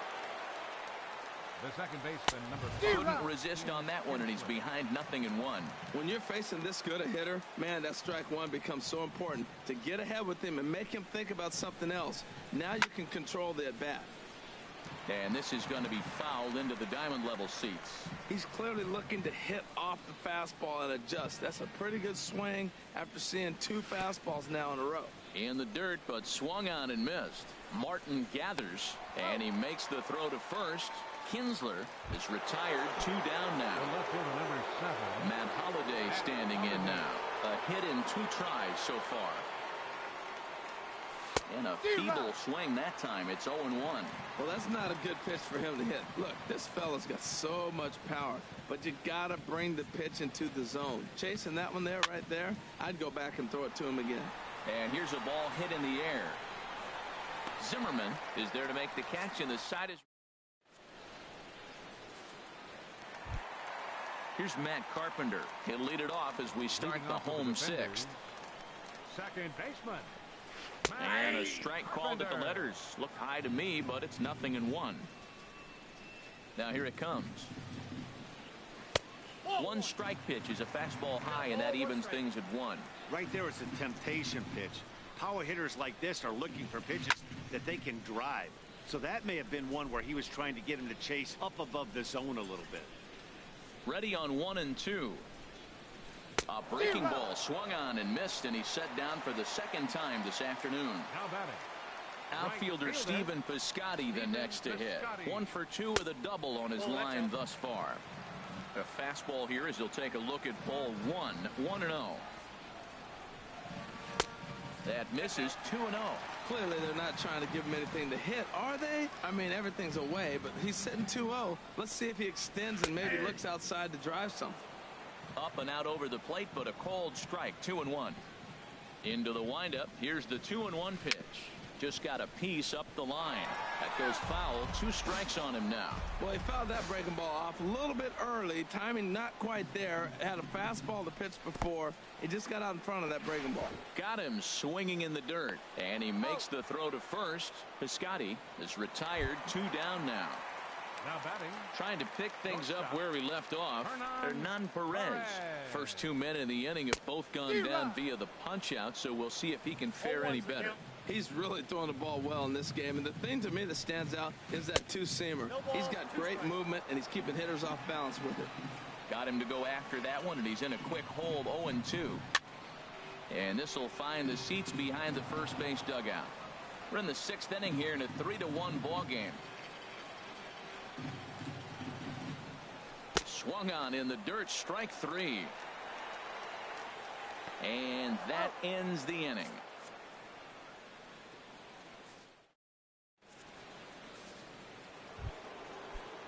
The second baseman, number 5. Couldn't resist on that one, and he's behind 0-1. When you're facing this good a hitter, man, that strike one becomes so important to get ahead with him and make him think about something else. Now you can control the at-bat. And this is going to be fouled into the diamond level seats. He's clearly looking to hit off the fastball and adjust. That's a pretty good swing after seeing 2 fastballs now in a row. In the dirt, but swung on and missed. Martin gathers, and he makes the throw to first. Kinsler is retired, 2 down now. Number 7. Matt Holliday standing in now. A hit in 2 tries so far. And a feeble swing that time. It's 0-1. Well, that's not a good pitch for him to hit. Look, this fella's got so much power, but you got to bring the pitch into the zone. Chasing that one there, right there, I'd go back and throw it to him again. And here's a ball hit in the air. Zimmerman is there to make the catch, and the side is. Here's Matt Carpenter. He'll lead it off as we start the home 6th. Second baseman. And a strike called at the letters. Looked high to me, but it's 0-1. Now here it comes. 1 strike pitch is a fastball high, and that evens things at 1. Right there, it's a temptation pitch. Power hitters like this are looking for pitches that they can drive. So that may have been one where he was trying to get him to chase up above the zone a little bit. Ready on 1 and 2. A breaking ball swung on and missed, and he's set down for the second time this afternoon. How about it? Outfielder Stephen Piscotty the next to hit. 1 for 2 with a double on his line thus far. A fastball here as he'll take a look at ball 1. 1-0. That misses. 2-0. Clearly they're not trying to give him anything to hit, are they? I mean, everything's away, but he's sitting 2-0. Let's see if he extends and maybe looks outside to drive something. Up and out over the plate, but a called strike. 2-1. Into the windup. Here's the 2-1 pitch. Just got a piece up the line. That goes foul. 2 strikes on him now. Well, he fouled that breaking ball off a little bit early. Timing not quite there. Had a fastball to pitch before. He just got out in front of that breaking ball. Got him swinging in the dirt, and he makes the throw to first. Piscotty is retired. 2 down now. Now batting. Trying to pick things up where we left off. Hernan Perez. First 2 men in the inning have both gone down via the punch out, so we'll see if he can fare any better. He's really throwing the ball well in this game, and the thing to me that stands out is that 2-seamer. He's got great movement, and he's keeping hitters off balance with it. Got him to go after that one, and he's in a quick hole. 0-2. And this will find the seats behind the first base dugout. We're in the 6th inning here in a 3-1 ball game. Swung on in the dirt, strike 3. And that ends the inning.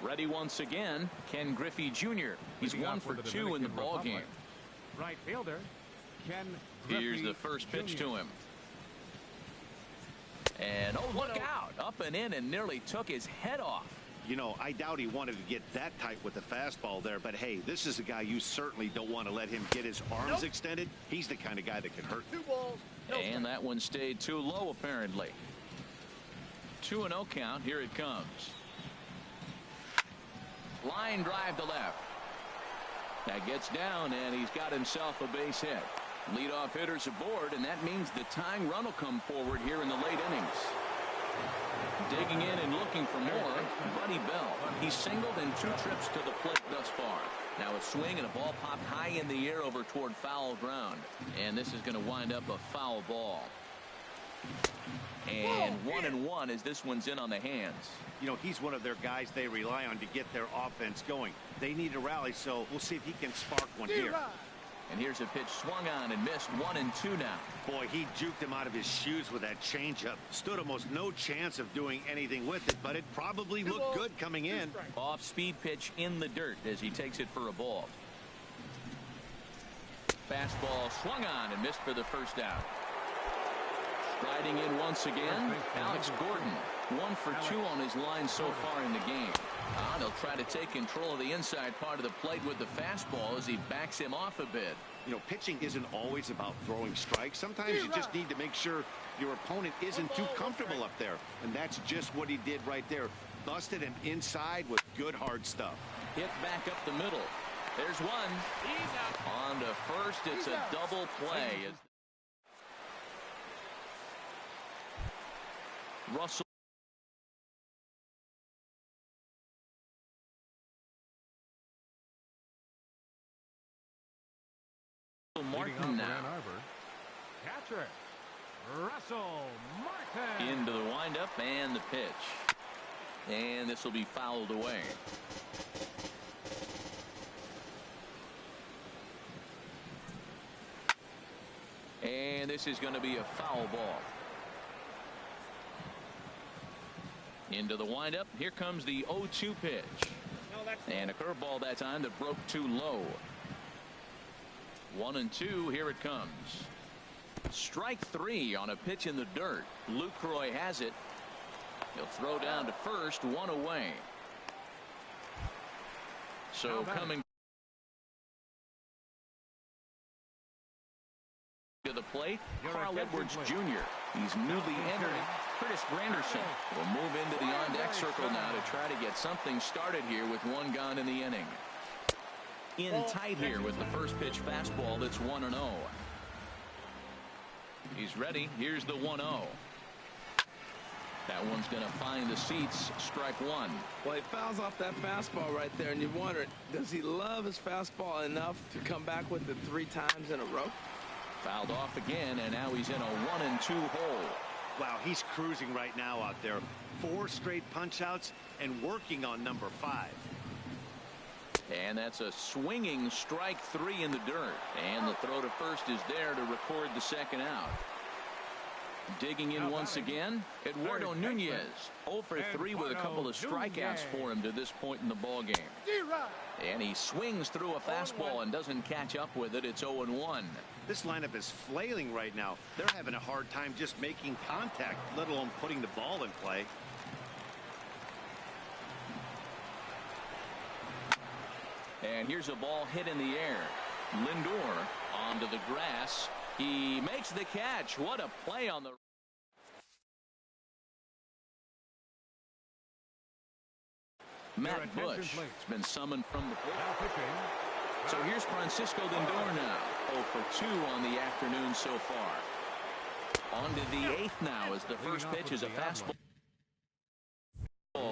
Ready once again, Ken Griffey Jr. He's 1 for 2 in the ball game. Right fielder, Ken Griffey. Here's the first pitch to him. And oh, look out. Up and in and nearly took his head off. You know, I doubt he wanted to get that tight with the fastball there, but hey, this is a guy you certainly don't want to let him get his arms extended. He's the kind of guy that can hurt. 2 balls. And that one stayed too low, apparently. 2-0 count. Here it comes. Line drive to left. That gets down, and he's got himself a base hit. Leadoff hitters aboard, and that means the tying run will come forward here in the late innings. Digging in and looking for more, Buddy Bell. He's singled in 2 trips to the plate thus far. Now a swing and a ball popped high in the air over toward foul ground. And this is going to wind up a foul ball. And 1-1 as this one's in on the hands. You know, he's one of their guys they rely on to get their offense going. They need a rally, so we'll see if he can spark one here. And here's a pitch swung on and missed. 1-2 now. Boy, he juked him out of his shoes with that changeup. Stood almost no chance of doing anything with it, but it probably looked good coming in. Off-speed pitch in the dirt as he takes it for a ball. Fastball swung on and missed for the first out. Striding in once again, Alex Gordon. 1 for 2 on his line so far in the game. They'll try to take control of the inside part of the plate with the fastball as he backs him off a bit. You know, pitching isn't always about throwing strikes. Sometimes you just need to make sure your opponent isn't too comfortable up there. And that's just what he did right there. Busted him inside with good hard stuff. Hit back up the middle. There's one. On to first, it's a double play. Russell. Martin now. Catcher, Russell Martin. Into the windup and the pitch. And this will be fouled away. And this is going to be a foul ball. Into the windup. Here comes the 0-2 pitch. And a curveball that time that broke too low. 1-2. Here it comes. Strike 3 on a pitch in the dirt. Lucroy has it. He'll throw down to first. 1 away. So coming to the plate, Carl Edwards Jr. He's newly entering. Curtis Granderson will move into the on-deck circle now to try to get something started here with 1 gone in the inning. In tight here with the first pitch fastball that's 1-0. He's ready. Here's the 1-0. That one's going to find the seats. Strike 1. Well, he fouls off that fastball right there, and you wonder, does he love his fastball enough to come back with it 3 times in a row? Fouled off again, and now he's in a 1-2 hole. Wow, he's cruising right now out there. 4 straight punch-outs and working on number 5. And that's a swinging strike 3 in the dirt. And the throw to first is there to record the second out. Digging in once again, Eduardo Nunez. 0 for 3 with a couple of strikeouts for him to this point in the ball game. And he swings through a fastball and doesn't catch up with it. It's 0-1. This lineup is flailing right now. They're having a hard time just making contact, let alone putting the ball in play. And here's a ball hit in the air. Lindor onto the grass. He makes the catch. What a play on the... Matt Bush has been summoned from the plate. So here's Francisco Lindor now. 0 for 2 on the afternoon so far. On to the 8th now as the first pitch is a fastball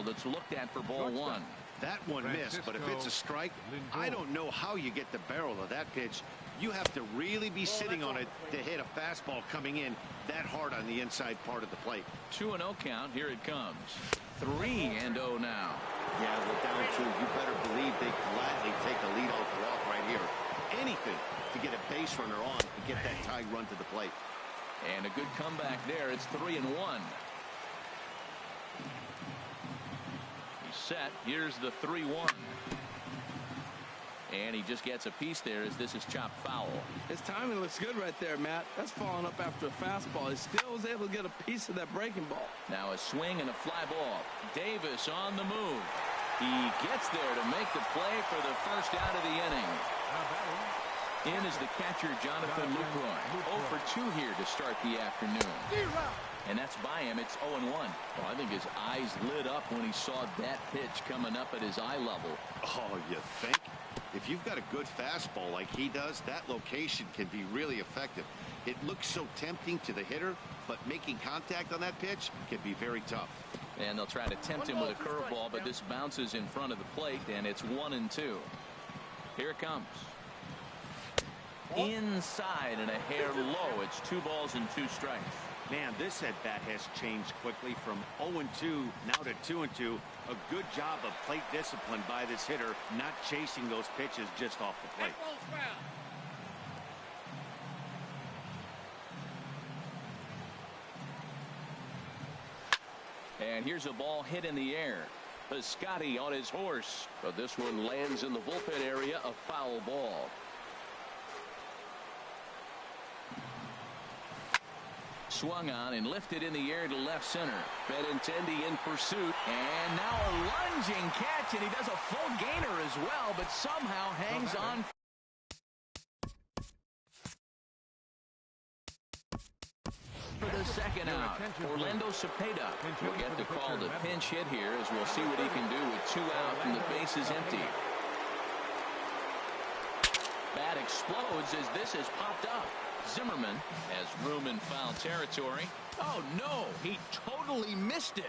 that's looked at for ball 1. That one missed, but if it's a strike, I don't know how you get the barrel of that pitch. You have to really be sitting on it to hit a fastball coming in that hard on the inside part of the plate. 2-0 count. Here it comes. 3-0 now. Yeah, well, down 2. You better believe they gladly take a leadoff walk right here. Anything to get a base runner on and get that tie run to the plate. And a good comeback there. It's 3-1. He's set. Here's the 3-1. And he just gets a piece there as this is chopped foul. His timing looks good right there, Matt. That's falling up after a fastball. He still was able to get a piece of that breaking ball. Now a swing and a fly ball. Davis on the move. He gets there to make the play for the first out of the inning. In is the catcher, Jonathan Lucroy. 0 for 2 here to start the afternoon. And that's by him. It's 0-1. Well, I think his eyes lit up when he saw that pitch coming up at his eye level. Oh, you think? If you've got a good fastball like he does, that location can be really effective. It looks so tempting to the hitter, but making contact on that pitch can be very tough. And they'll try to tempt him with a curveball, but this bounces in front of the plate, and it's 1-2. Here it comes. Inside and a hair low. It's 2 balls and 2 strikes. Man, this at-bat has changed quickly from 0-2 now to 2-2. A good job of plate discipline by this hitter, not chasing those pitches just off the plate. And here's a ball hit in the air. Piscotty on his horse, but this one lands in the bullpen area, a foul ball. Swung on and lifted in the air to left center. Benintendi in pursuit, and now a lunging catch, and he does a full gainer as well, but somehow hangs on. For the second out, Orlando Cepeda will get the call to pinch hit here, as we'll see what he can do with 2 out and the bases empty. Bat explodes as this has popped up. Zimmerman has room in foul territory. Oh no, he totally missed it.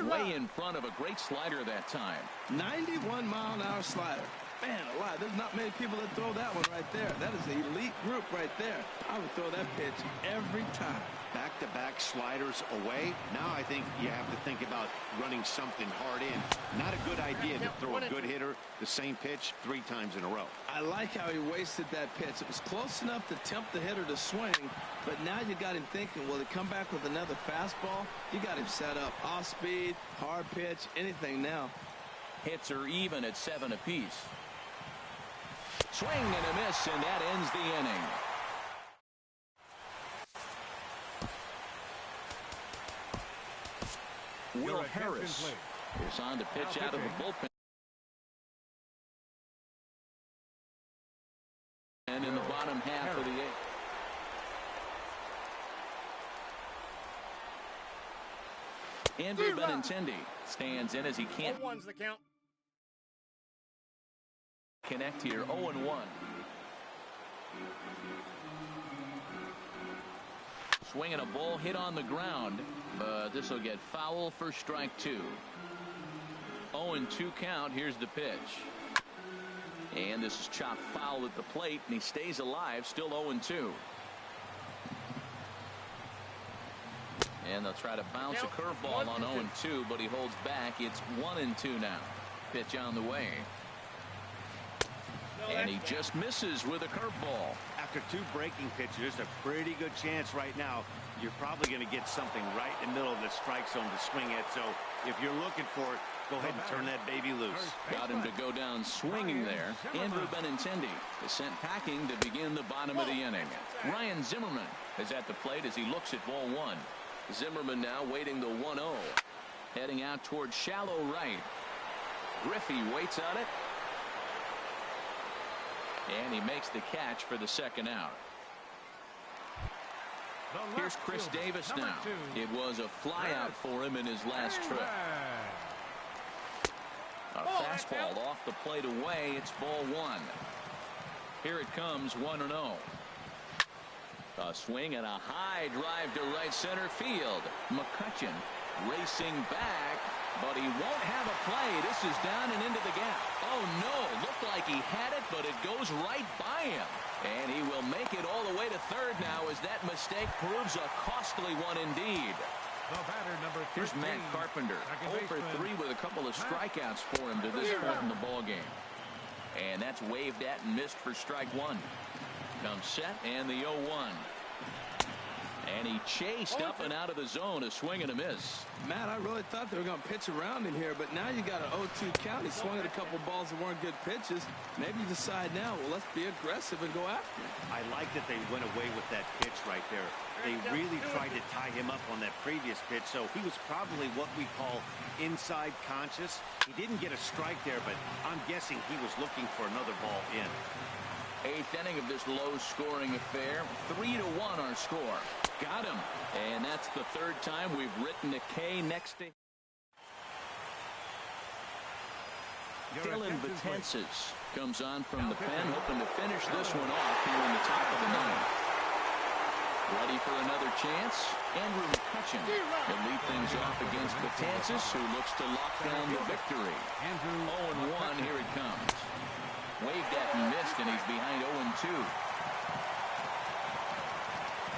Way in front of a great slider that time. 91-mile-an-hour slider. Man alive, there's not many people that throw that one right there. That is an elite group right there. I would throw that pitch every time. Back-to-back sliders away. Now I think you have to think about running something hard in. Not a good idea to throw a good hitter the same pitch 3 times in a row. I like how he wasted that pitch. It was close enough to tempt the hitter to swing, but now you got him thinking, will he come back with another fastball? You got him set up. Off speed, hard pitch, anything now. Hits are even at 7 apiece. Swing and a miss, and that ends the inning. Will Harris is on to pitch out of the bullpen. And in the bottom half of the 8th. Andrew Benintendi stands in as he can't connect here. 0-1. Swinging a ball hit on the ground, but this will get foul for strike 2. 0-2 count. Here's the pitch. And this is chopped foul at the plate, and he stays alive, still 0-2. And they'll try to bounce a curveball on 0-2, but he holds back. It's 1-2 now. Pitch on the way. And he just misses with a curveball. After 2 breaking pitches, there's a pretty good chance right now you're probably going to get something right in the middle of the strike zone to swing at. So if you're looking for it, go ahead and turn that baby loose. Got him to go down swinging there. Andrew Benintendi is sent packing to begin the bottom of the inning. Ryan Zimmerman is at the plate as he looks at ball 1. Zimmerman now waiting the 1-0. Heading out towards shallow right. Griffey waits on it. And he makes the catch for the second out. Here's Chris Davis now. It was a flyout for him in his last trip. A fastball off the plate away. It's ball 1. Here it comes, 1-0. A swing and a high drive to right center field. McCutchen racing back, but he won't have a play. This is down and into the gap. Oh no, looked like he had it, but it goes right by him. And he will make it all the way to third now as that mistake proves a costly one indeed. Here's Matt Carpenter, 0 for 3 with a couple of strikeouts for him to this point in the ballgame. And that's waved at and missed for strike 1. Comes set and the 0-1. And he chased up and out of the zone, a swing and a miss. Matt, I really thought they were going to pitch around him here, but now you got an 0-2 count. He swung at a couple balls that weren't good pitches. Maybe you decide now, well, let's be aggressive and go after him. I like that they went away with that pitch right there. They really tried to tie him up on that previous pitch, so he was probably what we call inside conscious. He didn't get a strike there, but I'm guessing he was looking for another ball in. 8th inning of this low-scoring affair. 3-1 our score. Got him. And that's the 3rd time we've written a K next to Dylan Betances comes on from the pen, hoping to finish this one off here in the top of the 9th. Ready for another chance. Andrew McCutcheon will lead things off against Betances, who looks to lock down the victory. 0-1, here it comes. Waved at and missed, and he's behind 0-2.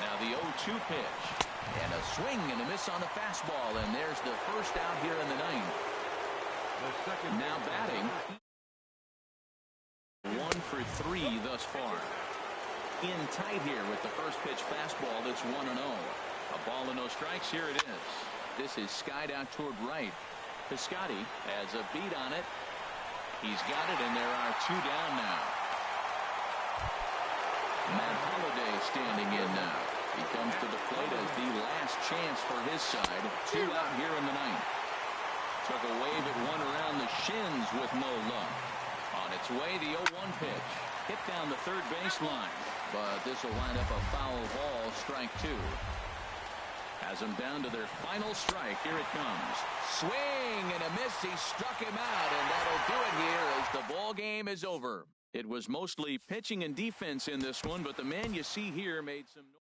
Now the 0-2 pitch. And a swing and a miss on the fastball, and there's the first out here in the ninth. Now batting. 1 for 3 thus far. In tight here with the first pitch fastball that's 1-0. A ball and no strikes. Here it is. This is skied out toward right. Piscotty has a beat on it. He's got it, and there are 2 down now. Matt Holliday standing in now. He comes to the plate as the last chance for his side. 2 out here in the ninth. Took a wave at one around the shins with no luck. On its way, the 0-1 pitch. Hit down the third base line. But this will wind up a foul ball, strike 2. Has them down to their final strike. Here it comes. Swing and a miss. He struck him out, and that'll do it here as the ball game is over. It was mostly pitching and defense in this one, but the man you see here made some noise.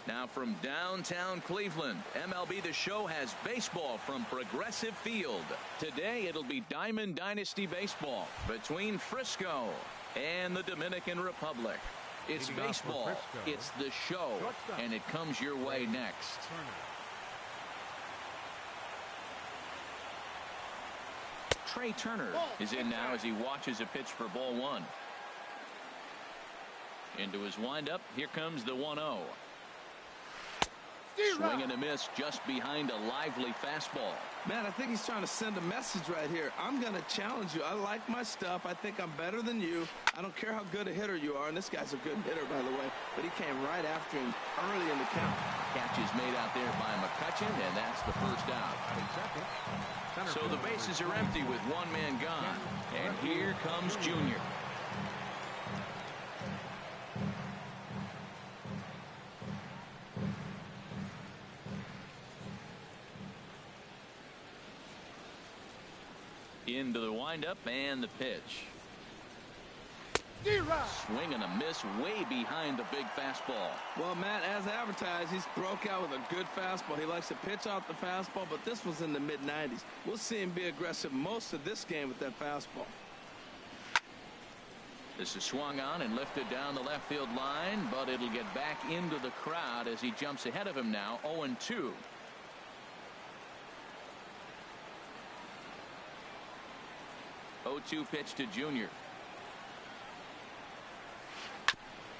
Now from downtown Cleveland, MLB The Show has baseball from Progressive Field. Today it'll be Diamond Dynasty Baseball between Frisco and the Dominican Republic. It's baseball, it's The Show, and it comes your way next. Trey Turner is in now as he watches a pitch for ball one. Into his windup, here comes the 1-0. Swing and a miss just behind a lively fastball. Man, I think he's trying to send a message right here. I'm going to challenge you. I like my stuff. I think I'm better than you. I don't care how good a hitter you are. And this guy's a good hitter, by the way. But he came right after him early in the count. Catch is made out there by McCutchen, and that's the first out. So the bases are empty with one man gone. And here comes Junior. Into the windup and the pitch. Swing and a miss way behind the big fastball. Well, Matt, as advertised, he's broke out with a good fastball. He likes to pitch off the fastball, but this was in the mid-90s. We'll see him be aggressive most of this game with that fastball. This is swung on and lifted down the left field line, but it'll get back into the crowd as he jumps ahead of him now, 0-2. Oh-2 pitch to Junior.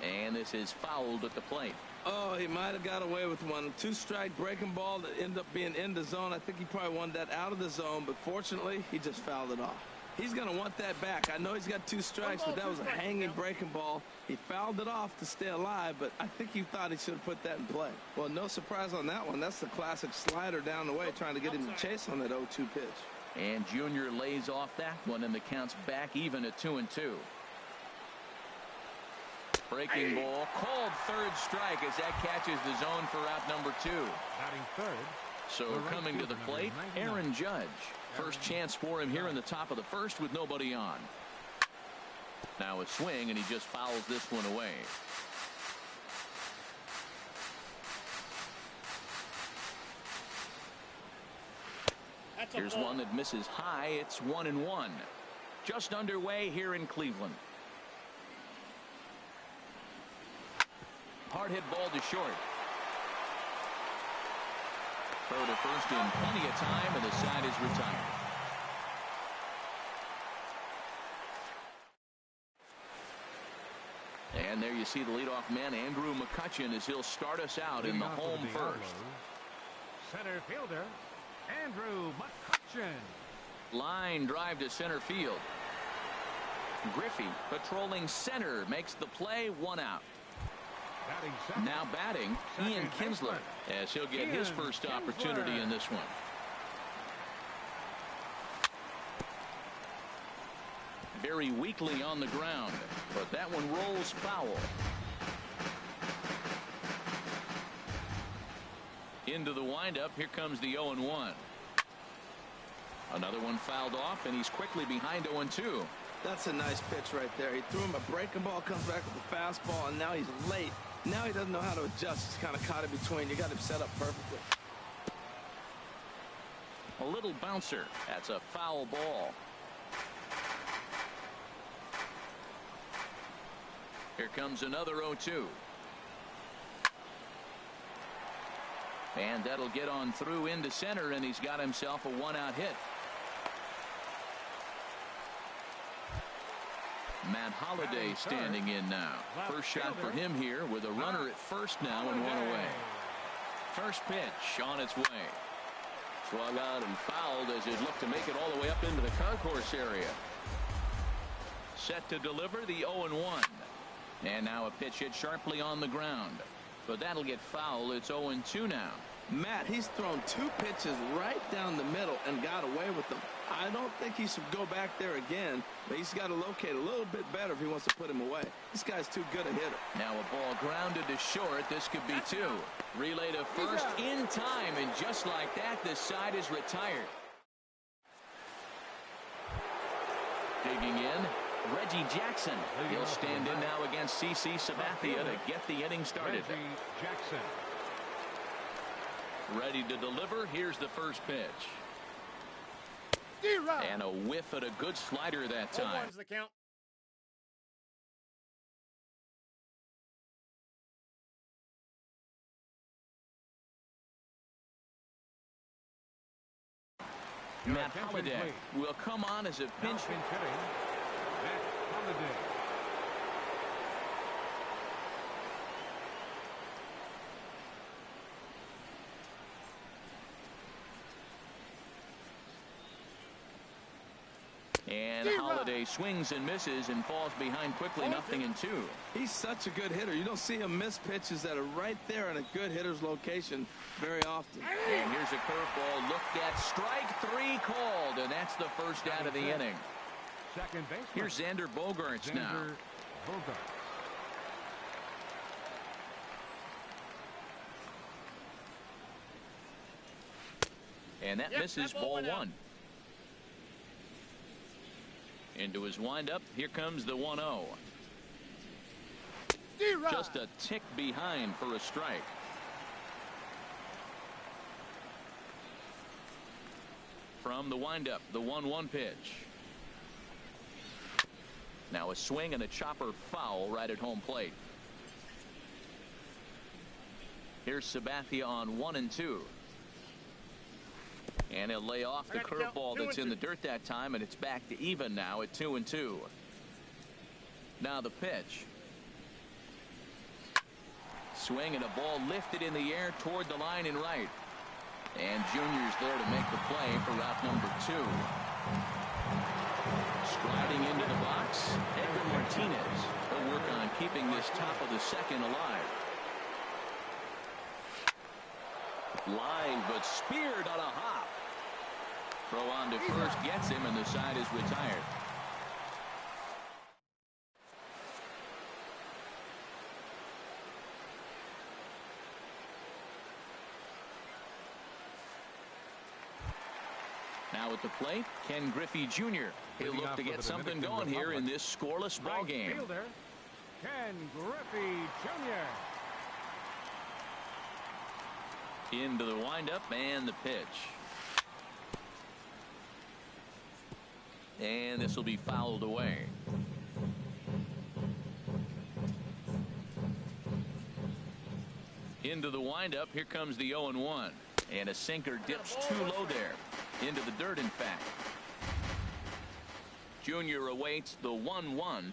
And this is fouled at the plate. Oh, he might have got away with one. Two-strike breaking ball that ended up being in the zone. I think he probably wanted that out of the zone, but fortunately, he just fouled it off. He's going to want that back. I know he's got 2 strikes, but that was a hanging breaking ball. He fouled it off to stay alive, but I think he thought he should have put that in play. Well, no surprise on that one. That's the classic slider down the way, trying to get him to chase on that 0-2 pitch. And Junior lays off that one, and the count's back even at 2-2. Breaking ball, called third strike as that catches the zone for out number 2. Batting third. So coming to the plate, Aaron Judge. First chance for him here in the top of the first with nobody on. Now a swing, and he just fouls this one away. Here's one that misses high. It's 1-1. Just underway here in Cleveland. Hard hit ball to short. Throw to first in plenty of time, and the side is retired. And there you see the leadoff man, Andrew McCutchen, as he'll start us out in the home first. Center fielder, Andrew McCutchen. Line drive to center field. Griffey patrolling center makes the play, 1 out. Now batting, Ian Kinsler, as he'll get his first opportunity in this one. Very weakly on the ground, but that one rolls foul. Into the windup, here comes the 0-1. Another one fouled off, and he's quickly behind 0-2. That's a nice pitch right there. He threw him a breaking ball, comes back with a fastball, and now he's late. Now he doesn't know how to adjust. He's kind of caught in between. You got him set up perfectly. A little bouncer. That's a foul ball. Here comes another 0-2. And that'll get on through into center, and he's got himself a 1-out hit. Matt Holliday standing in now. First shot for him here with a runner at first now and 1 away. First pitch on its way. Swung on and fouled as it looked to make it all the way up into the concourse area. Set to deliver the 0-1. And now a pitch hit sharply on the ground. But that'll get foul. It's 0-2 now. Matt, he's thrown 2 pitches right down the middle and got away with them. I don't think he should go back there again, but he's got to locate a little bit better if he wants to put him away. This guy's too good a hitter. Now a ball grounded to short. This could be 2. Relay to first in time, and just like that, this side is retired. Digging in, Reggie Jackson. He'll stand in now against CC Sabathia to get the inning started. Reggie Jackson. Ready to deliver. Here's the first pitch. And a whiff at a good slider that time. The count. Matt Holliday will come on as a pinch. Hitting, Matt Holliday. And Holliday swings and misses and falls behind quickly, 0-2. He's such a good hitter. You don't see him miss pitches that are right there in a good hitter's location very often. And here's a curveball looked at. Strike 3 called, and that's the first out of the inning. Second baseman. Here's Xander Bogaerts now. Bogaerts. And that misses, ball 1. Into his windup. Here comes the 1-0. Just a tick behind for a strike. From the windup, the 1-1 pitch. Now a swing and a chopper foul right at home plate. Here's Sabathia on 1-2. And he'll lay off the curveball that's in the dirt that time, and it's back to even now at 2-2. Now the pitch. Swing and a ball lifted in the air toward the line and right. And Junior's there to make the play for route number 2. Striding into the box, Edgar Martinez. He'll work on keeping this top of the second alive. Line, but speared on a hop. Throw on to first gets him, and the side is retired. Now at the plate, Ken Griffey Jr. He'll look to get something going here in this scoreless ball game. Fielder, Ken Griffey Jr. Into the windup and the pitch. And this will be fouled away. Into the windup. Here comes the 0-1. And a sinker dips too low there. Into the dirt, in fact. Junior awaits the 1-1.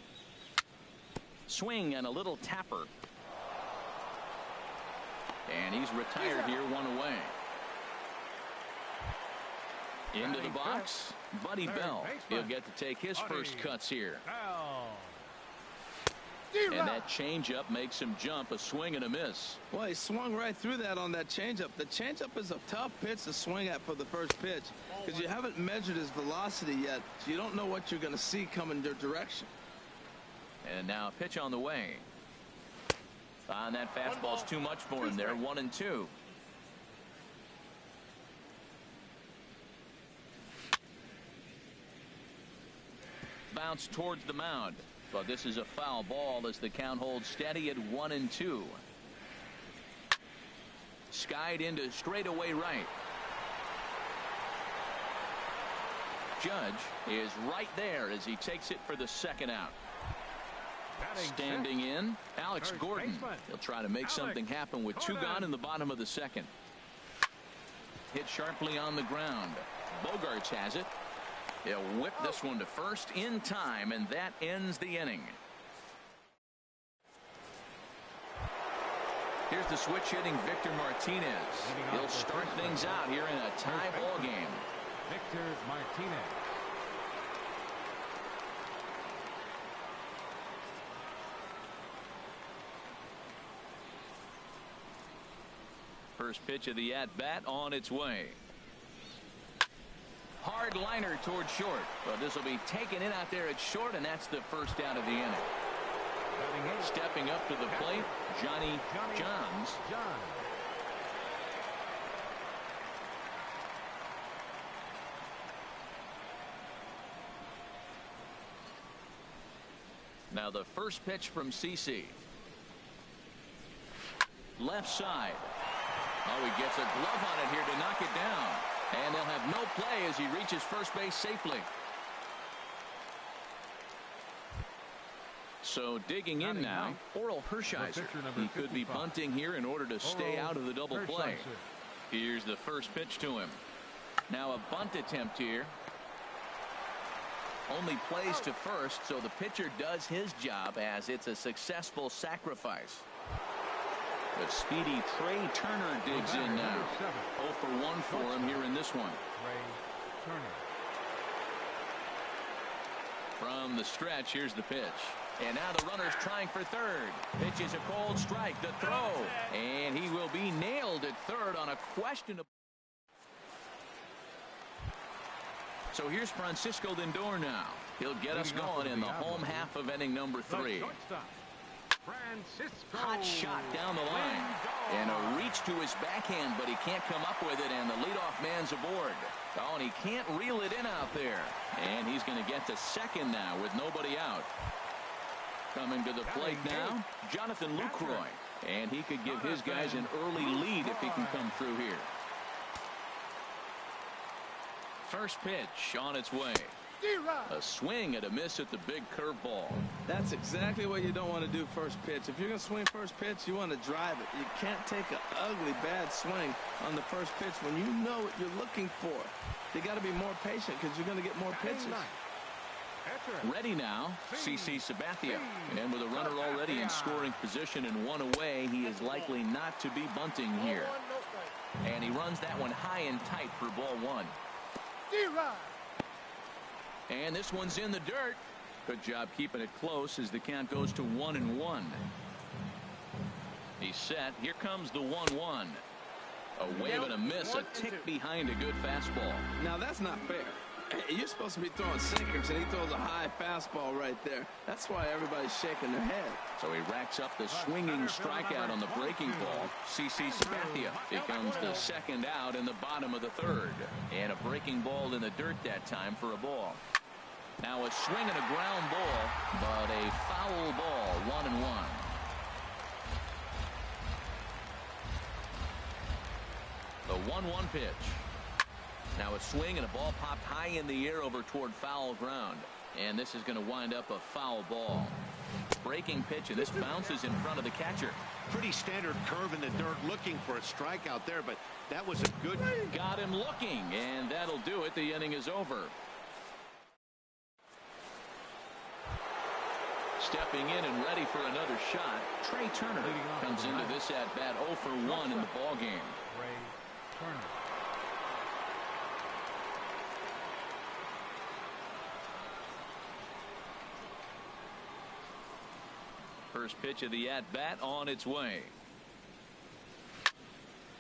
Swing and a little tapper. And he's retired here, 1 away. Into the box, Buddy Bell. He'll get to take his first cuts here. And that changeup makes him jump, a swing and a miss. Well, he swung right through that on that changeup. The changeup is a tough pitch to swing at for the first pitch because you haven't measured his velocity yet, so you don't know what you're going to see coming your direction. And now a pitch on the way. And that fastball's too much for him there, 1-2. Bounce towards the mound. But this is a foul ball as the count holds steady at 1-2. Skied into straightaway right. Judge is right there as he takes it for the second out. Standing in, Alex Gordon. He'll try to make something happen with 2 gone in the bottom of the second. Hit sharply on the ground. Bogaerts has it. He'll whip this one to first in time, and that ends the inning. Here's the switch hitting Victor Martinez. He'll start things out here in a tie ball game. Victor Martinez. First pitch of the at-bat on its way. Hard liner towards short. But this will be taken in out there at short, and that's the first out of the inning. Stepping up to the plate, Johnny Johns. Now the first pitch from CC. Left side. Oh, he gets a glove on it here to knock it down. And they'll have no play as he reaches first base safely. So digging in now, Oral Hershiser. He could be bunting here in order to stay out of the double play. Here's the first pitch to him. Now a bunt attempt here. Only plays to first, so the pitcher does his job as it's a successful sacrifice. The speedy Trey Turner digs in now. 0 for 1 for him here in this one. From the stretch, here's the pitch. And now the runner's trying for third. Pitch is a cold strike. The throw. And he will be nailed at third on a questionable. So here's Francisco Lindor now. He'll get us going in the home half of inning number 3. Hot shot down the line. And a reach to his backhand, but he can't come up with it, and the leadoff man's aboard. Oh, and he can't reel it in out there. And he's going to get to second now with nobody out. Coming to the plate now, Jonathan Lucroy. And he could give his guys an early lead if he can come through here. First pitch on its way. A swing and a miss at the big curveball. That's exactly what you don't want to do first pitch. If you're going to swing first pitch, you want to drive it. You can't take an ugly, bad swing on the first pitch when you know what you're looking for. You got to be more patient because you're going to get more pitches. Ready now, CC Sabathia. And with a runner already in scoring position and one away, he is likely not to be bunting here. And he runs that one high and tight for ball 1. And this one's in the dirt. Good job keeping it close as the count goes to 1-1. He's set. Here comes the 1-1. A wave and a miss, a tick behind a good fastball. Now that's not fair. You're supposed to be throwing sinkers, and he throws a high fastball right there. That's why everybody's shaking their head. So he racks up the swinging strikeout on the breaking ball. CC Sabathia becomes the second out in the bottom of the third. And a breaking ball in the dirt that time for a ball. Now a swing and a ground ball, but a foul ball, 1-1. The 1-1 pitch. Now a swing and a ball popped high in the air over toward foul ground. And this is going to wind up a foul ball. Breaking pitch, and this bounces in front of the catcher. Pretty standard curve in the dirt, looking for a strikeout there, but that was a good. Got him looking, and that'll do it. The inning is over. Stepping in and ready for another shot, Trey Turner comes into this at bat 0 for 1 in the ball game. First pitch of the at-bat on its way.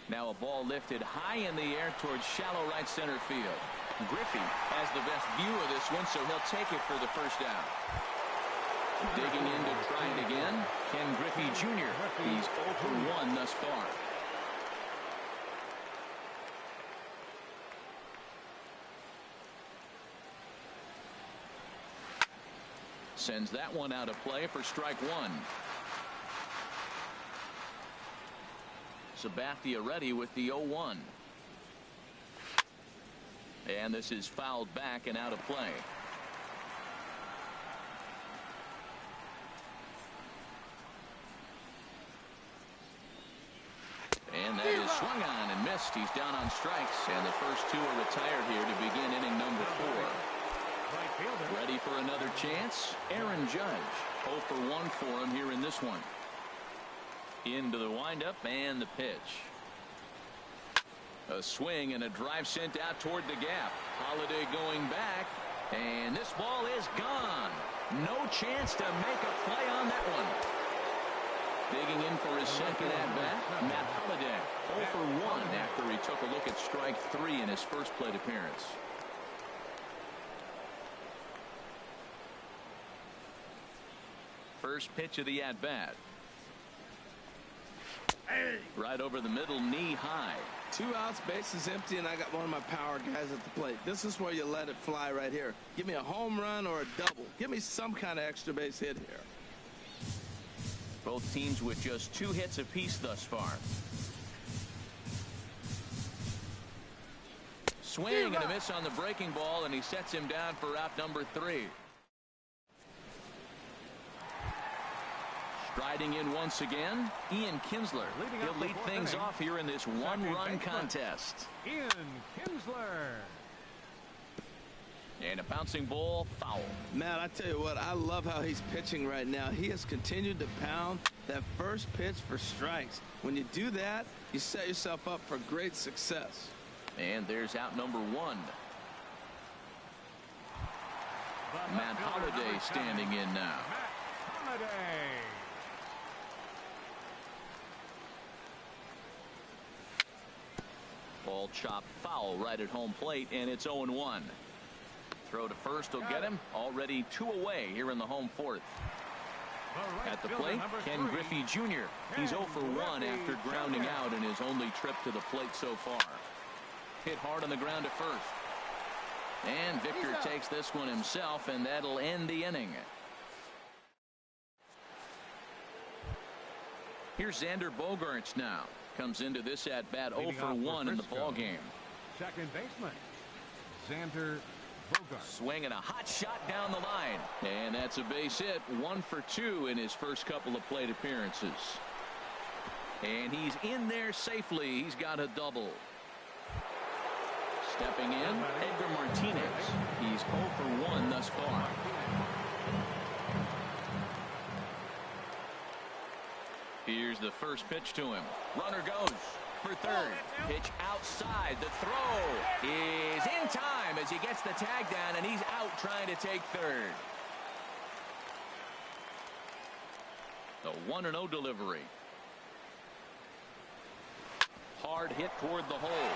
Now a ball lifted high in the air towards shallow right center field. Griffey has the best view of this one, so he'll take it for the first out. Digging in to try it again, Ken Griffey Jr. He's 0 for 1 thus far. Sends that one out of play for strike 1. Sabathia ready with the 0-1. And this is fouled back and out of play. And that is swung on and missed. He's down on strikes, and the first 2 are retired here to begin inning number 4. Ready for another chance? Aaron Judge. 0 for 1 for him here in this one. Into the windup and the pitch. A swing and a drive sent out toward the gap. Holiday going back, and this ball is gone. No chance to make a play on that one. Digging in for his second at-bat, Matt Holiday. 0 for 1 after he took a look at strike 3 in his first plate appearance. First pitch of the at-bat. Right over the middle, knee high. 2 outs, bases empty, and I got one of my power guys at the plate. This is where you let it fly right here. Give me a home run or a double. Give me some kind of extra base hit here. Both teams with just 2 hits apiece thus far. swing and a miss on the breaking ball, and he sets him down for out number 3. Striding in once again, Ian Kinsler. He'll lead things off here in this one-run contest. Ian Kinsler. And a bouncing ball, foul. Man, I tell you what, I love how he's pitching right now. He has continued to pound that first pitch for strikes. When you do that, you set yourself up for great success. And there's out number 1. Matt Holliday standing in now. Matt Holliday. Ball chopped foul right at home plate, and it's 0-1. Throw to first will get him. Already 2 away here in the home 4th. At the plate, Ken Griffey Jr. He's 0 for 1 after grounding out in his only trip to the plate so far. Hit hard on the ground at first. And Victor takes this one himself, and that'll end the inning. Here's Xander Bogaerts now. Comes into this at bat 0 for 1 in the ball game. Second baseman, Xander Bogaerts. Swinging a hot shot down the line. And that's a base hit. 1 for 2 in his first couple of plate appearances. And he's in there safely. He's got a double. Stepping in, Edgar Martinez. He's 0 for 1 thus far. Here's the first pitch to him. Runner goes for third. Pitch outside. The throw is in time as he gets the tag down, and he's out trying to take third. The 1-0 delivery. Hard hit toward the hole.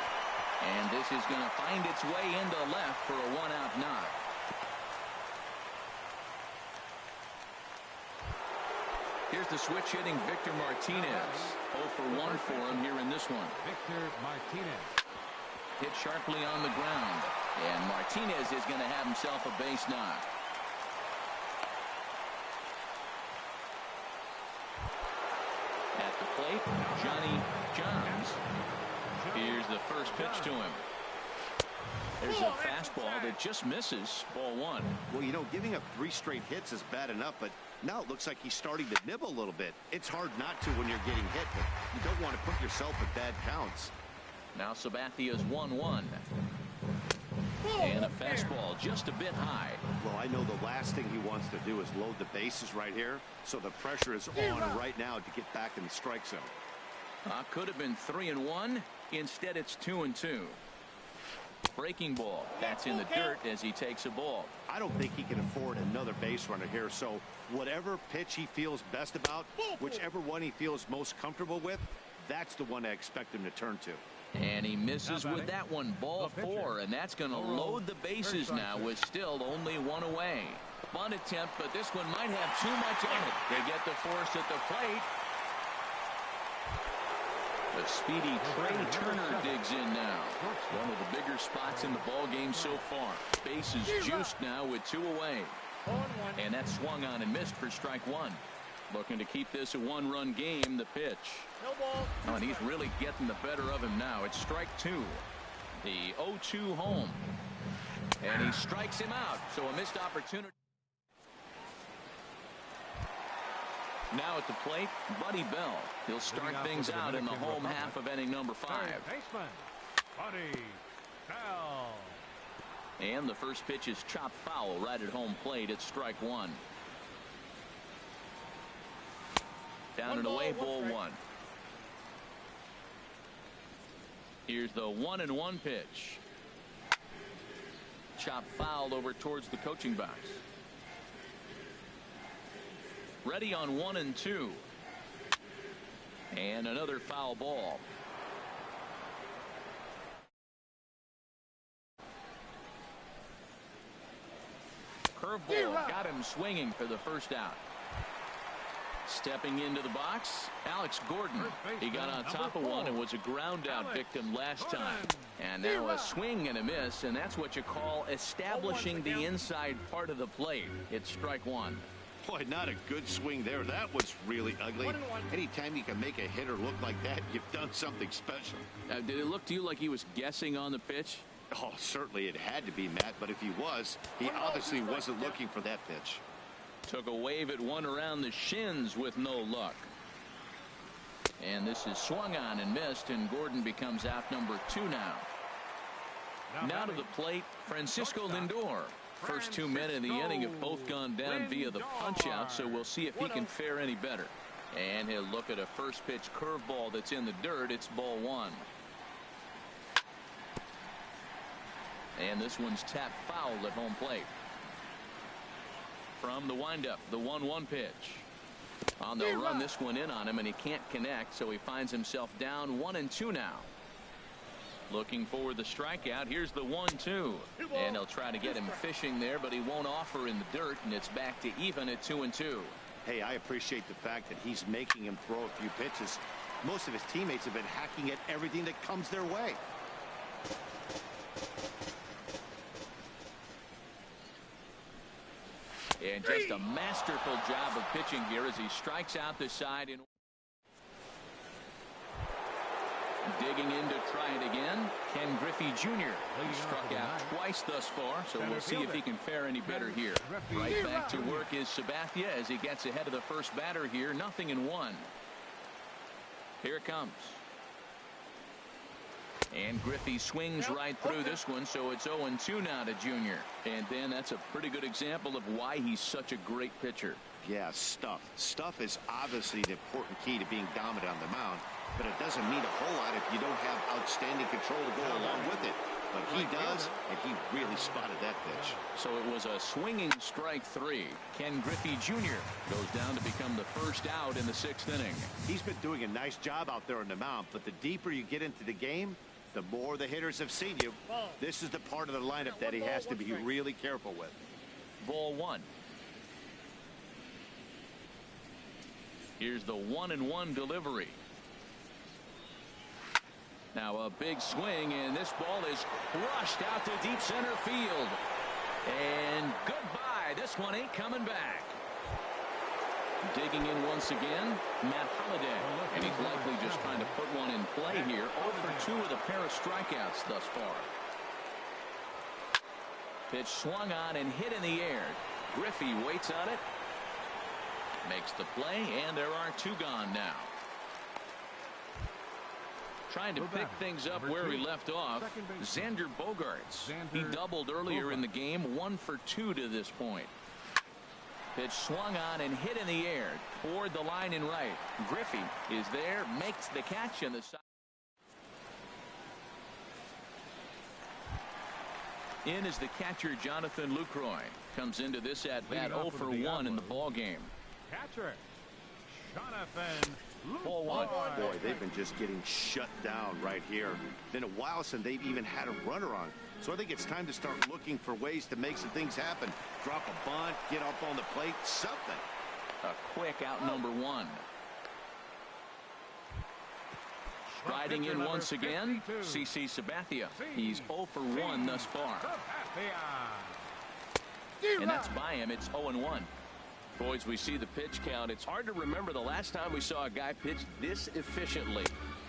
And this is going to find its way into left for a 1-out knock. Here's the switch hitting Victor Martinez. 0 for 1 for him here in this one. Victor Martinez. Hit sharply on the ground. And Martinez is going to have himself a base knock. At the plate, Johnny Johns. Here's the first pitch to him. There's a fastball that just misses. Ball 1. Well, you know, giving up 3 straight hits is bad enough, but now it looks like he's starting to nibble a little bit. It's hard not to when you're getting hit, but you don't want to put yourself at bad counts. Now Sabathia's 1-1. And a fastball just a bit high. Well, I know the last thing he wants to do is load the bases right here, so the pressure is on right now to get back in the strike zone. Could have been 3-1. Instead, it's 2-2. Breaking ball. That's in the dirt as he takes a ball. I don't think he can afford another base runner here, so whatever pitch he feels best about, whichever one he feels most comfortable with, that's the one I expect him to turn to. And he misses with that one. Ball 4, and that's going to load the bases now with still only 1 away. Bunt attempt, but this one might have too much on it. They get the force at the plate. The speedy Trey Turner digs in now. One of the bigger spots in the ball game so far. Base is juiced now with 2 away. And that swung on and missed for strike 1. Looking to keep this a 1-run game. The pitch. Oh, and he's really getting the better of him now. It's strike 2. The 0-2 home. And he strikes him out. So a missed opportunity. Now at the plate, Buddy Bell. He'll start things out in the home half of inning number 5. Baseman, Buddy Bell. And the first pitch is chopped foul right at home plate. It's strike 1. Down and away, ball 1. Here's the 1-1 pitch. Chopped foul over towards the coaching box. Ready on 1-2. And another foul ball. Curveball got him swinging for the first out. Stepping into the box, Alex Gordon. He got on top of one and was a ground out victim last time. And now a swing and a miss, and that's what you call establishing the inside part of the plate. It's strike 1. Boy, not a good swing there. That was really ugly. Anytime you can make a hitter look like that, you've done something special. Did it look to you like he was guessing on the pitch? Oh, certainly it had to be, Matt, but if he was, he obviously wasn't looking for that pitch. Took a wave at one around the shins with no luck. And this is swung on and missed, and Gordon becomes out number 2 now. Now to the plate, Francisco Lindor. First 2 men in the inning have both gone down via the punch-out, so we'll see if he can fare any better. And he'll look at a first pitch curveball that's in the dirt. It's ball 1. And this one's tapped foul at home plate. From the windup, the 1-1 pitch. On the run, this one in on him, and he can't connect, so he finds himself down 1-2 now. Looking for the strikeout. Here's the 1-2. And he'll try to get him fishing there, but he won't offer in the dirt, and it's back to even at 2-2. Hey, I appreciate the fact that he's making him throw a few pitches. Most of his teammates have been hacking at everything that comes their way. And just a masterful job of pitching here as he strikes out the side. Digging in to try it again, Ken Griffey Jr. He struck out twice thus far, so we'll see if he can fare any better here. Right back to work is Sabathia as he gets ahead of the first batter here. 0-1. Here it comes. And Griffey swings right through this one, so it's 0-2 now to Junior. And then that's a pretty good example of why he's such a great pitcher. Yeah, stuff. Stuff is obviously the important key to being dominant on the mound, but it doesn't mean a whole lot if you don't have outstanding control to go along with it. But he does, and he really spotted that pitch. So it was a swinging strike 3. Ken Griffey Jr. goes down to become the first out in the 6th inning. He's been doing a nice job out there on the mound, but the deeper you get into the game, the more the hitters have seen you. This is the part of the lineup that he has to be really careful with. Ball 1. Here's the 1-1 delivery. Now a big swing, and this ball is crushed out to deep center field. And goodbye. This one ain't coming back. Digging in once again, Matt Holliday. And he's likely just trying to put one in play here. 0 for 2 with a pair of strikeouts thus far. Pitch swung on and hit in the air. Griffey waits on it. Makes the play, and there are 2 gone now. Trying to pick things up where he left off, Xander Bogaerts. He doubled earlier in the game, 1 for 2 to this point. Pitch swung on and hit in the air toward the line and right. Griffey is there, makes the catch in the side. In is the catcher Jonathan Lucroy. Comes into this at bat 0 for 1 in the ball game. Catcher, Jonathan Ball 1. Boy, they've been just getting shut down right here. Been a while since they've even had a runner on. So I think it's time to start looking for ways to make some things happen. Drop a bunt, get up on the plate, something. A quick out number 1. Striding in once again, CC Sabathia. He's 0 for 1 thus far. And that's by him. It's 0-1. Boys, we see the pitch count. It's hard to remember the last time we saw a guy pitch this efficiently.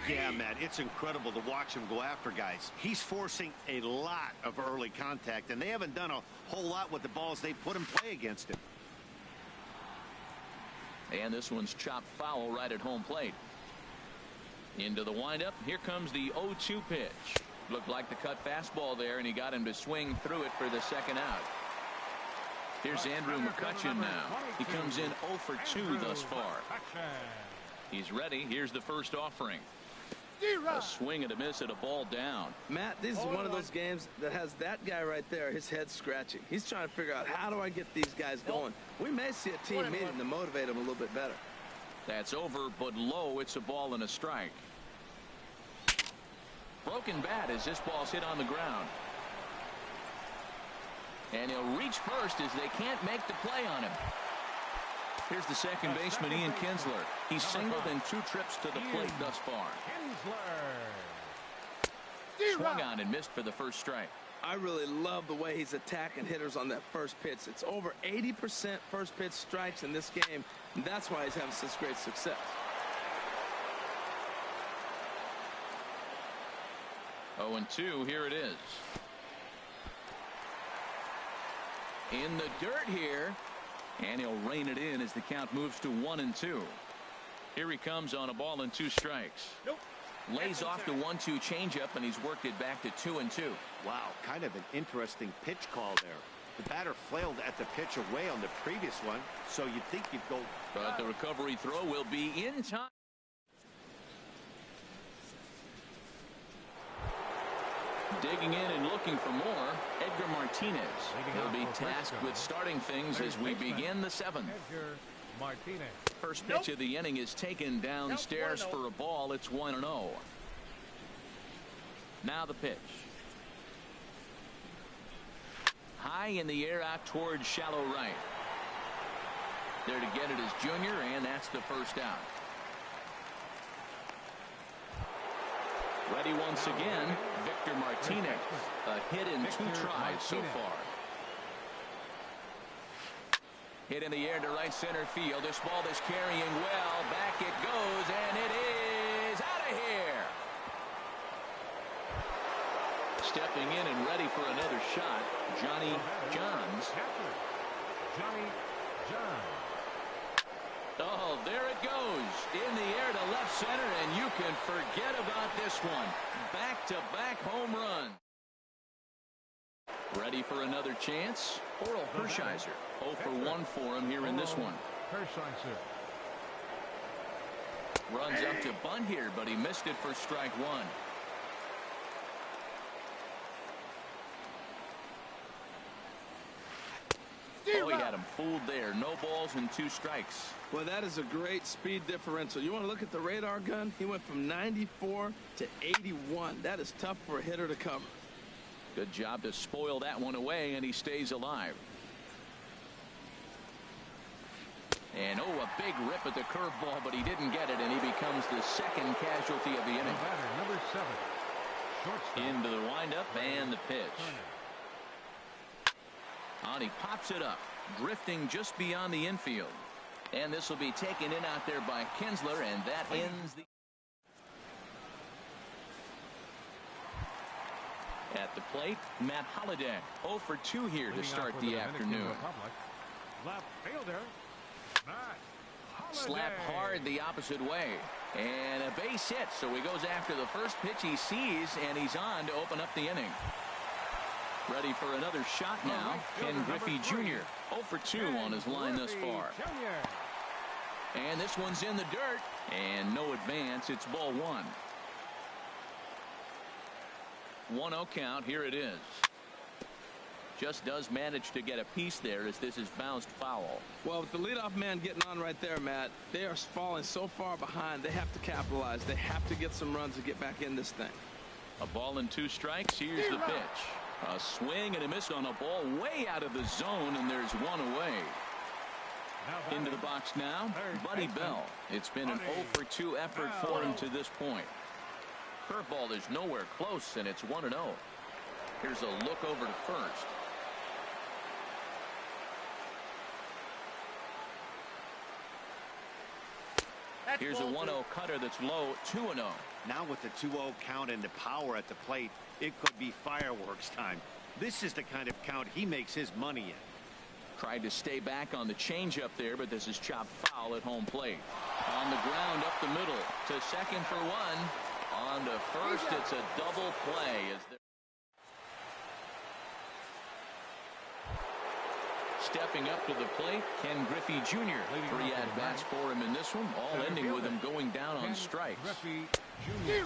Yeah, Matt, it's incredible to watch him go after guys. He's forcing a lot of early contact, and they haven't done a whole lot with the balls they put in play against him. And this one's chopped foul right at home plate. Into the windup. Here comes the 0-2 pitch. Looked like the cut fastball there, and he got him to swing through it for the second out. Here's Andrew McCutchen now. He comes in 0 for 2 thus far. He's ready. Here's the first offering. A swing and a miss at a ball down. Matt, this is one of those games that has that guy right there, his head scratching. He's trying to figure out, how do I get these guys going? We may see a team meeting to motivate them a little bit better. That's over, but low. It's a ball and a strike. Broken bat as this ball's hit on the ground. And he'll reach first as they can't make the play on him. Here's the second baseman, Ian Kinsler. He's singled in 2 trips to the plate thus far. Swung on and missed for the first strike. I really love the way he's attacking hitters on that first pitch. It's over 80% first pitch strikes in this game, and that's why he's having such great success. 0-2, here it is. In the dirt here. And he'll rein it in as the count moves to 1-2. Here he comes on a ball and 2 strikes. Nope. Lays off the 1-2 changeup, and he's worked it back to 2-2. Wow, kind of an interesting pitch call there. The batter flailed at the pitch away on the previous one, so you'd think you'd go. But the recovery throw will be in time. Digging in and looking for more, Edgar Martinez. He'll be tasked with starting things as we begin the 7th. Edgar Martinez. First pitch of the inning is taken downstairs for a ball. It's 1-0. Now the pitch. High in the air out towards shallow right. There to get it is Junior, and that's the first out. Ready once again, Victor Martinez. A hit in 2 tries so far. Hit in the air to right center field. This ball is carrying well. Back it goes, and it is out of here. Stepping in and ready for another shot, Johnny Johns. Johnny Johns. Oh, there it goes. In the air to left center, and you can forget about this one. Back-to-back home run. Ready for another chance? Oral Hershiser. 0 for 1 for him here in this one. Hershiser. Runs up to bunt here, but he missed it for strike 1. Oh, he had him fooled there. No balls and 2 strikes. Well, that is a great speed differential. You want to look at the radar gun? He went from 94 to 81. That is tough for a hitter to cover. Good job to spoil that one away, and he stays alive. And, oh, a big rip at the curveball, but he didn't get it, and he becomes the 2nd casualty of the inning. Batter, number 7. Shortstop. Into the windup and the pitch. And he pops it up, drifting just beyond the infield. And this will be taken in out there by Kinsler, and that ends the... At the plate, Matt Holliday. 0 for 2 here to start the afternoon. Left fielder, Matt Holliday. Slapped hard the opposite way. And a base hit, so he goes after the first pitch he sees, and he's on to open up the inning. Ready for another shot now, Ken Griffey Jr. 0 for 2 on his line thus far. And this one's in the dirt, and no advance. It's ball 1. 1-0 count. Here it is. Just does manage to get a piece there as this is bounced foul. Well, with the leadoff man getting on right there, Matt, they are falling so far behind. They have to capitalize. They have to get some runs to get back in this thing. A ball and 2 strikes. Here's the pitch. A swing and a miss on a ball way out of the zone, and there's one away. Into the box now, Buddy Bell. It's been an 0 for 2 effort for him to this point. Curveball is nowhere close, and it's 1-0. Here's a look over to first. Here's a 1-0 cutter that's low, 2-0. Now with the 2-0 count and the power at the plate, it could be fireworks time. This is the kind of count he makes his money in. Tried to stay back on the changeup there, but this is chopped foul at home plate. On the ground up the middle to second for 1. On to first, it's a double play. Stepping up to the plate, Ken Griffey Jr. 3 at-bats for him in this one, all ending with him going down on strikes.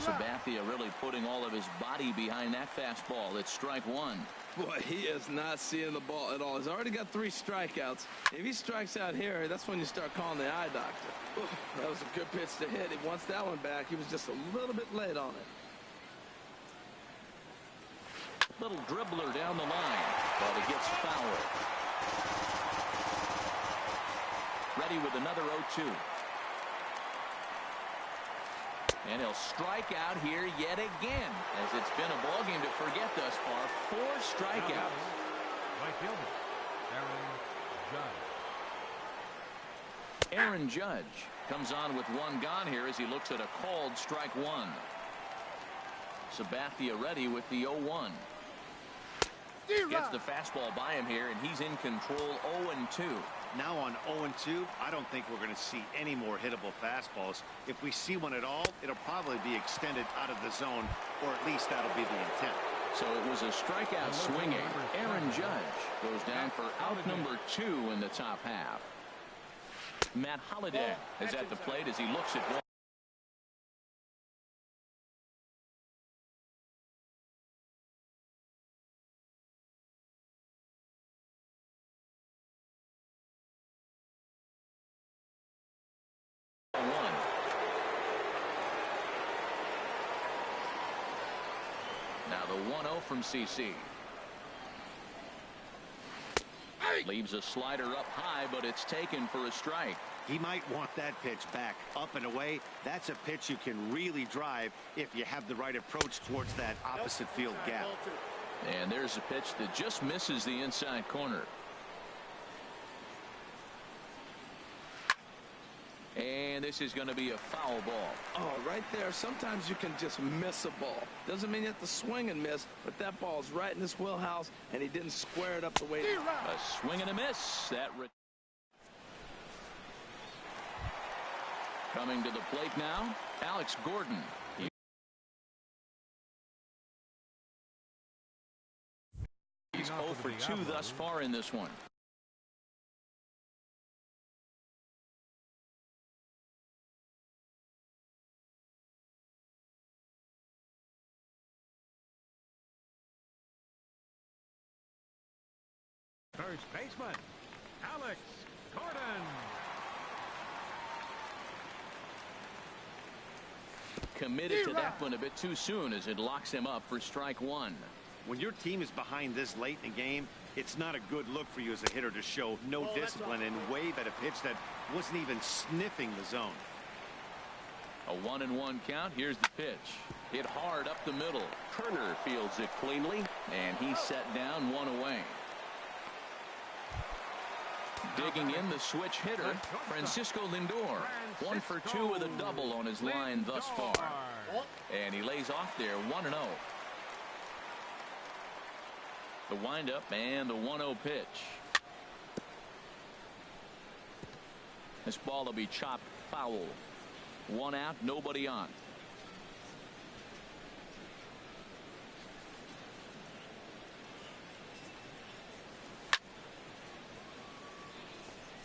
Sabathia really putting all of his body behind that fastball. It's strike 1. Boy, he is not seeing the ball at all. He's already got 3 strikeouts. If he strikes out here, that's when you start calling the eye doctor. Ooh, that was a good pitch to hit. He wants that one back. He was just a little bit late on it. Little dribbler down the line, but it gets fouled. Ready with another 0-2. And he'll strike out here yet again, as it's been a ball game to forget thus far. 4 strikeouts. Right fielder, Aaron Judge. Aaron Judge comes on with 1 gone here as he looks at a called strike 1. Sabathia ready with the 0-1. Gets the fastball by him here, and he's in control 0-2. Now on 0-2, I don't think we're going to see any more hittable fastballs. If we see one at all, it'll probably be extended out of the zone, or at least that'll be the intent. So it was a strikeout swinging. Aaron Judge goes down for out number 2 in the top half. Matt Holliday is at the plate as he looks at one. Now the 1-0 from CC. Leaves a slider up high, but it's taken for a strike. He might want that pitch back up and away. That's a pitch you can really drive if you have the right approach towards that opposite field gap. And there's a pitch that just misses the inside corner. And this is going to be a foul ball. Oh, right there. Sometimes you can just miss a ball. Doesn't mean you have to swing and miss, but that ball's right in his wheelhouse, and he didn't square it up the way. A swing and a miss. Coming to the plate now, Alex Gordon. He's 0 for 2 thus far in this one. First baseman, Alex Gordon. Committed to that one a bit too soon as it locks him up for strike 1. When your team is behind this late in the game, it's not a good look for you as a hitter to show no discipline and wave at a pitch that wasn't even sniffing the zone. A 1-1 count. Here's the pitch. Hit hard up the middle. Turner fields it cleanly, and he's set down 1 away. Digging in the switch hitter, Francisco Lindor. 1 for 2 with a double on his line thus far. And he lays off there 1-0. The windup and the 1-0 pitch. This ball will be chopped foul. 1 out, nobody on.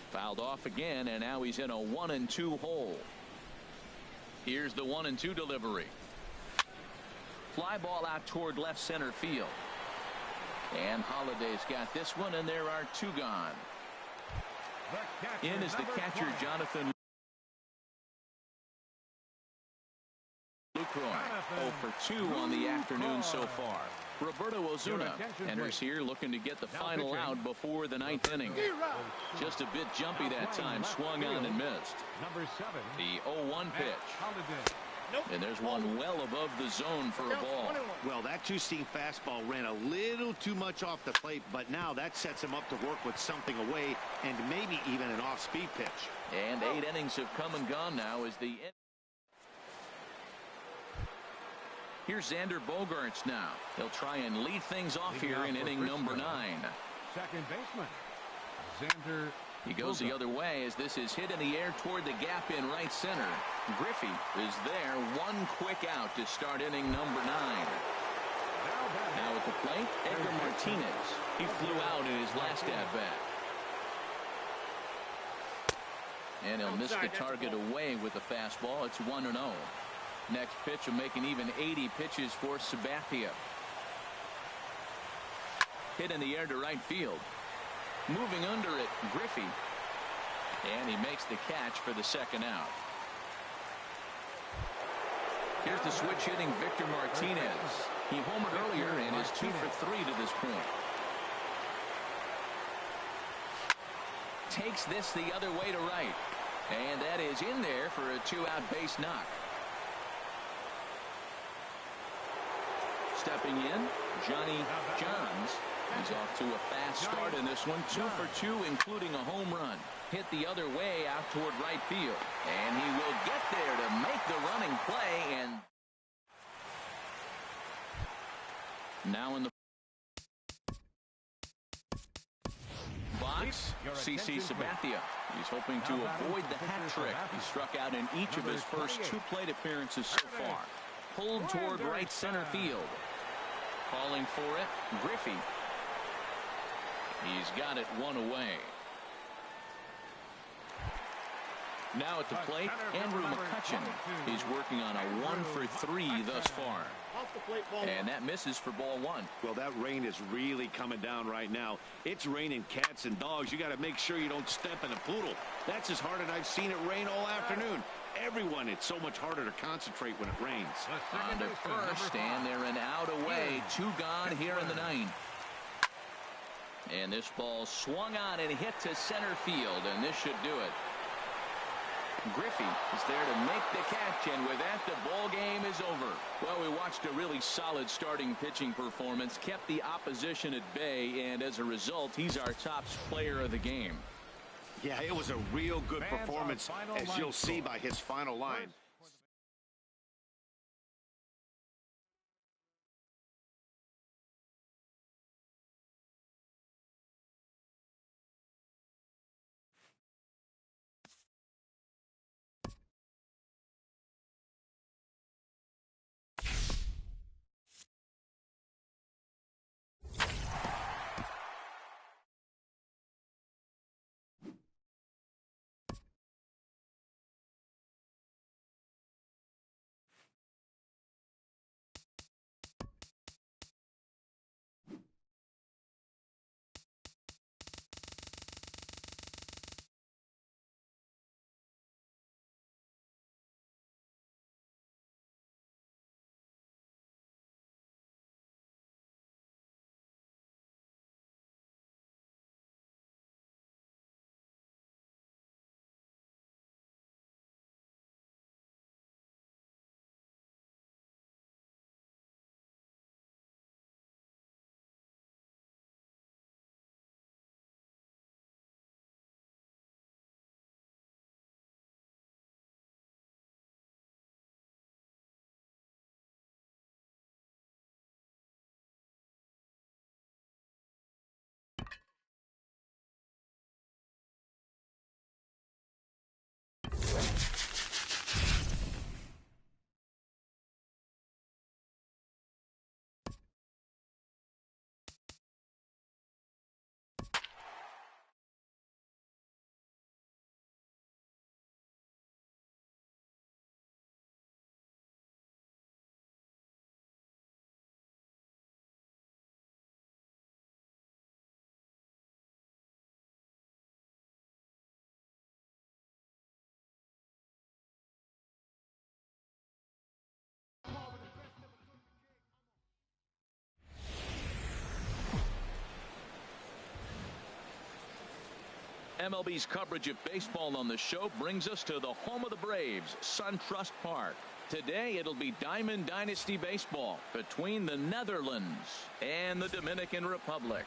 Fouled off again, and now he's in a 1-2 hole. Here's the 1-2 delivery. Fly ball out toward left center field. And Holliday's got this one, and there are 2 gone. In is the catcher, Jonathan Lucroy. 0 for 2 on the afternoon so far. Roberto Ozuna enters here looking to get the final out before the 9th inning. Just a bit jumpy that time. Swung on and missed. The 0-1 pitch. And there's one well above the zone for a ball. Well, that two-seam fastball ran a little too much off the plate, but now that sets him up to work with something away and maybe even an off-speed pitch. And 8 innings have come and gone now as the... Here's Xander Bogaerts now. They'll try and lead things off here in inning number 9. Second baseman, Xander. He goes the other way as this is hit in the air toward the gap in right center. Griffey is there. 1 quick out to start inning number 9. Now at the plate, Edgar Martinez. He flew out in his last at-bat. And he'll miss the target away with the fastball. It's 1-0. Next pitch will make an even 80 pitches for Sabathia. Hit in the air to right field. Moving under it, Griffey. And he makes the catch for the 2nd out. Here's the switch hitting Victor Martinez. He homered earlier and is 2 for 3 to this point. Takes this the other way to right. And that is in there for a 2-out base knock. Stepping in, Johnny Johns. He's off to a fast start in this one. 2 for 2, including a home run. Hit the other way out toward right field. And he will get there to make the running play. And now in the box, CC Sabathia. He's hoping to avoid the hat trick. He struck out in each of his first 2 plate appearances so far. Pulled toward right center field. Calling for it, Griffey. He's got it 1 away. Now at the plate, Andrew McCutchen. He's working on a 1-for-3 thus far. And that misses for ball 1. Well, that rain is really coming down right now. It's raining cats and dogs. You got to make sure you don't step in a poodle. That's as hard as I've seen it rain all afternoon. Everyone, it's so much harder to concentrate when it rains. On to first, and they're an out away. 2 gone here in the 9th. And this ball swung on and hit to center field, and this should do it. Griffey is there to make the catch, and with that, the ball game is over. Well, we watched a really solid starting pitching performance, kept the opposition at bay, and as a result, he's our top player of the game. Yeah, it was a real good performance, as you'll see by his final line. MLB's coverage of baseball on the show brings us to the home of the Braves, SunTrust Park. Today it'll be Diamond Dynasty baseball between the Netherlands and the Dominican Republic.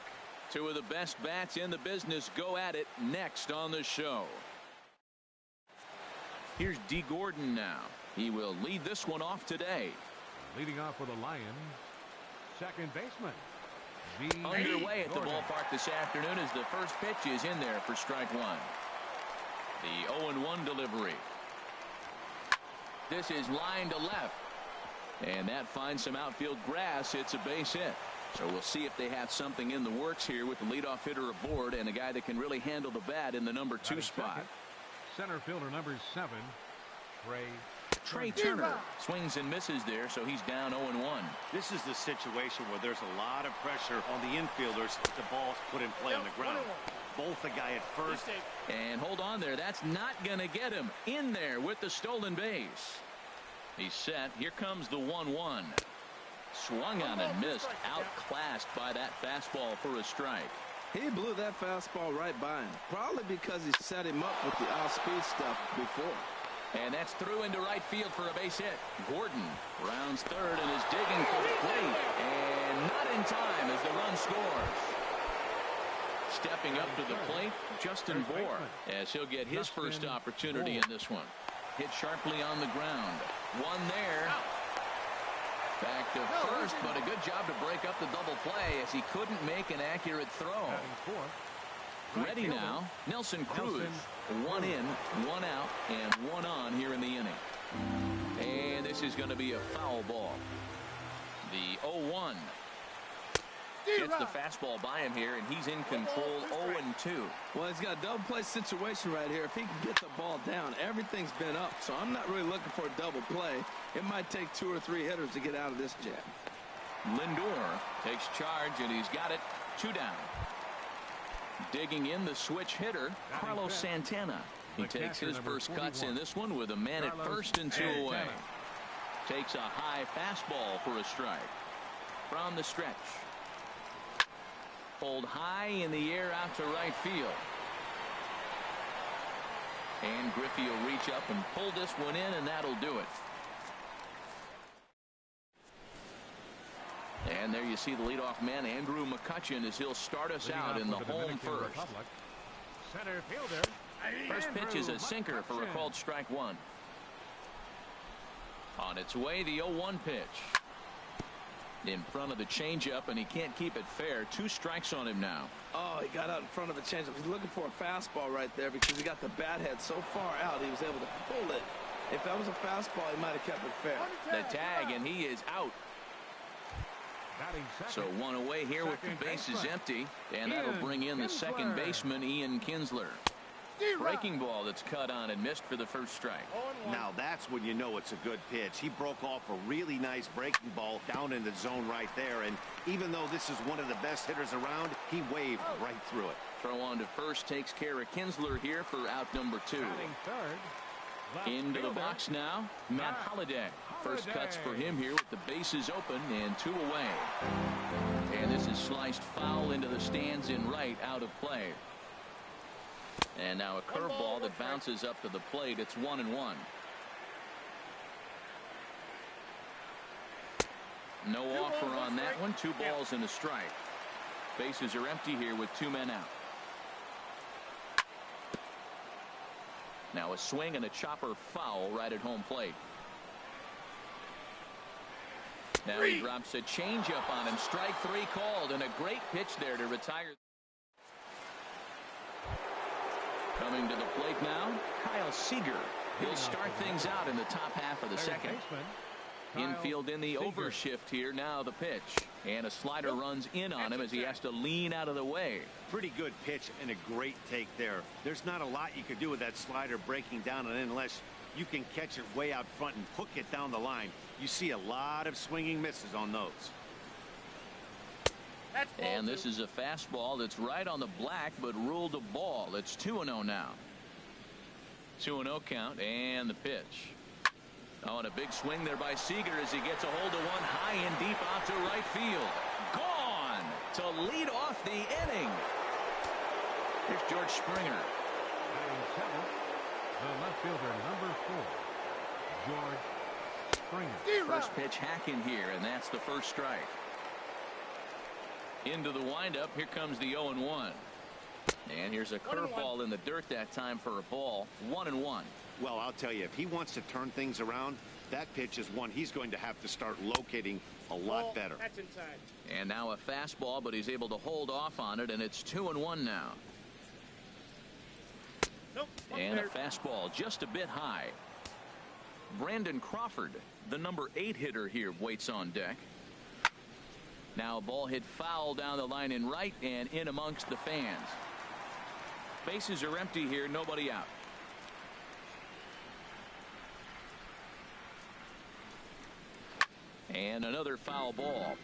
2 of the best bats in the business go at it next on the show. Here's D. Gordon now. He will lead this one off today. Leading off for the Lions, second baseman. Underway at the ballpark this afternoon as the first pitch is in there for strike 1. The 0-1 delivery. This is line to left. And that finds some outfield grass. It's a base hit. So we'll see if they have something in the works here with the leadoff hitter aboard and a guy that can really handle the bat in the number 2 spot. Center fielder number 7, Trey Turner swings and misses there, so he's down 0-1. This is the situation where there's a lot of pressure on the infielders if the ball's put in play on the ground. Both the guy at first. And hold on there. That's not going to get him in there with the stolen base. He's set. Here comes the 1-1. Swung on and missed. Outclassed by that fastball for a strike. He blew that fastball right by him, probably because he set him up with the off-speed stuff before. And that's through into right field for a base hit. Gordon rounds third and is digging for the plate. And not in time as the run scores. Stepping up to the plate, Justin Bour, as he'll get his first opportunity in this one. Hit sharply on the ground. One there. Back to first, but a good job to break up the double play as he couldn't make an accurate throw. Ready now, Nelson Cruz. One in, one out, and one on here in the inning. And this is going to be a foul ball. The 0-1. Gets the fastball by him here, and he's in control 0-2. Well, he's got a double play situation right here. If he can get the ball down, everything's been up. So I'm not really looking for a double play. It might take 2 or 3 hitters to get out of this jam. Lindor takes charge, and he's got it 2 down. Digging in the switch hitter, Carlos Santana. He takes his first cuts in this one with a man at first and 2 away. Takes a high fastball for a strike. From the stretch. Pulled high in the air out to right field. And Griffey will reach up and pull this one in, and that'll do it. And there you see the leadoff man, Andrew McCutchen, as he'll start us out in the home first. Center fielder. First pitch is a sinker for a called strike 1. On its way, the 0-1 pitch. In front of the changeup, and he can't keep it fair. 2 strikes on him now. Oh, he got out in front of the changeup. He's looking for a fastball right there because he got the bat head so far out he was able to pull it. If that was a fastball, he might have kept it fair. The tag, and he is out. So 1 away here with the bases empty, and that'll bring in the second baseman, Ian Kinsler. Breaking ball that's cut on and missed for the first strike. Now that's when you know it's a good pitch. He broke off a really nice breaking ball down in the zone right there, and even though this is one of the best hitters around, he waved right through it. Throw on to first takes care of Kinsler here for out number 2. Into the box now, Matt Holliday. First cuts for him here with the bases open and 2 away. And this is sliced foul into the stands in right, out of play. And now a curveball that bounces up to the plate. It's 1-1. No offer on that one. 2 balls and a strike. Bases are empty here with 2 men out. Now a swing and a chopper foul right at home plate. Now he drops a changeup on him. Strike 3 called, and a great pitch there to retire. Coming to the plate now, Kyle Seager. He'll start things out in the top half of the second. Infield in the overshift here. Now the pitch. And a slider runs in on him as he has to lean out of the way. Pretty good pitch and a great take there. There's not a lot you could do with that slider breaking down and in unless you can catch it way out front and hook it down the line. You see a lot of swinging misses on those. And this is a fastball that's right on the black but ruled a ball. It's 2-0 now. 2-0 count, and the pitch. Oh, and a big swing there by Seager as he gets a hold of one high and deep out to right field. Gone to lead off the inning. Here's George Springer. The left fielder, number 4, George Springer. First pitch hack in here, and that's the first strike. Into the windup. Here comes the 0-1. And here's a curveball in the dirt that time for a ball. 1-1. Well, I'll tell you, if he wants to turn things around, that pitch is one he's going to have to start locating a lot better. That's inside. And now a fastball, but he's able to hold off on it, and it's 2-1 now. Nope. And a fastball just a bit high. Brandon Crawford, the number 8 hitter here, waits on deck. Now a ball hit foul down the line in right and in amongst the fans. Bases are empty here, nobody out. And another foul ball.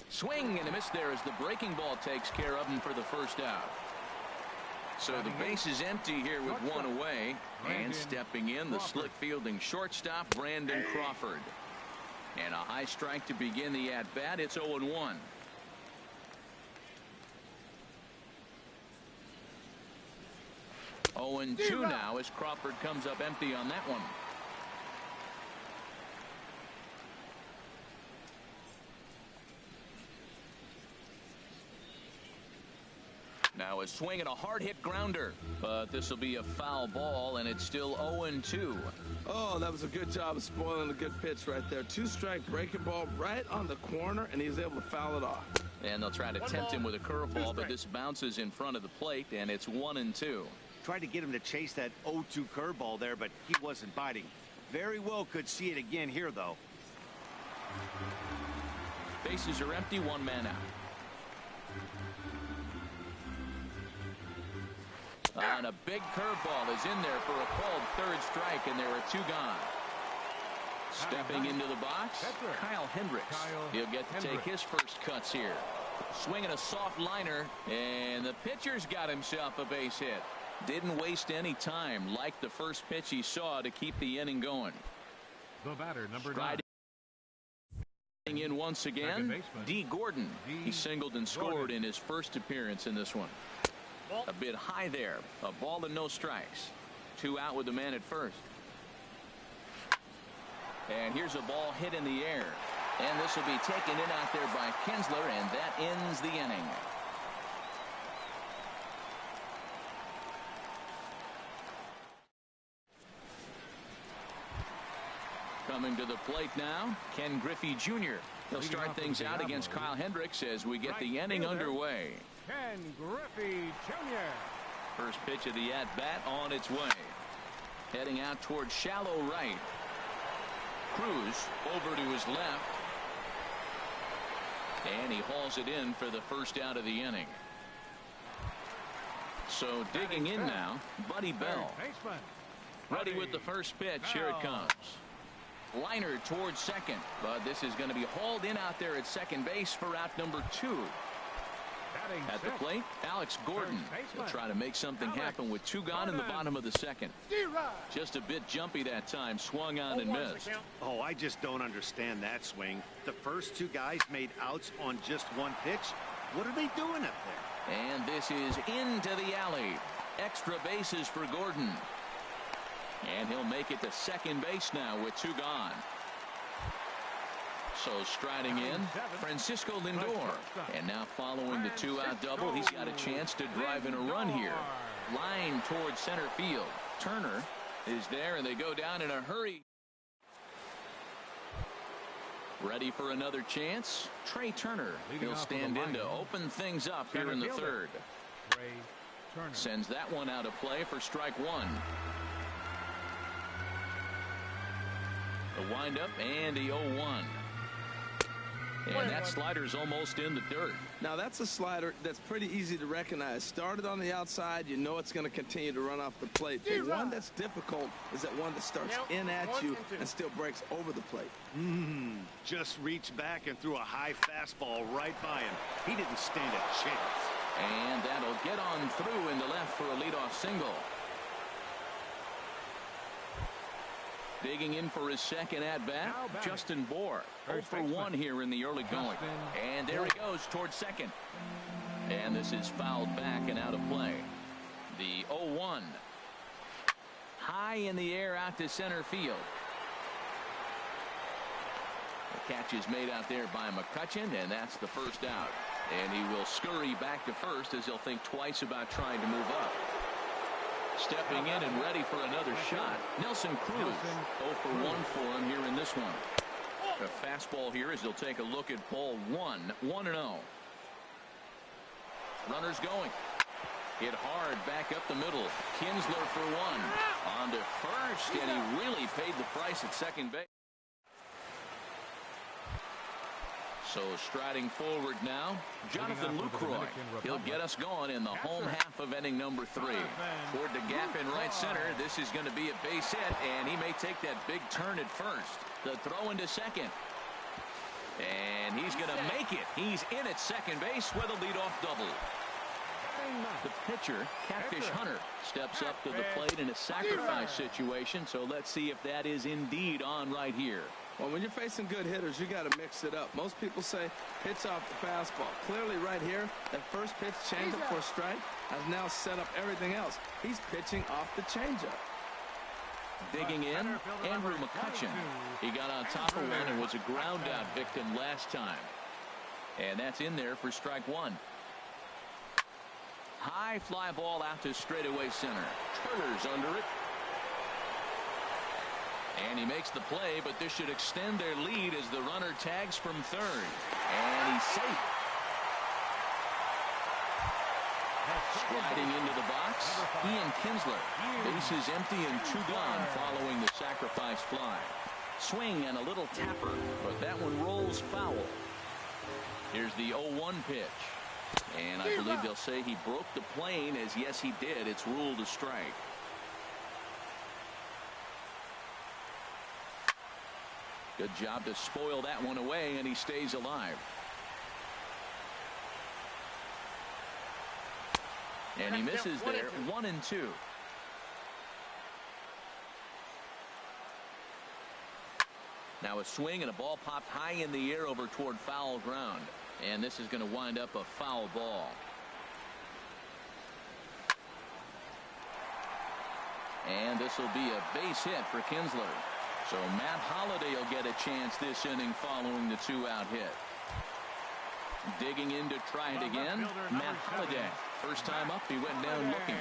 Swing and a miss there as the breaking ball takes care of him for the first out. So the base is empty here with 1 away. And stepping in, the slick fielding shortstop, Brandon Crawford. And a high strike to begin the at-bat. It's 0-1. Oh, and 2 now as Crawford comes up empty on that one. Now a swing and a hard hit grounder, but this will be a foul ball, and it's still 0-2. Oh, that was a good job of spoiling a good pitch right there. 2-strike breaking ball right on the corner, and he was able to foul it off. And they'll try to tempt him with a curveball, but this bounces in front of the plate, and it's 1-2. Tried to get him to chase that 0-2 curveball there, but he wasn't biting. Very well could see it again here, though. Bases are empty, one man out. And a big curveball is in there for a called third strike, and there are two gone. Stepping into the box, Kyle Hendricks. He'll get to take his first cuts here. Swinging a soft liner, and the pitcher's got himself a base hit. Didn't waste any time, like the first pitch he saw, to keep the inning going. The batter, number 9. In once again, D. Gordon. He singled and scored in his first appearance in this one. A bit high there. A ball and no strikes. 2 out with the man at first. And here's a ball hit in the air. And this will be taken in out there by Kinsler, and that ends the inning. Coming to the plate now, Ken Griffey Jr. He'll start things out against Kyle Hendricks as we get the inning underway. Ken Griffey Jr. First pitch of the at-bat on its way. Heading out towards shallow right. Cruz over to his left. And he hauls it in for the first out of the inning. So digging in now, Buddy Bell. Ready with the first pitch. Here it comes. Liner towards second, but this is going to be hauled in out there at second base for out number 2. At the plate, Alex Gordon will try to make something happen with 2 gone in the bottom of the second. Just a bit jumpy that time, swung on and missed. Oh, I just don't understand that swing. The first 2 guys made outs on just 1 pitch. What are they doing up there? And this is into the alley. Extra bases for Gordon. And he'll make it to second base now with 2 gone. So striding in, Francisco Lindor. And now following the 2-out double, he's got a chance to drive in a run here. Line towards center field. Turner is there, and they go down in a hurry. Ready for another chance? Trey Turner. He'll stand in to open things up here in the third. Sends that one out of play for strike 1. The windup and the 0-1. And that slider's almost in the dirt. Now that's a slider that's pretty easy to recognize. Started on the outside, you know it's going to continue to run off the plate. The one that's difficult is that one that starts in at you and still breaks over the plate. Just reached back and threw a high fastball right by him. He didn't stand a chance. And that'll get on through in the left for a leadoff single. Digging in for his second at-bat, Justin Bour. 0 for 1 here in the early going. And there he goes towards second. And this is fouled back and out of play. The 0-1. High in the air out to center field. The catch is made out there by McCutchen, and that's the first out. And he will scurry back to first as he'll think twice about trying to move up. Stepping in and ready for another shot, Nelson Cruz. 0 for 1 for him here in this one. A fastball here as he'll take a look at ball 1. 1-0. Runners going. Hit hard back up the middle. Kinsler for 1. On to first, and he really paid the price at second base. So striding forward now, Jonathan Lucroy. He'll get us going in the home half of inning number 3. Toward the gap in right center. This is going to be a base hit, and he may take that big turn at first. The throw into second. And he's going to make it. He's in at second base with a leadoff double. The pitcher, Catfish Hunter, steps up to the plate in a sacrifice situation. So let's see if that is indeed on right here. Well, when you're facing good hitters, you got to mix it up. Most people say pitch off the fastball. Clearly right here, that first pitch changeup for a strike has now set up everything else. He's pitching off the changeup. Digging in, Andrew McCutchen. He got on top of one and was a ground out victim last time. And that's in there for strike 1. High fly ball out to straightaway center. Turner's under it. And he makes the play, but this should extend their lead as the runner tags from third. And he's safe. Sliding into the box, Ian Kinsler. Bases empty and 2 gone following the sacrifice fly. Swing and a little tapper, but that one rolls foul. Here's the 0-1 pitch. And I believe they'll say he broke the plane, as yes he did. It's ruled a strike. Good job to spoil that one away, and he stays alive. And he misses there, 1-2. Now a swing and a ball popped high in the air over toward foul ground. And this is going to wind up a foul ball. And this will be a base hit for Kinsler. So Matt Holliday will get a chance this inning following the 2-out hit. Digging in to try it again. Matt Holliday. First time up, he went down looking.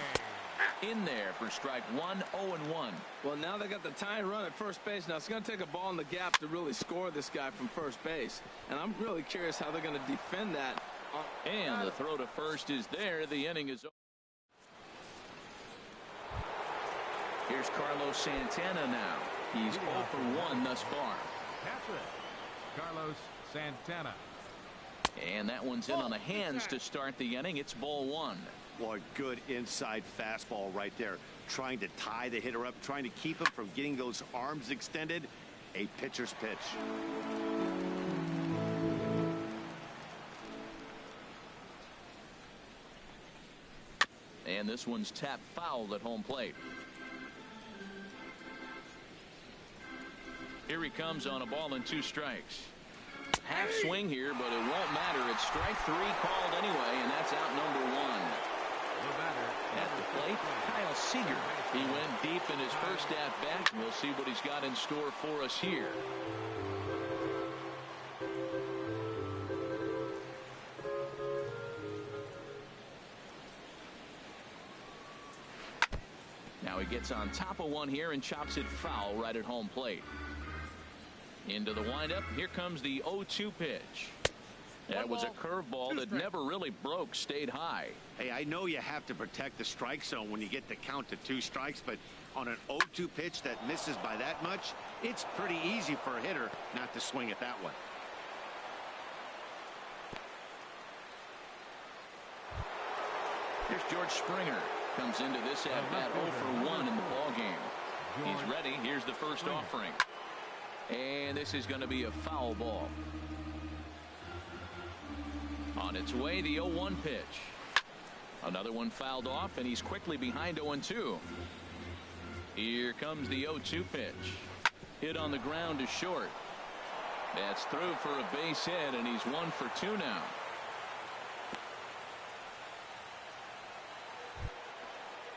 In there for strike 1, 0-1. Well, now they got the tying run at first base. Now it's going to take a ball in the gap to really score this guy from first base. And I'm really curious how they're going to defend that. And the throw to first is there. The inning is over. Here's Carlos Santana now. He's 0 for 1 thus far. That's it. Carlos Santana. And that one's in on the hands to start the inning. It's ball 1. Boy, good inside fastball right there. Trying to tie the hitter up, trying to keep him from getting those arms extended. A pitcher's pitch. And this one's tapped foul at home plate. Here he comes on a ball and 2 strikes. Half swing here, but it won't matter. It's strike 3 called anyway, and that's out number 1. At the plate, Kyle Seager. He went deep in his first at-bat. We'll see what he's got in store for us here. Now he gets on top of one here and chops it foul right at home plate. Into the windup. Here comes the 0-2 pitch. That was a curveball that never really broke, stayed high. Hey, I know you have to protect the strike zone when you get the count to 2 strikes, but on an 0-2 pitch that misses by that much, it's pretty easy for a hitter not to swing at that one. Here's George Springer. Comes into this at-bat 0 for 1 in the ballgame. He's ready. Here's the first offering. And this is going to be a foul ball. On its way, the 0-1 pitch. Another one fouled off, and he's quickly behind 0-2. Here comes the 0-2 pitch. Hit on the ground to short. That's through for a base hit, and he's 1 for 2 now.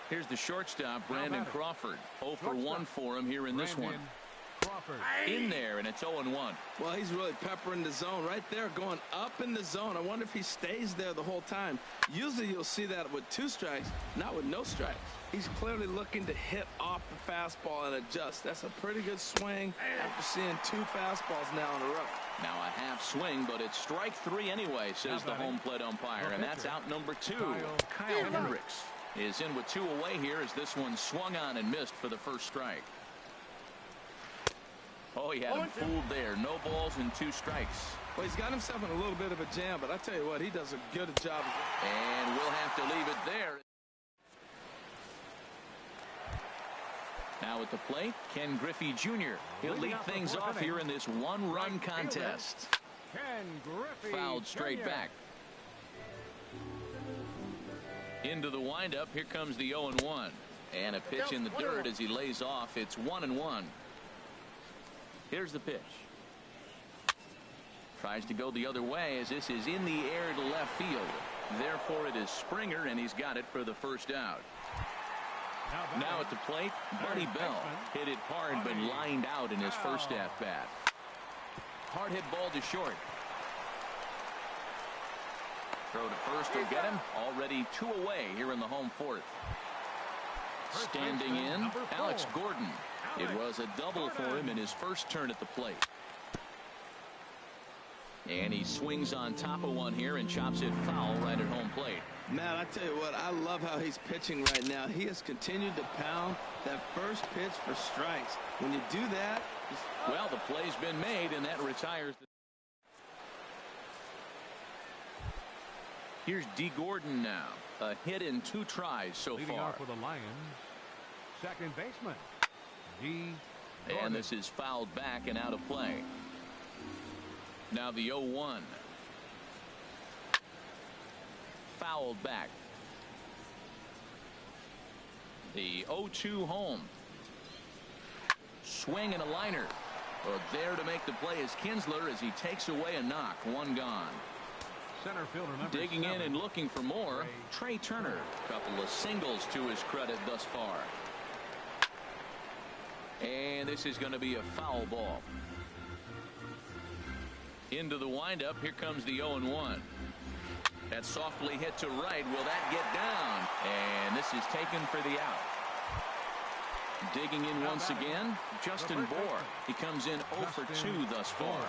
Here's the shortstop, Brandon Crawford. 0 for 1 for him here in this one. In there, and it's 0-1. Well, he's really peppering the zone right there, going up in the zone. I wonder if he stays there the whole time. Usually you'll see that with 2 strikes, not with no strikes. He's clearly looking to hit off the fastball and adjust. That's a pretty good swing after seeing 2 fastballs now in a row. Now a half swing, but it's strike 3 anyway, says the home plate umpire, and that's out number 2. Kyle Hendricks is in with 2 away here as this one swung on and missed for the first strike. Oh, he had him fooled there. No balls and 2 strikes. Well, he's got himself in a little bit of a jam, but I tell you what, he does a good job. And we'll have to leave it there. Now at the plate, Ken Griffey Jr. He'll lead things off here in this 1-run contest. Ken Griffey Fouled straight back. Into the windup. Here comes the 0-1. And a pitch in the dirt as he lays off. It's 1-1. Here's the pitch. Tries to go the other way as this is in the air to left field. Therefore, it is Springer, and he's got it for the first out. Now at the plate, Buddy Bell. Hit it hard, but lined out in his first at-bat. Hard hit ball to short. Throw to first will get him. Already 2 away here in the home fourth. Standing in, Alex Gordon. It was a double for him in his first turn at the plate. And he swings on top of one here and chops it foul right at home plate. Man, I tell you what, I love how he's pitching right now. He has continued to pound that first pitch for strikes. When you do that, well, the play's been made, and that retires. Here's D. Gordon now. A hit in 2 tries so Leading far. off for the Lions, second baseman, D. Gordon. And this is fouled back and out of play. Now the 0-1. Fouled back. The 0-2 home. Swing and a liner. But there to make the play is Kinsler as he takes away a knock. 1 gone. Center fielder number Digging 7. in and looking for more, Trey Turner. Couple of singles to his credit thus far. And this is going to be a foul ball. Into the windup. Here comes the 0-1. That softly hit to right. Will that get down? And this is taken for the out. Digging in once again, Justin Bohr. He comes in 0 for 2 thus far.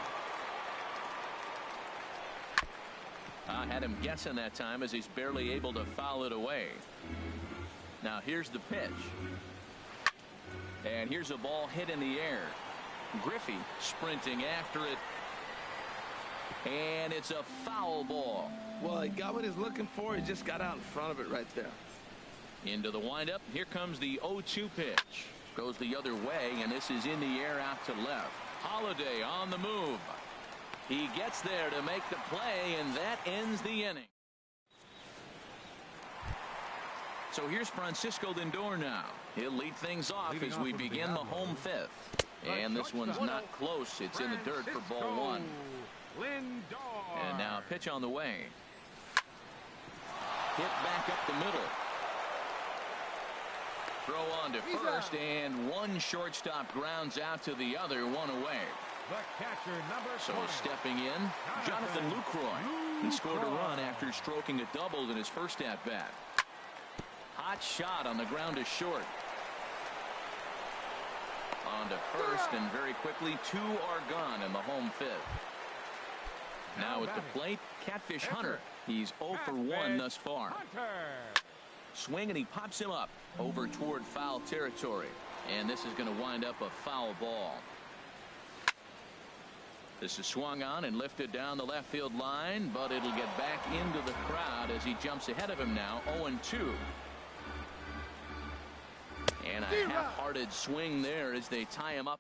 I had him guessing that time as he's barely able to foul it away. Now here's the pitch. And here's a ball hit in the air. Griffey sprinting after it. And it's a foul ball. well, he got what he's looking for. He just got out in front of it right there. Into the windup. Here comes the 0-2 pitch. Goes the other way, and this is in the air out to left. Holiday on the move. He gets there to make the play, and that ends the inning. So here's Francisco Lindor now. He'll lead things off as we begin the home fifth. And this one's not close. It's in the dirt for ball 1. Lindor. And now a pitch on the way. Hit back up the middle. Throw on to first, and one shortstop grounds out to the other, 1 away. The catcher, number So 20. stepping in, Jonathan Lucroy. He scored a run after stroking a double in his first at-bat. Hot shot on the ground to short. On to first, and very quickly 2 are gone in the home fifth. Now at the plate, Catfish Hunter. He's 0 for 1 thus far. Hunter. Swing, and he pops him up over toward foul territory. And this is going to wind up a foul ball. This is swung on and lifted down the left field line, but it'll get back into the crowd as he jumps ahead of him now, 0-2. And a half-hearted swing there as they tie him up.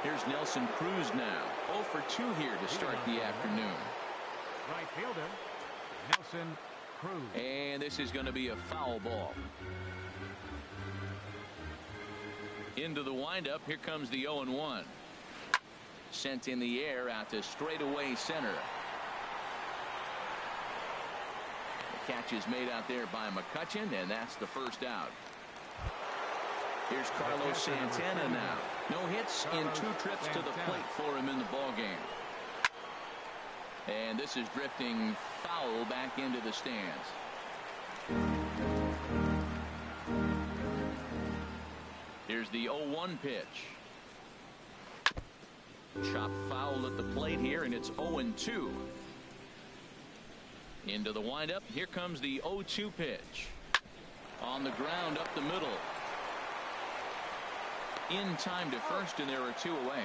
Here's Nelson Cruz now, 0 for 2 here to start the afternoon. Right fielder, Nelson Cruz. And this is going to be a foul ball. Into the windup. Here comes the 0-1. Sent in the air out to straightaway center. The catch is made out there by McCutchen, and that's the first out. Here's Carlos Santana now. No hits in 2 trips to the plate for him in the ballgame. And this is drifting foul back into the stands. Here's the 0-1 pitch. Chop foul at the plate here, and it's 0-2. Into the windup. Here comes the 0-2 pitch. On the ground up the middle. In time to first, and there are 2 away.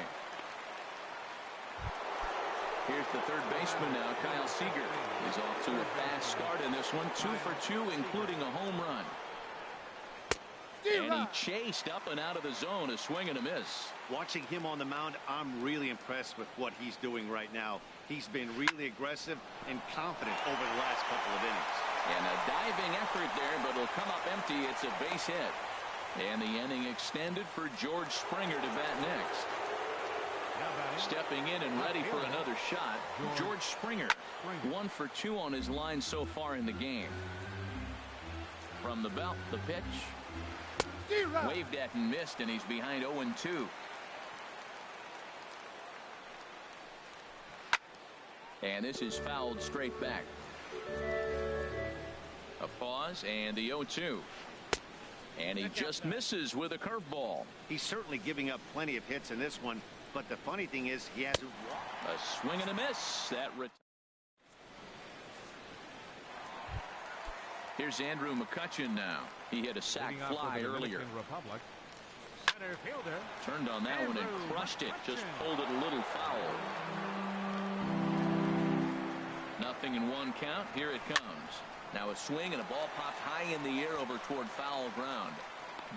Here's the third baseman now, Kyle Seager. He's off to a fast start in this one. 2 for 2, including a home run. And he chased up and out of the zone, a swing and a miss. Watching him on the mound, I'm really impressed with what he's doing right now. He's been really aggressive and confident over the last couple of innings. And a diving effort there, but it'll come up empty. It's a base hit. And the inning extended for George Springer to bat next. Stepping in and ready for another shot, George Springer. 1 for 2 on his line so far in the game. From the belt, the pitch. Waved at and missed, and he's behind 0-2. And this is fouled straight back. A pause and the 0-2. And he just misses with a curveball. He's certainly giving up plenty of hits in this one, but the funny thing is he hasn't walked. A swing and a miss. Here's Andrew McCutchen now. He hit a sac fly earlier. Republic, center fielder. Turned on that one and crushed it. Just pulled it a little foul. Nothing in one count. Here it comes. Now a swing and a ball popped high in the air over toward foul ground.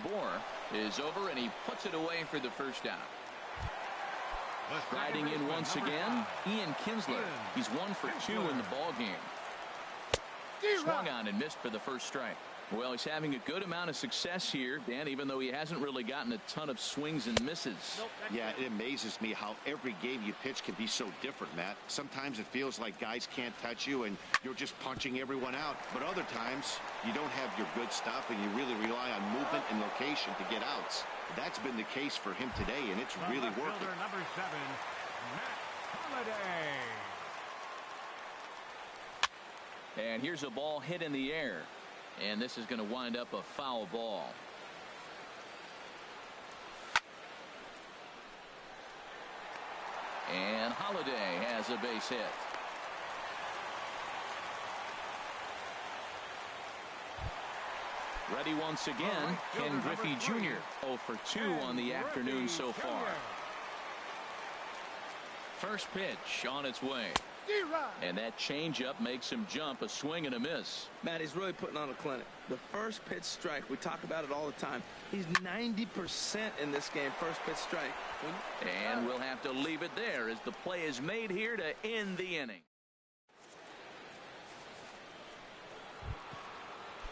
Bohr is over and he puts it away for the first out. Riding in once again, Ian Kinsler. He's 1 for 2 in the ball game. Swung on and missed for the first strike. Well, he's having a good amount of success here, Dan, even though he hasn't really gotten a ton of swings and misses. Yeah, it amazes me how every game you pitch can be so different, Matt. Sometimes it feels like guys can't touch you and you're just punching everyone out. But other times, you don't have your good stuff and you really rely on movement and location to get outs. That's been the case for him today, and it's really working. Number 7, Matt Holliday. And here's a ball hit in the air. And this is going to wind up a foul ball. And Holliday has a base hit. Ready once again, Ken Griffey Jr. 0 for 2 on the afternoon so far. First pitch on its way. And that changeup makes him jump. A swing and a miss. Matt, he's really putting on a clinic. The first pitch strike, we talk about it all the time. He's 90% in this game, first pitch strike. And we'll have to leave it there as the play is made here to end the inning.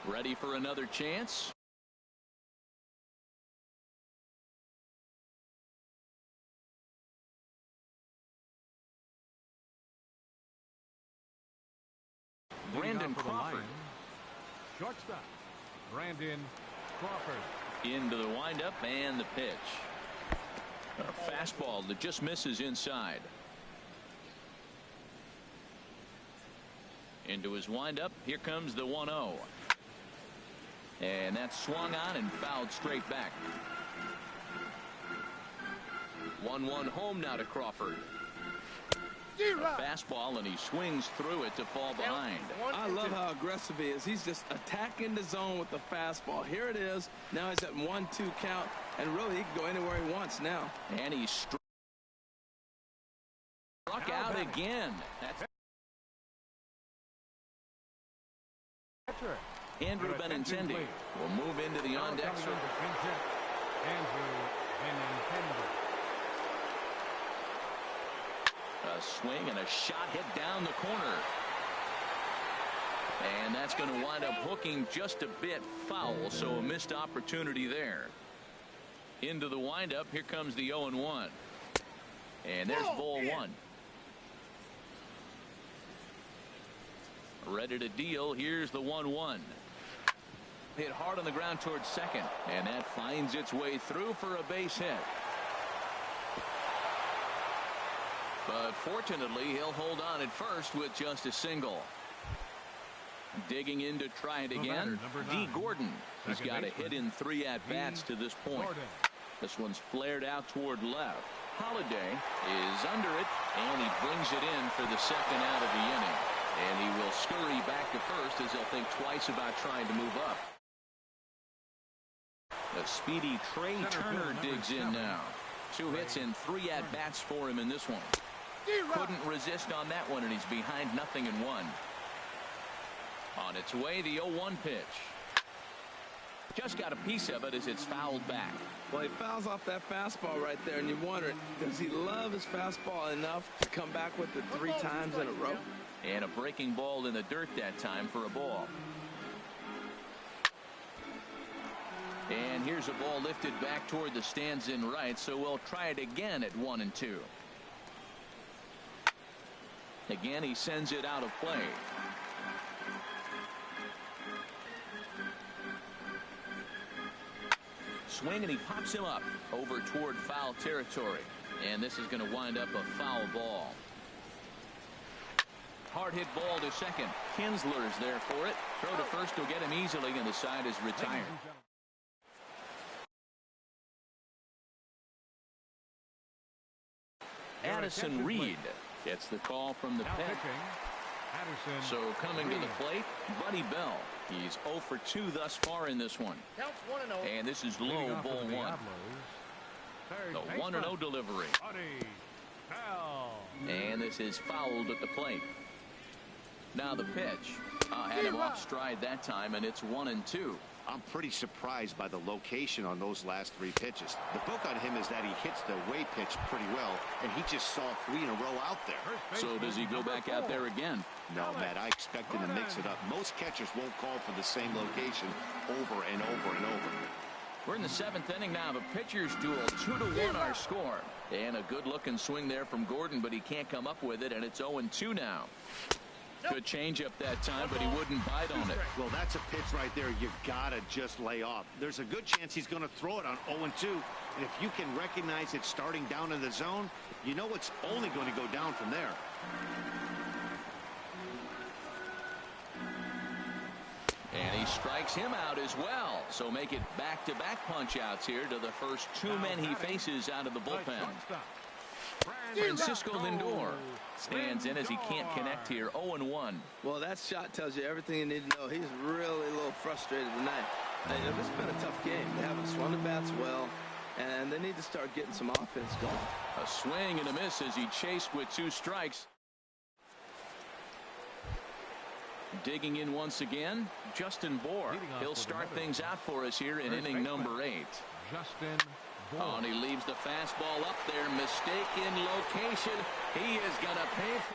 Ready for another chance? Brandon Crawford. Shortstop, Brandon Crawford. Into the windup and the pitch. A fastball that just misses inside. Into his windup. Here comes the 1-0. And that's swung on and fouled straight back. 1-1 home now to Crawford. A fastball, and he swings through it to fall behind. I love how aggressive he is. He's just attacking the zone with the fastball. Here it is. Now he's at 1-2 count, and really he can go anywhere he wants now. And he struck out again. That's Andrew Benintendi will move into the on-deck circle. Andrew Benintendi. A swing and a shot hit down the corner. And that's going to wind up hooking just a bit foul, so a missed opportunity there. Into the windup, here comes the 0-1. And there's ball 1. Ready to deal, here's the 1-1. Hit hard on the ground towards second, and that finds its way through for a base hit. But fortunately, he'll hold on at first with just a single. Digging in to try it again, D. Gordon. He's got a hit in 3 at-bats to this point. This one's flared out toward left. Holliday is under it, and he brings it in for the second out of the inning. And he will scurry back to first as he'll think twice about trying to move up. The speedy Trey Turner digs in now. 2 hits and 3 at-bats for him in this one. Couldn't resist on that one, and he's behind 0-1. On its way, the 0-1 pitch. Just got a piece of it as it's fouled back. Well, he fouls off that fastball right there, and you wonder, does he love his fastball enough to come back with it 3 times in a row? And a breaking ball in the dirt that time for a ball. And here's a ball lifted back toward the stands in right, so we'll try it again at 1-2. Again, he sends it out of play. Swing, and he pops him up over toward foul territory. And this is going to wind up a foul ball. Hard hit ball to second. Kinsler's there for it. Throw to first will get him easily, and the side is retired. Addison Reed gets the call from the pen. So coming to the plate, Buddy Bell. He's 0 for 2 thus far in this one. Counts 1-0. And this is low, ball 1. The 1-0 delivery. And this is fouled at the plate. Now the pitch. Had him off stride that time, and it's 1-2. I'm pretty surprised by the location on those last 3 pitches. The book on him is that he hits the way pitch pretty well, and he just saw 3 in a row out there. So does he go back out there again? No, Matt, I expect him to mix it up. Most catchers won't call for the same location over and over and over. We're in the 7th inning now. The pitchers duel, 2-1 our score. And a good-looking swing there from Gordon, but he can't come up with it, and it's 0-2 now. Good changeup that time, but he wouldn't bite on it. Well, that's a pitch right there you gotta just lay off. There's a good chance he's going to throw it on 0-2. And if you can recognize it starting down in the zone, you know it's only going to go down from there. And he strikes him out as well. So make it back-to-back punch-outs here to the first 2 men he faces out of the bullpen. Francisco Lindor stands in as he can't connect here. 0-1. Well, that shot tells you everything you need to know. He's really a little frustrated tonight. This has been a tough game. They haven't swung the bats well, and they need to start getting some offense going. A swing and a miss as he chased with 2 strikes. Digging in once again, Justin Bour. He'll start things out for us here in inning number 8. Justin Bour. Oh, and he leaves the fastball up there. Mistaken location. He is going to pay for